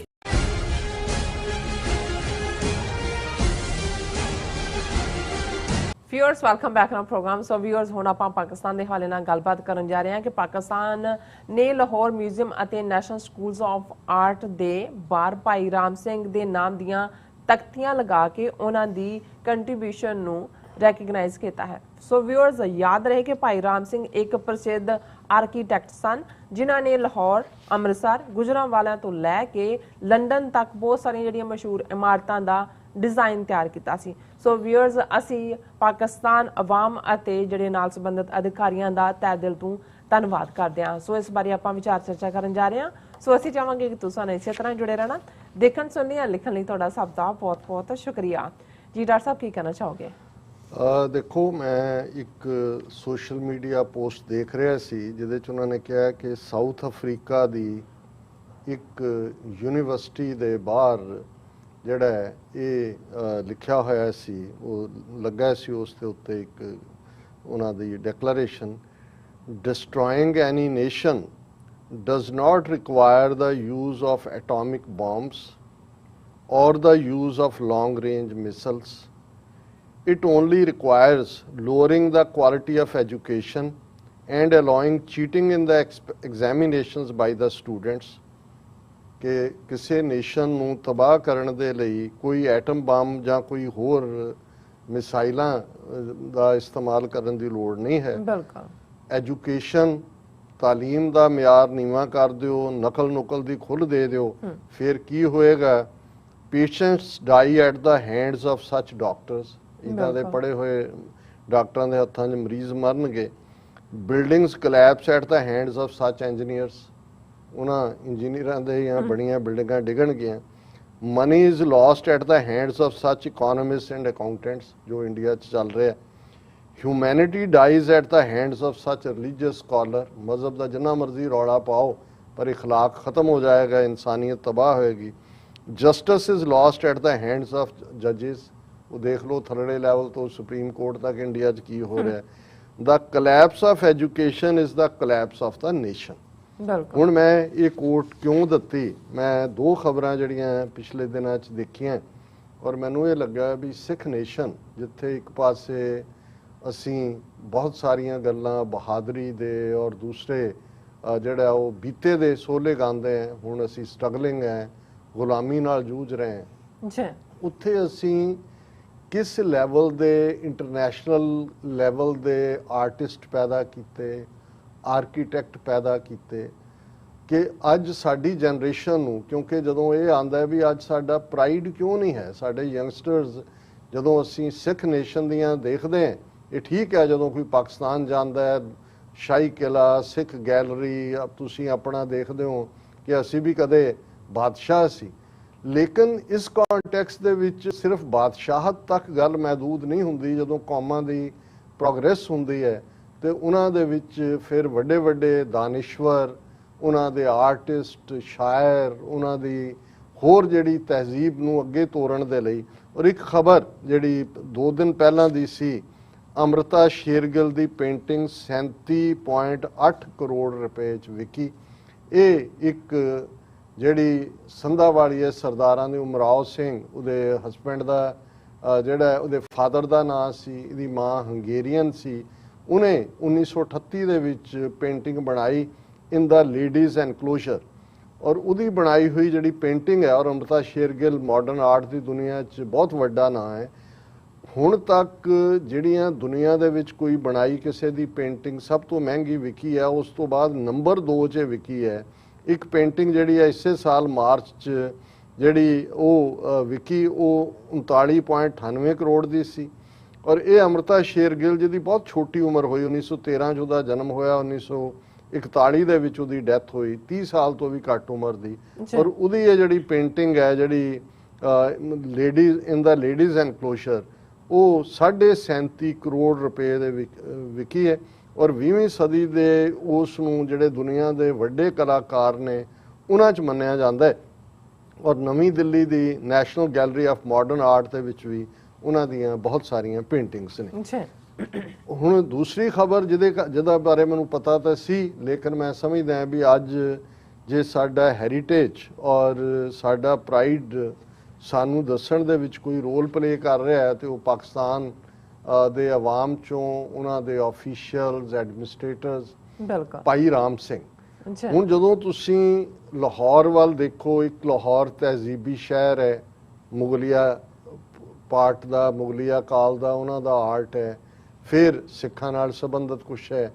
Viewers welcome back on program. So viewers ਹੁਣ ਆਪਾਂ ਪਾਕਿਸਤਾਨ ਦੇ ਹਵਾਲੇ ਨਾਲ ਗੱਲਬਾਤ ਕਰਨ ਜਾ ਰਹੇ ਹਾਂ ਕਿ ਪਾਕਿਸਤਾਨ ਨੇ ਲਾਹੌਰ ਮਿਊਜ਼ੀਅਮ ਅਤੇ ਨੈਸ਼ਨਲ ਸਕੂਲਸ ਆਫ ਆਰਟ ਦੇ ਬਾਹਰ ਭਾਈ ਰਾਮ ਸਿੰਘ ਦੇ ਨਾਮ ਦੀਆਂ ਤਖਤੀਆਂ ਲਗਾ ਕੇ ਉਹਨਾਂ ਦੀ ਕੰਟਰੀਬਿਊਸ਼ਨ ਨੂੰ ਰੈਕਗਨਾਈਜ਼ ਕੀਤਾ ਹੈ। ਸੋ ਵਿਊਅਰਸ ਯਾਦ ਰਹੇ ਕਿ ਭਾਈ ਰਾਮ ਸਿੰਘ ਇੱਕ ਪ੍ਰਸਿੱਧ ਆਰਕੀਟੈਕਟ ਸਨ ਜਿਨ੍ਹਾਂ ਨੇ ਲਾਹੌਰ, ਅੰਮ੍ਰਿਤਸਰ, ਗੁਜਰਾਂਵਾਲਾ ਤੋਂ ਲੈ ਕੇ ਲੰਡਨ ਤੱਕ ਬਹੁਤ ਸਾਰੀਆਂ ਜਿਹੜੀਆਂ ਮਸ਼ਹੂਰ ਇਮਾਰਤਾਂ ਦਾ ਡਿਜ਼ਾਈਨ ਤਿਆਰ ਕੀਤਾ ਸੀ। ਸੋ ਵਿਊਅਰਸ ਅਸੀਂ ਪਾਕਿਸਤਾਨ ਆਵਾਮ ਅਤੇ ਜਿਹੜੇ ਨਾਲ ਸੰਬੰਧਿਤ ਅਧਿਕਾਰੀਆਂ ਦਾ ਤਹਿ ਦਿਲ ਤੋਂ ਧੰਨਵਾਦ ਕਰਦੇ ਹਾਂ। ਸੋ ਇਸ ਬਾਰੇ ਆਪਾਂ ਵਿਚਾਰ ਚਰਚਾ ਕਰਨ ਜਾ ਰਹੇ ਹਾਂ। ਸੋ ਅਸੀਂ ਚਾਹਾਂਗੇ ਕਿ ਤੁਸੀਂ ਇਸੇ ਤਰ੍ਹਾਂ ਜੁੜੇ ਰਹਿਣਾ। ਦੇਖਣ ਸੁਣਨ ਲਿਖਣ ਲਈ ਤੁਹਾਡਾ ਸਭ ਦਾ ਬਹੁਤ ਬਹੁਤ ਸ਼ੁਕਰੀਆ ਜੀ। ਡਾਕਟਰ ਸਾਹਿਬ ਕੀ ਕਹਿਣਾ ਚਾਹੋਗੇ? ਦੇਖੋ, ਮੈਂ ਇੱਕ ਸੋਸ਼ਲ ਮੀਡੀਆ ਪੋਸਟ ਦੇਖ ਰਿਹਾ ਸੀ ਜਿਹਦੇ 'ਚ ਉਹਨਾਂ ਨੇ ਕਿਹਾ ਕਿ ਸਾਊਥ ਅਫਰੀਕਾ ਦੀ ਇੱਕ ਯੂਨੀਵਰਸਿਟੀ ਦੇ ਬਾਹਰ ਜਿਹੜਾ ਇਹ ਲਿਖਿਆ ਹੋਇਆ ਸੀ, ਉਹ ਲੱਗਾ ਸੀ ਉਸ ਦੇ ਉੱਤੇ ਇੱਕ ਉਹਨਾਂ ਦੀ declaration, destroying any nation does not require the use of atomic bombs or the use of long-range missiles. It only requires lowering the quality of education and allowing cheating in the examinations by the students. कि किसी nation ਨੂੰ ਤਬਾਹ ਕਰਨ ਦੇ ਲਈ ਕੋਈ atom bomb ਜਾਂ ਕੋਈ ਹੋਰ ਮਿਸਾਈਲਾਂ ਦਾ ਇਸਤੇਮਾਲ ਕਰਨ ਦੀ ਲੋੜ ਨਹੀਂ ਹੈ। ਬਿਲਕੁਲ। ਐਜੂਕੇਸ਼ਨ, ਤਾਲੀਮ ਦਾ ਮਿਆਰ ਨੀਵਾਂ ਕਰ ਦਿਓ, ਨਕਲ ਨੁਕਲ ਦੀ ਖੁੱਲ੍ਹ ਦੇ ਦਿਓ, ਫਿਰ ਕੀ ਹੋਏਗਾ? Patients die at the hands of such doctors. ਇੱਦਾਂ ਦੇ ਪੜ੍ਹੇ ਹੋਏ ਡਾਕਟਰਾਂ ਦੇ ਹੱਥਾਂ 'ਚ ਮਰੀਜ਼ ਮਰਨਗੇ। Buildings collapse at the hands of such engineers. ਉਹਨਾਂ ਇੰਜੀਨੀਅਰਾਂ ਦੇ ਜਾਂ ਬਣੀਆਂ ਬਿਲਡਿੰਗਾਂ ਡਿੱਗਣਗੀਆਂ। Money is lost at the hands of such economist and accountants, ਜੋ ਇੰਡੀਆ 'ਚ ਚੱਲ ਰਿਹਾ। Humanity dies at the hands of such religious scholar. ਮਜ਼ਹਬ ਦਾ ਜਿੰਨਾ ਮਰਜ਼ੀ ਰੌਲਾ ਪਾਓ ਪਰ ਇਖਲਾਕ ਖਤਮ ਹੋ ਜਾਏਗਾ, ਇਨਸਾਨੀਅਤ ਤਬਾਹ ਹੋਏਗੀ। Justice is lost at the hands of ਜੱਜਿਸ। ਉਹ ਦੇਖ ਲਓ ਥੱਲੜੇ ਲੈਵਲ ਤੋਂ ਸੁਪਰੀਮ ਕੋਰਟ ਤੱਕ ਇੰਡੀਆ 'ਚ ਕੀ ਹੋ ਰਿਹਾ। The collapse of education is the collapse of the nation. ਹੁਣ ਮੈਂ ਇਹ ਕੋਟ ਕਿਉਂ ਦਿੱਤੀ? ਮੈਂ ਦੋ ਖਬਰਾਂ ਜਿਹੜੀਆਂ ਪਿਛਲੇ ਦਿਨਾਂ 'ਚ ਦੇਖੀਆਂ ਔਰ ਮੈਨੂੰ ਇਹ ਲੱਗਾ ਵੀ ਸਿੱਖ ਨੇਸ਼ਨ, ਜਿੱਥੇ ਇੱਕ ਪਾਸੇ ਅਸੀਂ ਬਹੁਤ ਸਾਰੀਆਂ ਗੱਲਾਂ ਬਹਾਦਰੀ ਦੇ ਔਰ ਦੂਸਰੇ ਜਿਹੜਾ ਉਹ ਬੀਤੇ ਦੇ ਸੋਲੇ ਗਾਉਂਦੇ ਹੈ, ਹੁਣ ਅਸੀਂ ਸਟਰਗਲਿੰਗ ਹੈ, ਗੁਲਾਮੀ ਨਾਲ ਜੂਝ ਰਹੇ ਹਾਂ, ਉੱਥੇ ਅਸੀਂ ਕਿਸ ਲੈਵਲ ਦੇ ਇੰਟਰਨੈਸ਼ਨਲ ਲੈਵਲ ਦੇ ਆਰਟਿਸਟ ਪੈਦਾ ਕੀਤੇ, ਆਰਕੀਟੈਕਟ ਪੈਦਾ ਕੀਤੇ ਕਿ ਅੱਜ ਸਾਡੀ ਜਨਰੇਸ਼ਨ ਨੂੰ, ਕਿਉਂਕਿ ਜਦੋਂ ਇਹ ਆਉਂਦਾ ਵੀ ਅੱਜ ਸਾਡਾ ਪ੍ਰਾਈਡ ਕਿਉਂ ਨਹੀਂ ਹੈ, ਸਾਡੇ ਯੰਗਸਟਰਸ ਜਦੋਂ ਅਸੀਂ ਸਿੱਖ ਨੇਸ਼ਨ ਦੀਆਂ ਦੇਖਦੇ ਹਾਂ, ਇਹ ਠੀਕ ਹੈ ਜਦੋਂ ਕੋਈ ਪਾਕਿਸਤਾਨ ਜਾਂਦਾ ਹੈ, ਸ਼ਾਹੀ ਕਿਲਾ, ਸਿੱਖ ਗੈਲਰੀ, ਤੁਸੀਂ ਆਪਣਾ ਦੇਖਦੇ ਹੋ ਕਿ ਅਸੀਂ ਵੀ ਕਦੇ ਬਾਦਸ਼ਾਹ ਸੀ, ਲੇਕਿਨ ਇਸ ਕੰਟੈਕਸਟ ਦੇ ਵਿੱਚ ਸਿਰਫ ਬਾਦਸ਼ਾਹਤ ਤੱਕ ਗੱਲ ਮਹਿਦੂਦ ਨਹੀਂ ਹੁੰਦੀ। ਜਦੋਂ ਕੌਮਾਂ ਦੀ ਪ੍ਰੋਗਰੈਸ ਹੁੰਦੀ ਹੈ ਤੇ ਉਹਨਾਂ ਦੇ ਵਿੱਚ ਫਿਰ ਵੱਡੇ ਵੱਡੇ ਦਾਨਿਸ਼ਵਰ, ਉਹਨਾਂ ਦੇ ਆਰਟਿਸਟ, ਸ਼ਾਇਰ, ਉਹਨਾਂ ਦੀ ਹੋਰ ਜਿਹੜੀ ਤਹਿਜ਼ੀਬ ਨੂੰ ਅੱਗੇ ਤੋਰਨ ਦੇ ਲਈ। ਔਰ ਇੱਕ ਖਬਰ ਜਿਹੜੀ 2 ਦਿਨ ਪਹਿਲਾਂ ਦੀ ਸੀ, ਅੰਮ੍ਰਿਤਾ ਸ਼ੇਰਗਿੱਲ ਦੀ ਪੇਂਟਿੰਗ 37.8 ਕਰੋੜ ਰੁਪਏ 'ਚ ਵਿਕੀ। ਇਹ ਇੱਕ ਜਿਹੜੀ ਸੰਧਾਵਾਲੀ ਹੈ ਸਰਦਾਰਾਂ ਦੇ, ਉਮਰਾਓ ਸਿੰਘ ਉਹਦੇ ਹਸਬੈਂਡ ਦਾ, ਜਿਹੜਾ ਉਹਦੇ ਫਾਦਰ ਦਾ ਨਾਂ ਸੀ, ਇਹਦੀ ਮਾਂ ਹੰਗੇਰੀਅਨ ਸੀ। ਉਹਨੇ 1938 ਦੇ ਵਿੱਚ ਪੇਂਟਿੰਗ ਬਣਾਈ ਇਨ ਦਾ ਲੇਡੀਜ਼ ਐਨਕਲੋਜ਼ਰ, ਔਰ ਉਹਦੀ ਬਣਾਈ ਹੋਈ ਜਿਹੜੀ ਪੇਂਟਿੰਗ ਹੈ, ਔਰ ਅੰਮ੍ਰਿਤਾ ਸ਼ੇਰਗਿੱਲ ਮਾਡਰਨ ਆਰਟ ਦੀ ਦੁਨੀਆ 'ਚ ਬਹੁਤ ਵੱਡਾ ਨਾਂ ਹੈ। ਹੁਣ ਤੱਕ ਜਿਹੜੀਆਂ ਦੁਨੀਆ ਦੇ ਵਿੱਚ ਕੋਈ ਬਣਾਈ ਕਿਸੇ ਦੀ ਪੇਂਟਿੰਗ ਸਭ ਤੋਂ ਮਹਿੰਗੀ ਵਿਕੀ ਹੈ, ਉਸ ਤੋਂ ਬਾਅਦ ਨੰਬਰ 2 'ਚ ਵਿਕੀ ਹੈ ਇੱਕ ਪੇਂਟਿੰਗ ਜਿਹੜੀ ਹੈ ਇਸੇ ਸਾਲ ਮਾਰਚ 'ਚ ਜਿਹੜੀ ਉਹ ਵਿਕੀ, ਉਹ 39.98 ਕਰੋੜ ਦੀ ਸੀ। ਔਰ ਇਹ ਅੰਮ੍ਰਿਤਾ ਸ਼ੇਰਗਿੱਲ ਜਿਹਦੀ ਬਹੁਤ ਛੋਟੀ ਉਮਰ ਹੋਈ, 1913 'ਚ ਉਹਦਾ ਜਨਮ ਹੋਇਆ, 1941 ਦੇ ਵਿੱਚ ਉਹਦੀ ਡੈਥ ਹੋਈ, 30 ਸਾਲ ਤੋਂ ਵੀ ਘੱਟ ਉਮਰ ਦੀ। ਔਰ ਉਹਦੀ ਇਹ ਜਿਹੜੀ ਪੇਂਟਿੰਗ ਹੈ, ਜਿਹੜੀ ਲੇਡੀਜ਼ ਇਨ ਦਾ ਲੇਡੀਜ਼ ਐਨਕਲੋਜ਼ਰ, ਉਹ 37.5 ਕਰੋੜ ਰੁਪਏ ਦੇ ਵਿਕੀ ਹੈ। ਔਰ 20ਵੀਂ ਸਦੀ ਦੇ ਉਸ ਨੂੰ ਜਿਹੜੇ ਦੁਨੀਆ ਦੇ ਵੱਡੇ ਕਲਾਕਾਰ ਨੇ ਉਹਨਾਂ 'ਚ ਮੰਨਿਆ ਜਾਂਦਾ ਹੈ। ਔਰ ਨਵੀਂ ਦਿੱਲੀ ਦੀ national gallery of modern art ਦੇ ਵਿੱਚ ਵੀ ਉਹਨਾਂ ਦੀਆਂ ਬਹੁਤ ਸਾਰੀਆਂ ਪੇਂਟਿੰਗਸ ਨੇ। ਅੱਛਾ ਹੁਣ ਦੂਸਰੀ ਖਬਰ ਜਿਹਦਾ ਬਾਰੇ ਮੈਨੂੰ ਪਤਾ ਤਾਂ ਸੀ, ਲੇਕਿਨ ਮੈਂ ਸਮਝਦਾ ਵੀ ਅੱਜ ਜੇ ਸਾਡਾ ਹੈਰੀਟੇਜ ਔਰ ਸਾਡਾ ਪ੍ਰਾਈਡ ਸਾਨੂੰ ਦੱਸਣ ਦੇ ਵਿੱਚ ਕੋਈ ਰੋਲ ਪਲੇ ਕਰ ਰਿਹਾ ਹੈ ਤੇ ਉਹ ਪਾਕਿਸਤਾਨ ਦੇ ਆਵਾਮ ਚੋਂ ਉਹਨਾਂ ਦੇ ਆਫੀਸ਼ੀਅਲਸ ਐਡਮਿਨਿਸਟ੍ਰੇਟਰਸ ਬਿਲਕੁਲ ਭਾਈ ਰਾਮ ਸਿੰਘ। ਅੱਛਾ ਹੁਣ ਜਦੋਂ ਤੁਸੀਂ ਲਾਹੌਰ ਵੱਲ ਦੇਖੋ, ਇੱਕ ਲਾਹੌਰ ਤਹਿਜ਼ੀਬੀ ਸ਼ਹਿਰ ਹੈ, ਮੁਗਲਿਆ ਪਾਰਟ ਦਾ, ਮੁਗਲਿਆ ਕਾਲ ਦਾ ਉਹਨਾਂ ਦਾ ਆਰਟ ਹੈ, ਫਿਰ ਸਿੱਖਾਂ ਨਾਲ ਸੰਬੰਧਿਤ ਕੁਛ ਹੈ।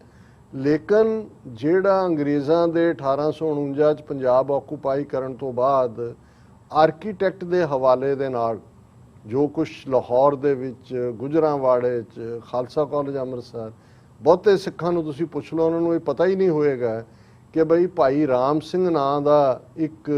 ਲੇਕਿਨ ਜਿਹੜਾ ਅੰਗਰੇਜ਼ਾਂ ਦੇ 1849 ਚ ਪੰਜਾਬ ਆਕੂਪਾਈ ਕਰਨ ਤੋਂ ਬਾਅਦ ਆਰਕੀਟੈਕਟ ਦੇ ਹਵਾਲੇ ਦੇ ਨਾਲ ਜੋ ਕੁਛ ਲਾਹੌਰ ਦੇ ਵਿੱਚ, ਗੁਜਰਾਂਵਾੜੇ 'ਚ, ਖਾਲਸਾ ਕਾਲਜ ਅੰਮ੍ਰਿਤਸਰ, ਬਹੁਤੇ ਸਿੱਖਾਂ ਨੂੰ ਤੁਸੀਂ ਪੁੱਛ ਲਓ ਉਹਨਾਂ ਨੂੰ ਇਹ ਪਤਾ ਹੀ ਨਹੀਂ ਹੋਏਗਾ ਕਿ ਬਈ ਭਾਈ ਰਾਮ ਸਿੰਘ ਨਾਂ ਦਾ ਇੱਕ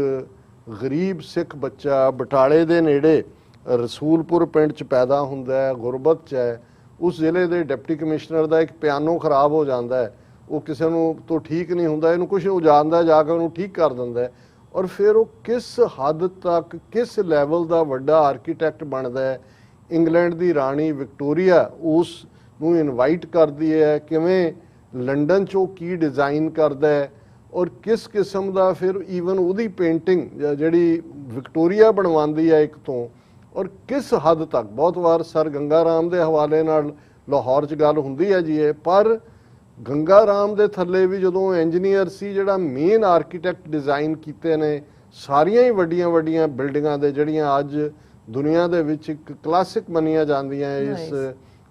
ਗਰੀਬ ਸਿੱਖ ਬੱਚਾ ਬਟਾਲੇ ਦੇ ਨੇੜੇ ਰਸੂਲਪੁਰ ਪਿੰਡ 'ਚ ਪੈਦਾ ਹੁੰਦਾ ਹੈ, ਗੁਰਬਤ 'ਚ ਹੈ। ਉਸ ਜ਼ਿਲ੍ਹੇ ਦੇ ਡਿਪਟੀ ਕਮਿਸ਼ਨਰ ਦਾ ਇੱਕ ਪਿਆਨੋ ਖਰਾਬ ਹੋ ਜਾਂਦਾ ਹੈ, ਉਹ ਕਿਸੇ ਨੂੰ ਤੋਂ ਠੀਕ ਨਹੀਂ ਹੁੰਦਾ, ਇਹਨੂੰ ਕੁਝ ਉਹ ਜਾਣਦਾ, ਜਾ ਕੇ ਉਹਨੂੰ ਠੀਕ ਕਰ ਦਿੰਦਾ ਹੈ। ਔਰ ਫਿਰ ਉਹ ਕਿਸ ਹੱਦ ਤੱਕ, ਕਿਸ ਲੈਵਲ ਦਾ ਵੱਡਾ ਆਰਕੀਟੈਕਟ ਬਣਦਾ ਹੈ। ਇੰਗਲੈਂਡ ਦੀ ਰਾਣੀ ਵਿਕਟੋਰੀਆ ਉਸ ਨੂੰ ਇਨਵਾਈਟ ਕਰਦੀ ਹੈ, ਕਿਵੇਂ ਲੰਡਨ 'ਚ ਉਹ ਕੀ ਡਿਜ਼ਾਈਨ ਕਰਦਾ ਹੈ ਔਰ ਕਿਸ ਕਿਸਮ ਦਾ ਫਿਰ ਈਵਨ ਉਹਦੀ ਪੇਂਟਿੰਗ ਜਿਹੜੀ ਵਿਕਟੋਰੀਆ ਬਣਵਾਉਂਦੀ ਹੈ ਇੱਕ ਤੋਂ, ਔਰ ਕਿਸ ਹੱਦ ਤੱਕ। ਬਹੁਤ ਵਾਰ ਸਰ ਗੰਗਾ ਰਾਮ ਦੇ ਹਵਾਲੇ ਨਾਲ ਲਾਹੌਰ 'ਚ ਗੱਲ ਹੁੰਦੀ ਹੈ ਜੀ ਇਹ, ਪਰ ਗੰਗਾ ਰਾਮ ਦੇ ਥੱਲੇ ਵੀ ਜਦੋਂ ਇੰਜੀਨੀਅਰ ਸੀ ਜਿਹੜਾ ਮੇਨ ਆਰਕੀਟੈਕਟ ਡਿਜ਼ਾਈਨ ਕੀਤੇ ਨੇ ਸਾਰੀਆਂ ਹੀ ਵੱਡੀਆਂ ਵੱਡੀਆਂ ਬਿਲਡਿੰਗਾਂ ਦੇ, ਜਿਹੜੀਆਂ ਅੱਜ ਦੁਨੀਆ ਦੇ ਵਿੱਚ ਇੱਕ ਕਲਾਸਿਕ ਮੰਨੀਆਂ ਜਾਂਦੀਆਂ ਇਸ,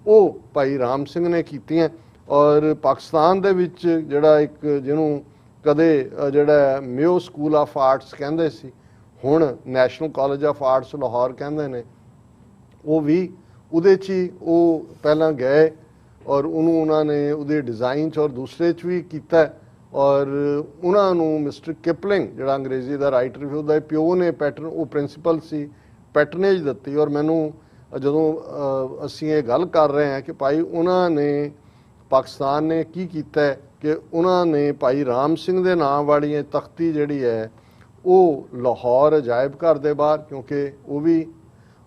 ਉਹ ਭਾਈ ਰਾਮ ਸਿੰਘ ਨੇ ਕੀਤੀਆਂ। ਔਰ ਪਾਕਿਸਤਾਨ ਦੇ ਵਿੱਚ ਜਿਹੜਾ ਇੱਕ ਜਿਹਨੂੰ ਕਦੇ ਜਿਹੜਾ ਮਿਓ ਸਕੂਲ ਆਫ ਆਰਟਸ ਕਹਿੰਦੇ ਸੀ, ਹੁਣ national college of arts Lahore ਕਹਿੰਦੇ ਨੇ, ਉਹ ਵੀ ਉਹਦੇ 'ਚ ਹੀ ਉਹ ਪਹਿਲਾਂ ਗਏ ਔਰ ਉਹਨੂੰ ਉਹਨਾਂ ਨੇ ਉਹਦੇ ਡਿਜ਼ਾਈਨ 'ਚ ਔਰ ਦੂਸਰੇ 'ਚ ਵੀ ਕੀਤਾ। ਔਰ ਉਹਨਾਂ ਨੂੰ ਮਿਸਟਰ ਕਿਪਲਿੰਗ ਜਿਹੜਾ ਅੰਗਰੇਜ਼ੀ ਦਾ ਰਾਈਟਰ ਵੀ, ਉਹਦਾ ਪਿਓ ਨੇ ਪੈਟਰਨ, ਉਹ ਪ੍ਰਿੰਸੀਪਲ ਸੀ, ਪੈਟਰਨੇਜ ਦਿੱਤੀ। ਔਰ ਮੈਨੂੰ ਜਦੋਂ ਅਸੀਂ ਇਹ ਗੱਲ ਕਰ ਰਹੇ ਹਾਂ ਕਿ ਭਾਈ ਉਹਨਾਂ ਨੇ, ਪਾਕਿਸਤਾਨ ਨੇ ਕੀ ਕੀਤਾ ਕਿ ਉਹਨਾਂ ਨੇ ਭਾਈ ਰਾਮ ਸਿੰਘ ਦੇ ਨਾਮ ਵਾਲੀ ਇਹ ਤਖਤੀ ਜਿਹੜੀ ਹੈ ਉਹ ਲਾਹੌਰ ਅਜਾਇਬ ਘਰ ਦੇ ਬਾਹਰ, ਕਿਉਂਕਿ ਉਹ ਵੀ,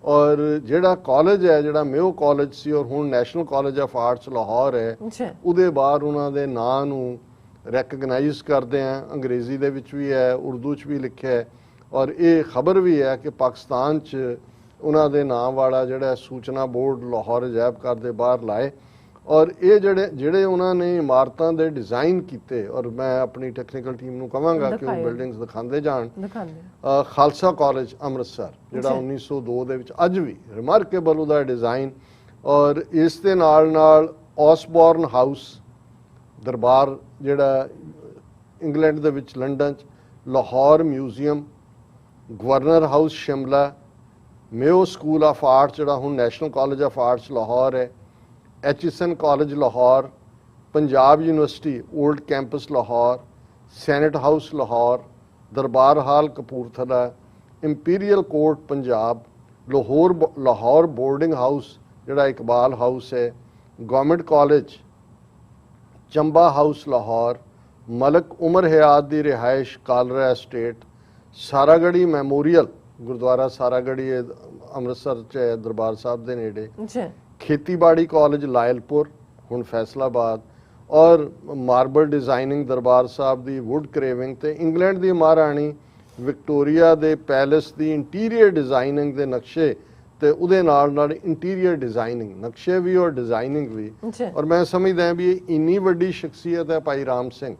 ਔਰ ਜਿਹੜਾ ਕਾਲਜ ਹੈ ਜਿਹੜਾ ਮਿਓ ਕਾਲਜ ਸੀ ਔਰ ਹੁਣ national college of arts Lahore ਹੈ, ਉਹਦੇ ਬਾਹਰ ਉਹਨਾਂ ਦੇ ਨਾਂ ਨੂੰ ਰੈਕਗਨਾਈਜ਼ ਕਰਦੇ ਆ। ਅੰਗਰੇਜ਼ੀ ਦੇ ਵਿੱਚ ਵੀ ਹੈ, ਉਰਦੂ 'ਚ ਵੀ ਲਿਖਿਆ ਹੈ। ਔਰ ਇਹ ਖਬਰ ਵੀ ਹੈ ਕਿ ਪਾਕਿਸਤਾਨ 'ਚ ਉਹਨਾਂ ਦੇ ਨਾਮ ਵਾਲਾ ਜਿਹੜਾ ਸੂਚਨਾ ਬੋਰਡ ਲਾਹੌਰ ਅਜਾਇਬ ਘਰ ਦੇ ਬਾਹਰ ਲਾਏ। ਔਰ ਇਹ ਜਿਹੜੇ ਉਹਨਾਂ ਨੇ ਇਮਾਰਤਾਂ ਦੇ ਡਿਜ਼ਾਈਨ ਕੀਤੇ, ਔਰ ਮੈਂ ਆਪਣੀ ਟੈਕਨੀਕਲ ਟੀਮ ਨੂੰ ਕਹਾਂਗਾ ਕਿ ਉਹ ਬਿਲਡਿੰਗਸ ਦਿਖਾਉਂਦੇ ਜਾਣ। ਖਾਲਸਾ ਕਾਲਜ ਅੰਮ੍ਰਿਤਸਰ ਜਿਹੜਾ 1902 ਦੇ ਵਿੱਚ, ਅੱਜ ਵੀ ਰਿਮਾਰਕੇਬਲ ਉਹਦਾ ਡਿਜ਼ਾਈਨ। ਔਰ ਇਸ ਦੇ ਨਾਲ ਨਾਲ ਔਸਬੋਰਨ ਹਾਊਸ ਦਰਬਾਰ ਜਿਹੜਾ ਇੰਗਲੈਂਡ ਦੇ ਵਿੱਚ ਲੰਡਨ 'ਚ, Lahore museum, governor house Shimla, Mayo school of arts ਜਿਹੜਾ ਹੁਣ national college of arts Lahore ਹੈ, Aitchison college Lahore, Punjab university old campus Lahore, senate house Lahore, Durbar hall Kapurthala, imperial court Punjab, Lahore boarding house ਜਿਹੜਾ ਇਕਬਾਲ ਹਾਊਸ ਹੈ, government college, Chamba house Lahore, Malak Umar Hayat ਦੀ ਰਿਹਾਇਸ਼ ਕਾਲਰਾ ਐਸਟੇਟ, ਸਾਰਾਗੜੀ ਮੈਮੋਰੀਅਲ, ਗੁਰਦੁਆਰਾ ਸਾਰਾਗੜੀ ਅੰਮ੍ਰਿਤਸਰ 'ਚ ਹੈ ਦਰਬਾਰ ਸਾਹਿਬ ਦੇ ਨੇੜੇ, ਖੇਤੀਬਾੜੀ ਕਾਲਜ ਲਾਇਲਪੁਰ ਹੁਣ ਫੈਸਲਾਬਾਦ, ਔਰ ਮਾਰਬਲ ਡਿਜ਼ਾਈਨਿੰਗ ਦਰਬਾਰ ਸਾਹਿਬ ਦੀ, ਵੁੱਡ ਕਰੇਵਿੰਗ, ਤੇ ਇੰਗਲੈਂਡ ਦੀ ਮਹਾਰਾਣੀ ਵਿਕਟੋਰੀਆ ਦੇ ਪੈਲੇਸ ਦੀ ਇੰਟੀਰੀਅਰ ਡਿਜ਼ਾਈਨਿੰਗ ਦੇ ਨਕਸ਼ੇ ਤੇ ਉਹਦੇ ਨਾਲ ਨਾਲ ਇੰਟੀਰੀਅਰ ਡਿਜ਼ਾਈਨਿੰਗ, ਨਕਸ਼ੇ ਵੀ ਔਰ ਡਿਜ਼ਾਈਨਿੰਗ ਵੀ। ਔਰ ਮੈਂ ਸਮਝਦਾ ਵੀ ਇਹ ਇੰਨੀ ਵੱਡੀ ਸ਼ਖਸੀਅਤ ਹੈ ਭਾਈ ਰਾਮ ਸਿੰਘ,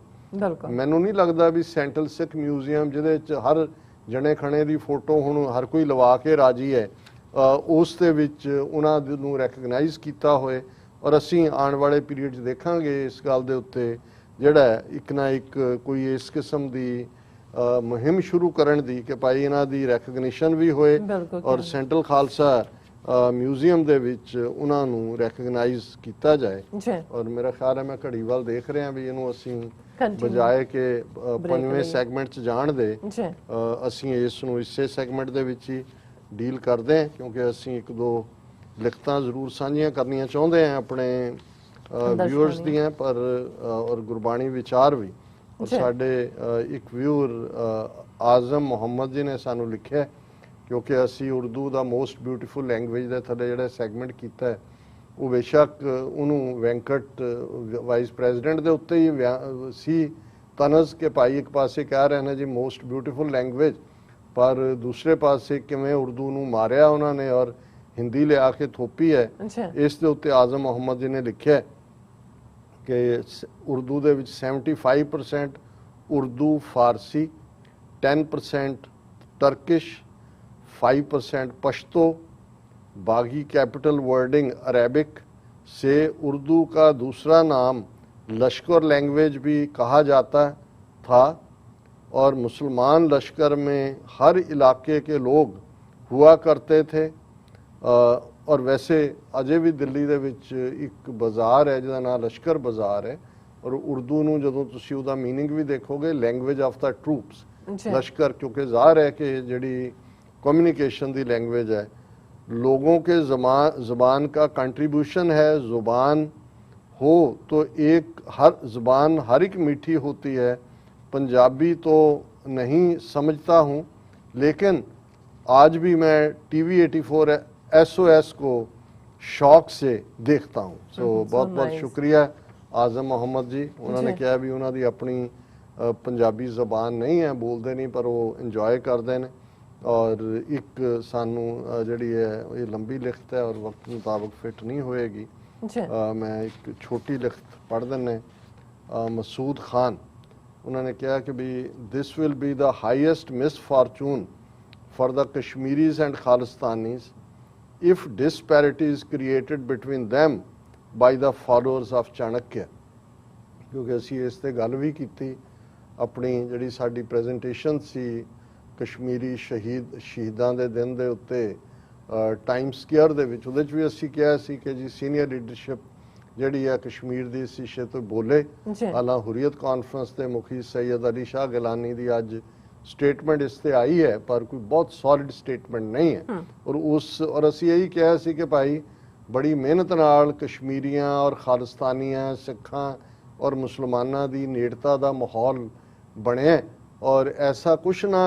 ਮੈਨੂੰ ਨਹੀਂ ਲੱਗਦਾ ਵੀ ਸੈਂਟਰਲ ਸਿੱਖ ਮਿਊਜ਼ੀਅਮ ਜਿਹਦੇ 'ਚ ਹਰ ਜਣੇ ਖਣੇ ਦੀ ਫੋਟੋ ਹੁਣ ਹਰ ਕੋਈ ਲਵਾ ਕੇ ਰਾਜੀ ਹੈ, ਉਸ ਦੇ ਵਿੱਚ ਉਹਨਾਂ ਨੂੰ ਰੈਕਗਨਾਈਜ਼ ਕੀਤਾ ਹੋਏ। ਔਰ ਅਸੀਂ ਆਉਣ ਵਾਲੇ ਪੀਰੀਅਡ 'ਚ ਦੇਖਾਂਗੇ ਇਸ ਗੱਲ ਦੇ ਉੱਤੇ ਜਿਹੜਾ ਇੱਕ ਨਾ ਇੱਕ ਕੋਈ ਇਸ ਕਿਸਮ ਦੀ ਮੁਹਿੰਮ ਸ਼ੁਰੂ ਕਰਨ ਦੀ ਕਿ ਭਾਈ ਇਹਨਾਂ ਦੀ ਰੈਕਗਨੀਸ਼ਨ ਵੀ ਹੋਏ ਔਰ ਸੈਂਟਰਲ ਖਾਲਸਾ ਮਿਊਜ਼ੀਅਮ ਦੇ ਵਿੱਚ ਉਹਨਾਂ ਨੂੰ ਰੈਕਗਨਾਈਜ਼ ਕੀਤਾ ਜਾਏ। ਔਰ ਮੇਰਾ ਖਿਆਲ ਹੈ, ਮੈਂ ਘੜੀ ਵੱਲ ਦੇਖ ਰਿਹਾ ਵੀ ਇਹਨੂੰ ਅਸੀਂ ਬਜਾਏ ਕਿ 5ਵੇਂ ਸੈਗਮੈਂਟ 'ਚ ਜਾਣ ਦੇ, ਅਸੀਂ ਇਸ ਨੂੰ ਇਸੇ ਸੈਗਮੈਂਟ ਦੇ ਵਿੱਚ ਹੀ ਡੀਲ ਕਰਦੇ ਹਾਂ, ਕਿਉਂਕਿ ਅਸੀਂ 1-2 ਲਿਖਤਾਂ ਜ਼ਰੂਰ ਸਾਂਝੀਆਂ ਕਰਨੀਆਂ ਚਾਹੁੰਦੇ ਹਾਂ ਆਪਣੇ ਵਿਊਅਰਸ ਦੀਆਂ, ਪਰ ਔਰ ਗੁਰਬਾਣੀ ਵਿਚਾਰ ਵੀ। ਔਰ ਸਾਡੇ ਇੱਕ ਵਿਊਅਰ ਆਜ਼ਮ ਮੁਹੰਮਦ ਜੀ ਨੇ ਸਾਨੂੰ ਲਿਖਿਆ, ਕਿਉਂਕਿ ਅਸੀਂ ਉਰਦੂ ਦਾ ਮੋਸਟ ਬਿਊਟੀਫੁਲ ਲੈਂਗੁਏਜ ਦੇ ਥੱਲੇ ਜਿਹੜਾ ਸੈਗਮੈਂਟ ਕੀਤਾ ਹੈ, ਉਹ ਬੇਸ਼ੱਕ ਉਹਨੂੰ ਵੈਂਕਟ ਵਾਈਸ ਪ੍ਰੈਜ਼ੀਡੈਂਟ ਦੇ ਉੱਤੇ ਹੀ ਸੀ ਤਨਜ਼ ਕੇ ਭਾਈ ਇੱਕ ਪਾਸੇ ਕਹਿ ਰਹੇ ਨੇ ਜੀ ਮੋਸਟ ਬਿਊਟੀਫੁਲ ਲੈਂਗੁਏਜ, ਪਰ ਦੂਸਰੇ ਪਾਸੇ ਕਿਵੇਂ ਉਰਦੂ ਨੂੰ ਮਾਰਿਆ ਉਹਨਾਂ ਨੇ ਔਰ ਹਿੰਦੀ ਲਿਆ ਕੇ ਥੋਪੀ ਹੈ। ਇਸ ਦੇ ਉੱਤੇ ਆਜ਼ਮ ਮੁਹੰਮਦ ਜੀ ਨੇ ਲਿਖਿਆ ਕਿ ਉਰਦੂ ਦੇ ਵਿੱਚ 75% ਉਰਦੂ ਫਾਰਸੀ, 10% टर्किश, 5% पश्तो, बागी कैपिटल वर्डिंग अरेबिक से उर्दू का दूसरा नाम लश्कर लैंग्वेज भी कहा जाता था और मुसलमान लश्कर में हर इलाके के लोग हुआ करते थे। और वैसे अजे भी दिल्ली दे विच एक बाज़ार है जिहदा नाम लश्कर बाज़ार है और उर्दू नूं जदों तुसीं उहदा मीनिंग भी देखोगे लैंग्वेज ऑफ द ट्रूप्स लश्कर, क्योंकि ज़ाहिर है कि जिहड़ी कम्युनिकेशन दी लैंग्वेज है लोगों के ज़बान का कंट्रीब्यूशन है। ज़ुबान हो तो एक हर ज़बान हर एक मीठी होती है। पंजाबी तो नहीं समझता हूँ लेकिन आज भी मैं TV 84 SOS को शौक से देखता हूँ। सो बहुत बहुत शुक्रिया आज़म मोहम्मद जी। उन्होंने कहा भी उन्होंने अपनी पंजाबी ज़बान नहीं है, बोलते नहीं, पर वो इंजॉय करते हैं। और एक सानू जड़ी है ये लंबी लिखत है और वक्त मुताबिक फिट नहीं होएगी। मैं एक छोटी लिखत पढ़ देने। मसूद खान उन्होंने कहा कि भी this will be the highest miss Fortune for the Kashmiris and Khalistanis if disparity is created between them by the followers of Chanakya। क्योंकि असी इस ते गल भी की अपनी जिहड़ी साडी प्रेजेंटेशन सी कश्मीरी शहीदां दे दिन दे उत्ते टाइम स्क्वायर दे विच, उहदे च भी असी कहा सी कि जी सीनियर लीडरशिप जिहड़ी है कश्मीर दी इस विशे तो बोले। हालां हुर्रियत कॉन्फ्रेंस के मुखी सैयद अली शाह गिलानी दी अज स्टेटमेंट इस ते आई है पर कोई बहुत सॉलिड स्टेटमेंट नहीं है। और असी यही कहा सी कि भाई बड़ी मेहनत नाल कश्मीरियां और खालिस्तानियां सिखां और मुसलमाना दी नेड़ता दा माहौल बने और ऐसा कुछ ना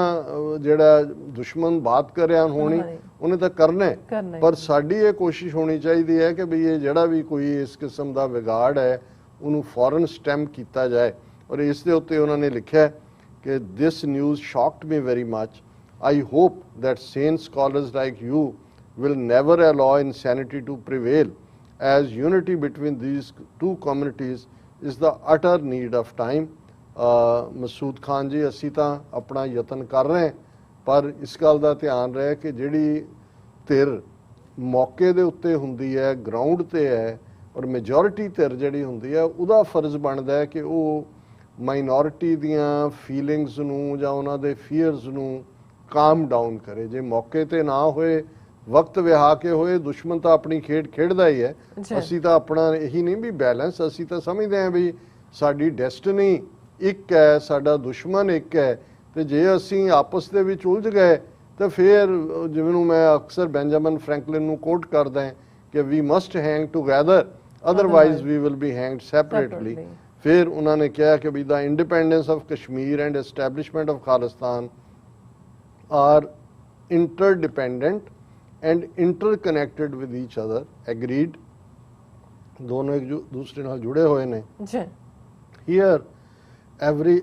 जिहड़ा दुश्मन बात करे होनी उन्हें तो करना है, पर साडी ये कोशिश होनी चाहिए है कि भी ये जिहड़ा भी कोई इस किस्म का विगाड़ है उन्होंने फौरन स्टैम्प किया जाए। और इस दे उत्ते उन्होंने लिखा कि this news shocked me very much. I hope that sane scholars like you will never allow insanity to prevail as unity between these two communities is the utter need of time। Masood Khan जी असी तो अपना यतन कर रहे हैं पर इस गल का ध्यान रहे कि जिहड़ी धिर मौके दे उत्ते हुंदी है ग्राउंड ते है और मेजोरिटी धिर जिहड़ी हुंदी है उहदा फर्ज बनदा है कि वो माइनॉरिटी दियां फीलिंग्स नूं जां उन्हां दे फीयर्स नूं काम डाउन करे। जे मौके ते ना होए वक्त विहा के होए दुश्मन तो अपनी खेड खेडदा ही है। असी तो अपना यही नहीं भी बैलेंस, असी तो समझते हैं भी साडी डेस्टिनी एक है, साडा दुश्मन एक है, तो जे असी आपस दे विच उलझ गए तो फिर जिवें मैं अक्सर बेंजामिन फ्रैंकलिन नूं कोट करदा है कि we must hang together otherwise we will be hanged separately. फिर उन्होंने कहा कि भी the independence of Kashmir and establishment of Khalistan are interdependent and interconnected with each other. Agreed, दोनों एक दूसरे नाल जुड़े हुए ने। Here every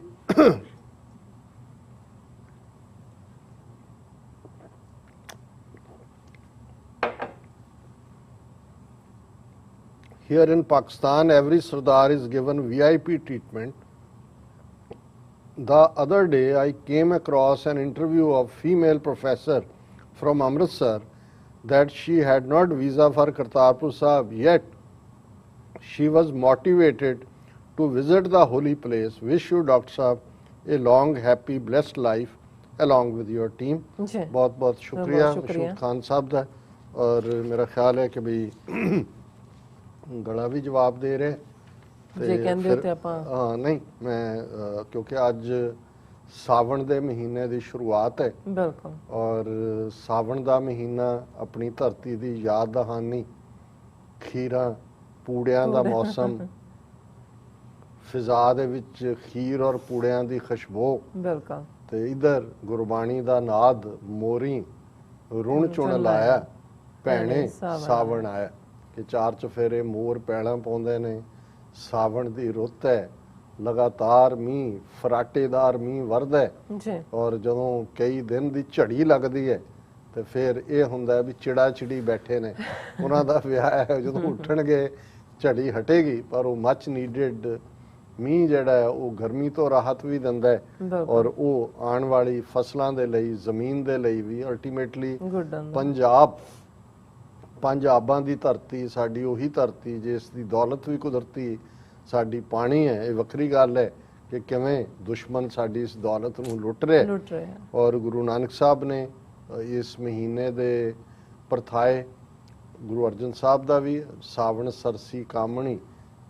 Here in Pakistan, every Sardar is given VIP treatment. The other day, I came across an interview of female professor from Amritsar that she had not visa for Kartarpur Sahib, yet she was motivated to visit the holy place. Wish you, Dr. Sahib, a long, happy, blessed life along with your team. बहुत बहुत शुक्रिया मसूद खान साहब दा। और मेरा ख्याल है कि भाई गला भी जवाब दे रहे जे कहंदे ते आपां हाँ नहीं मैं क्योंकि अज ਸਾਵਣ ਦੇ ਮਹੀਨੇ ਦੀ ਸ਼ੁਰੂਆਤ ਹੈ ਬਿਲਕੁਲ। ਔਰ ਸਾਵਣ ਦਾ ਮਹੀਨਾ ਆਪਣੀ ਧਰਤੀ ਦੀ ਯਾਦ ਦਹਾਨੀ, ਖੀਰਾਂ ਪੂੜਿਆਂ ਦਾ ਮੌਸਮ, ਫਿਜ਼ਾ ਦੇ ਵਿੱਚ ਖੀਰ ਔਰ ਪੂੜਿਆਂ ਦੀ ਖੁਸ਼ਬੂ, ਬਿਲਕੁਲ। ਤੇ ਇਧਰ ਗੁਰਬਾਣੀ ਦਾ ਨਾਦ, ਮੋਰੀ ਰੁਣ ਚੁਣ ਲਾਇਆ ਭੈਣੇ ਸਾਵਣ ਆਇਆ। ਕਿ ਚਾਰ ਚਫੇਰੇ ਮੋਰ ਪੈਲਾਂ ਪਾਉਂਦੇ ਨੇ, ਸਾਵਣ ਦੀ ਰੁੱਤ ਹੈ, ਲਗਾਤਾਰ ਮੀਂਹ, ਫਰਾਟੇਦਾਰ ਮੀਂਹ ਵਰਦਾ ਹੈ ਜੀ। ਔਰ ਜਦੋਂ ਕਈ ਦਿਨ ਦੀ ਝੜੀ ਲੱਗਦੀ ਹੈ ਤੇ ਫਿਰ ਇਹ ਹੁੰਦਾ ਵੀ ਚਿੜਾ ਚਿੜੀ ਬੈਠੇ ਨੇ, ਉਹਨਾਂ ਦਾ ਵਿਆਹ ਹੈ, ਜਦੋਂ ਉੱਠਣਗੇ ਝੜੀ ਹਟੇਗੀ, ਪਰ ਉਹ ਮੱਚ ਨੀਡਡ ਮੀਂਹ ਜਿਹੜਾ ਹੈ ਉਹ ਗਰਮੀ ਤੋਂ ਰਾਹਤ ਵੀ ਦਿੰਦਾ ਹੈ ਔਰ ਉਹ ਆਉਣ ਵਾਲੀ ਫਸਲਾਂ ਦੇ ਲਈ, ਜ਼ਮੀਨ ਦੇ ਲਈ ਵੀ ਅਲਟੀਮੇਟਲੀ ਪੰਜਾਬਾਂ ਦੀ ਧਰਤੀ, ਸਾਡੀ ਉਹੀ ਧਰਤੀ ਜਿਸ ਦੀ ਦੌਲਤ ਵੀ ਕੁਦਰਤੀ ਸਾਡੀ ਪਾਣੀ ਹੈ। ਇਹ ਵੱਖਰੀ ਗੱਲ ਹੈ ਕਿ ਕਿਵੇਂ ਦੁਸ਼ਮਣ ਸਾਡੀ ਇਸ ਦੌਲਤ ਨੂੰ ਲੁੱਟ ਰਿਹਾ ਔਰ ਗੁਰੂ ਨਾਨਕ ਸਾਹਿਬ ਨੇ ਇਸ ਮਹੀਨੇ ਦੇ ਪਰਥਾਏ, ਗੁਰੂ ਅਰਜਨ ਸਾਹਿਬ ਦਾ ਵੀ ਸਾਵਣ ਸਰਸੀ ਕਾਮਣੀ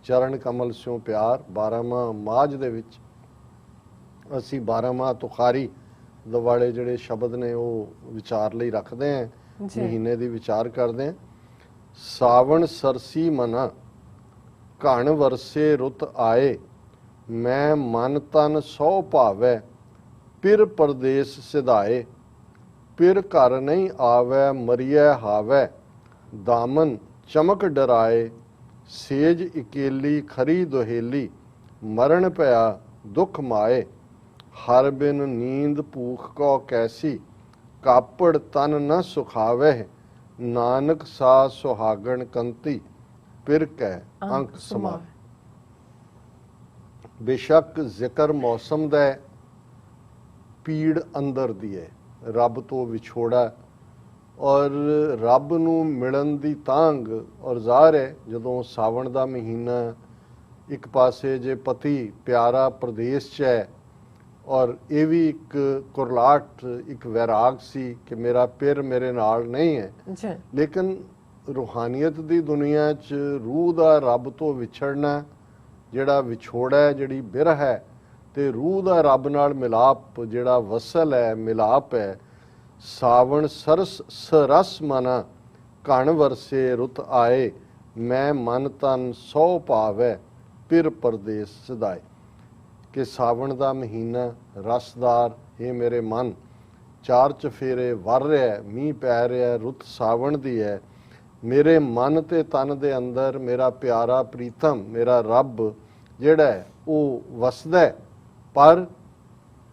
ਚਰਨ ਕਮਲ ਸਿਉ ਪਿਆਰ, 12ਵਾਂ ਮਾਝ ਦੇ ਵਿੱਚ ਅਸੀਂ 12ਵਾਂ ਤੁਖਾਰੀ ਦਿਵਾਲੇ ਜਿਹੜੇ ਸ਼ਬਦ ਨੇ ਉਹ ਵਿਚਾਰ ਲਈ ਰੱਖਦੇ ਹਾਂ, ਮਹੀਨੇ ਦੀ ਵਿਚਾਰ ਕਰਦੇ ਹਾਂ। ਸਾਵਣ ਸਰਸੀ ਮਨਾ ਘਣ ਵਰਸੇ ਰੁੱਤ ਆਏ, ਮੈਂ ਮਨ ਤਨ ਸੋ ਭਾਵੈ ਪਿਰ ਪਰਦੇਸ ਸਿਧਾਏ, ਪਿਰ ਘਰ ਨਹੀਂ ਆਵੈ ਮਰੀਐ ਹਾਵੈ, ਦਾਮਨ ਚਮਕ ਡਰਾਏ, ਸੇਜ ਇਕੇਲੀ ਖਰੀ ਦੁਹੇਲੀ, ਮਰਨ ਪਿਆ ਦੁਖ ਮਾਏ, ਹਰ ਬਿਨ ਨੀਂਦ ਭੂਖ ਕੋ ਕੈਸੀ, ਕਾਪੜ ਤਨ ਨ ਸੁਖਾਵੈ, ਨਾਨਕ ਸਾ ਸੁਹਾਗਣ ਕੰਤੀ, ਪਿਰ ਕੈ ਅੰਕ ਸਮਾਏ। ਬੇਸ਼ੱਕ ਜ਼ਿਕਰ ਮੌਸਮ ਦਾ ਹੈ, ਪੀੜ ਅੰਦਰ ਦੀ ਹੈ, ਰੱਬ ਤੋਂ ਵਿਛੋੜਾ ਔਰ ਰੱਬ ਨੂੰ ਮਿਲਣ ਦੀ ਤਾਂਘ ਔਰ ਜ਼ਾਹਰ ਹੈ ਜਦੋਂ ਸਾਵਣ ਦਾ ਮਹੀਨਾ, ਇੱਕ ਪਾਸੇ ਜੇ ਪਤੀ ਪਿਆਰਾ ਪ੍ਰਦੇਸ਼ 'ਚ ਹੈ ਔਰ ਇਹ ਵੀ ਇੱਕ ਕੁਰਲਾਟ, ਇੱਕ ਵੈਰਾਗ ਸੀ ਕਿ ਮੇਰਾ ਪਿਰ ਮੇਰੇ ਨਾਲ ਨਹੀਂ ਹੈ, ਲੇਕਿਨ ਰੂਹਾਨੀਅਤ ਦੀ ਦੁਨੀਆ 'ਚ ਰੂਹ ਦਾ ਰੱਬ ਤੋਂ ਵਿਛੜਨਾ, ਜਿਹੜਾ ਵਿਛੋੜਾ ਹੈ, ਜਿਹੜੀ ਬਿਰਹ ਹੈ, ਤੇ ਰੂਹ ਦਾ ਰੱਬ ਨਾਲ ਮਿਲਾਪ, ਜਿਹੜਾ ਵਸਲ ਹੈ, ਮਿਲਾਪ ਹੈ। ਸਾਵਣ ਸਰਸ ਮਨਾ ਘਣ ਵਰਸੇ ਰੁੱਤ ਆਏ, ਮੈਂ ਮਨ ਤਨ ਸੋ ਭਾਵੈ ਪਿਰ ਪਰਦੇਸ ਸਿਧਾਏ। ਕਿ ਸਾਵਣ ਦਾ ਮਹੀਨਾ ਰਸਦਾਰ, ਇਹ ਮੇਰੇ ਮਨ, ਚਾਰ ਚਫੇਰੇ ਵਰ ਰਿਹਾ, ਮੀਂਹ ਪੈ ਰਿਹਾ, ਰੁੱਤ ਸਾਵਣ ਦੀ ਹੈ, ਮੇਰੇ ਮਨ ਤੇ ਤਨ ਦੇ ਅੰਦਰ ਮੇਰਾ ਪਿਆਰਾ ਪ੍ਰੀਤਮ, ਮੇਰਾ ਰੱਬ ਜਿਹੜਾ ਹੈ ਉਹ ਵਸਦਾ, ਪਰ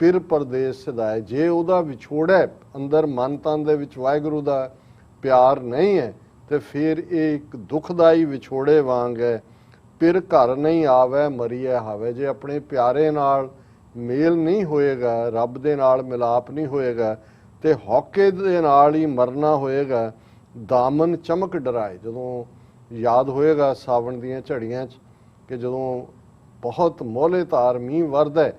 ਪਿਰ ਪਰਦੇਸ ਸਿਧਾਏ। ਜੇ ਉਹਦਾ ਵਿਛੋੜਾ ਅੰਦਰ ਮਨ ਤਨ ਦੇ ਵਿੱਚ ਵਾਹਿਗੁਰੂ ਦਾ ਪਿਆਰ ਨਹੀਂ ਹੈ ਤੇ ਫਿਰ ਇਹ ਇੱਕ ਦੁਖਦਾਈ ਵਿਛੋੜੇ ਵਾਂਗ ਹੈ। ਪਿਰ ਘਰ ਨਹੀਂ ਆਵੈ ਮਰੀਐ ਹਾਵੈ, ਜੇ ਆਪਣੇ ਪਿਆਰੇ ਨਾਲ ਮੇਲ ਨਹੀਂ ਹੋਏਗਾ, ਰੱਬ ਦੇ ਨਾਲ ਮਿਲਾਪ ਨਹੀਂ ਹੋਏਗਾ ਤੇ ਹੌਕੇ ਦੇ ਨਾਲ ਹੀ ਮਰਨਾ ਹੋਏਗਾ। ਦਾਮਨ ਚਮਕ ਡਰਾਏ, ਜਦੋਂ ਯਾਦ ਹੋਏਗਾ ਸਾਵਣ ਦੀਆਂ ਝੜੀਆਂ 'ਚ ਕਿ ਜਦੋਂ ਬਹੁਤ ਮੋਹਲੇ ਤਾਰ ਮੀਂਹ ਵਰਦਾ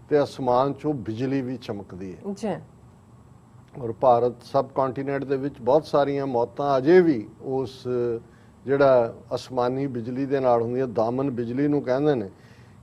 ਤੇ ਅਸਮਾਨ 'ਚੋਂ ਬਿਜਲੀ ਵੀ ਚਮਕਦੀ ਹੈ ਜੀ। ਔਰ ਭਾਰਤ ਸਬ ਕੰਟੀਨੈਂਟ ਦੇ ਵਿੱਚ ਬਹੁਤ ਸਾਰੀਆਂ ਮੌਤਾਂ ਅਜੇ ਵੀ ਉਸ ਜਿਹੜਾ ਅਸਮਾਨੀ ਬਿਜਲੀ ਦੇ ਨਾਲ ਹੁੰਦੀ ਹੈ, ਦਾਮਨ ਬਿਜਲੀ ਨੂੰ ਕਹਿੰਦੇ ਨੇ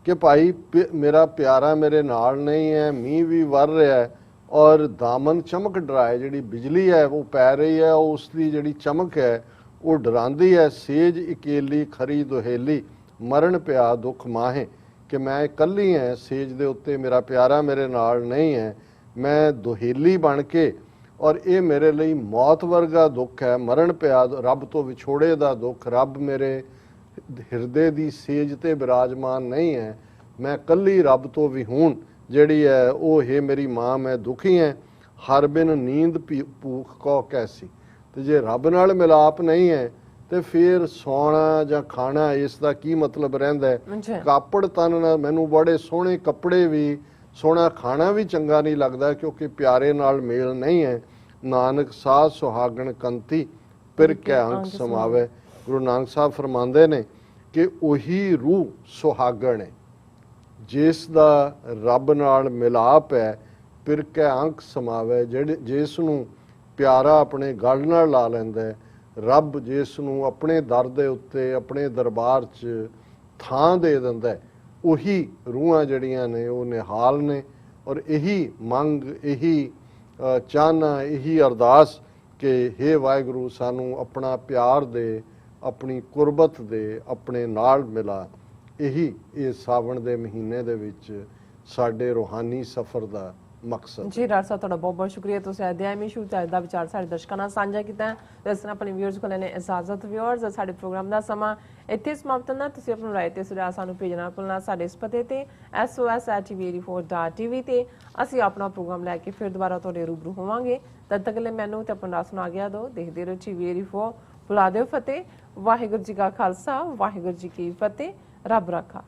ਕਿ ਭਾਈ ਮੇਰਾ ਪਿਆਰਾ ਮੇਰੇ ਨਾਲ ਨਹੀਂ ਹੈ, ਮੀਂਹ ਵੀ ਵਰ ਰਿਹਾ ਹੈ ਔਰ ਦਾਮਨ ਚਮਕ ਡਰਾਏ, ਜਿਹੜੀ ਬਿਜਲੀ ਹੈ ਉਹ ਪੈ ਰਹੀ ਹੈ, ਉਸ ਦੀ ਜਿਹੜੀ ਚਮਕ ਹੈ ਉਹ ਡਰਾਉਂਦੀ ਹੈ। ਸੇਜ ਇਕੇਲੀ ਖਰੀ ਦੁਹੇਲੀ, ਮਰਨ ਪਿਆ ਦੁੱਖ ਮਾਹੇ, ਕਿ ਮੈਂ ਇਕੱਲੀ ਹਾਂ ਸੇਜ ਦੇ ਉੱਤੇ, ਮੇਰਾ ਪਿਆਰਾ ਮੇਰੇ ਨਾਲ ਨਹੀਂ ਹੈ, ਮੈਂ ਦੁਹੇਲੀ ਬਣ ਕੇ, ਔਰ ਇਹ ਮੇਰੇ ਲਈ ਮੌਤ ਵਰਗਾ ਦੁੱਖ ਹੈ, ਮਰਨ ਪਿਆ ਰੱਬ ਤੋਂ ਵਿਛੋੜੇ ਦਾ ਦੁੱਖ, ਰੱਬ ਮੇਰੇ ਹਿਰਦੇ ਦੀ ਸੇਜ ਤੇ ਬਿਰਾਜਮਾਨ ਨਹੀਂ ਹੈ, ਮੈਂ ਇਕੱਲੀ ਰੱਬ ਤੋਂ ਵਿਹੂਣ ਜਿਹੜੀ ਹੈ ਉਹ ਹੈ ਮੇਰੀ ਮਾਂ, ਮੈਂ ਦੁਖੀ ਹਾਂ। ਹਰ ਬਿਨ ਨੀਂਦ ਭੂਖ ਕੋ ਕੈਸੀ, ਤੇ ਜੇ ਰੱਬ ਨਾਲ ਮਿਲਾਪ ਨਹੀਂ ਹੈ ਤੇ ਫਿਰ ਸੌਣਾ ਜਾਂ ਖਾਣਾ ਇਸ ਦਾ ਕੀ ਮਤਲਬ ਰਹਿੰਦਾ ਹੈ। ਕਾਪੜ ਤਨ ਨਾਲ, ਮੈਨੂੰ ਬੜੇ ਸੋਹਣੇ ਕੱਪੜੇ ਵੀ, ਸੋਹਣਾ ਖਾਣਾ ਵੀ ਚੰਗਾ ਨਹੀਂ ਲੱਗਦਾ ਕਿਉਂਕਿ ਪਿਆਰੇ ਨਾਲ ਮੇਲ ਨਹੀਂ ਹੈ। ਨਾਨਕ ਸਾਧ ਸੁਹਾਗਣ ਕੰਤੀ, ਪਿਰ ਕੈ ਅੰਕ ਸਮਾਵੇ। ਗੁਰੂ ਨਾਨਕ ਸਾਹਿਬ ਫਰਮਾਉਂਦੇ ਨੇ ਕਿ ਉਹੀ ਰੂਹ ਸੁਹਾਗਣ ਹੈ ਜਿਸ ਦਾ ਰੱਬ ਨਾਲ ਮਿਲਾਪ ਹੈ, ਪਿਰ ਕੈ ਅੰਕ ਸਮਾਵੇ, ਜਿਸ ਨੂੰ ਪਿਆਰਾ ਆਪਣੇ ਗਲ ਨਾਲ ਲਾ ਲੈਂਦਾ ਹੈ, ਰੱਬ ਜਿਸ ਨੂੰ ਆਪਣੇ ਦਰ ਦੇ ਉੱਤੇ, ਆਪਣੇ ਦਰਬਾਰ 'ਚ ਥਾਂ ਦੇ ਦਿੰਦਾ ਹੈ, ਉਹੀ ਰੂਹਾਂ ਜਿਹੜੀਆਂ ਨੇ ਉਹ ਨਿਹਾਲ ਨੇ ਔਰ ਇਹੀ ਮੰਗ, ਇਹੀ ਚਾਹਨਾ, ਇਹੀ ਅਰਦਾਸ ਕਿ ਹੇ ਵਾਹਿਗੁਰੂ ਸਾਨੂੰ ਆਪਣਾ ਪਿਆਰ ਦੇ, ਆਪਣੀ ਕੁਰਬਤ ਦੇ, ਆਪਣੇ ਨਾਲ ਮਿਲਾ। ਇਹੀ ਇਸ ਸਾਵਣ ਦੇ ਮਹੀਨੇ ਦੇ ਵਿੱਚ ਸਾਡੇ ਰੂਹਾਨੀ ਸਫ਼ਰ ਦਾ ਮਕਸਦ। ਜੀ ਡਾਕਟਰ ਸਾਹਿਬ, ਤੁਹਾਡਾ ਬਹੁਤ ਬਹੁਤ ਸ਼ੁਕਰੀਆ। ਤੁਸੀਂ ਅਧਿਆਇਮੀ ਸ਼ੁਰੂ ਤੋਂ ਅੱਜ ਦਾ ਵਿਚਾਰ ਸਾਡੇ ਦਰਸ਼ਕਾਂ ਨਾਲ ਸਾਂਝਾ ਕੀਤਾ ਹੈ। ਇਸ ਤਰ੍ਹਾਂ ਆਪਣੇ ਵਿਊਅਰਸ ਕੋਲ ਲੈਣੇ ਇਜਾਜ਼ਤ। ਵਿਊਅਰਸ, ਸਾਡੇ ਪ੍ਰੋਗਰਾਮ ਦਾ ਸਮਾਂ ਇੱਥੇ ਸਮਾਪਤ ਹੁੰਦਾ। ਤੁਸੀਂ ਆਪਣੀ ਰਾਏ ਤੇ ਸੁਝਾਅ ਸਾਨੂੰ ਭੇਜਣਾ ਭੁੱਲਣਾ ਸਾਡੇ ਇਸ ਪਤੇ ਤੇ sos@tv84.tv ਤੇ ਅਸੀਂ ਆਪਣਾ ਪ੍ਰੋਗਰਾਮ ਲੈ ਕੇ ਫਿਰ ਦੁਬਾਰਾ ਤੁਹਾਡੇ ਰੂਬਰੂ ਹੋਵਾਂਗੇ। ਤਦ ਤੱਕ ਲਈ ਮੈਨੂੰ ਤੇ ਆਪਣਾ ਸੁਣਾ ਗਿਆ ਦੋ। ਦੇਖਦੇ ਰਹੋ TV84। ਬੁਲਾ ਦਿਓ ਫਤਿਹ। ਵਾਹਿਗੁਰੂ ਜੀ ਕਾ ਖਾਲਸਾ, ਵਾਹਿਗੁਰੂ ਜੀ ਕੀ ਫਤਿਹ। ਰੱਬ ਰਾਖਾ।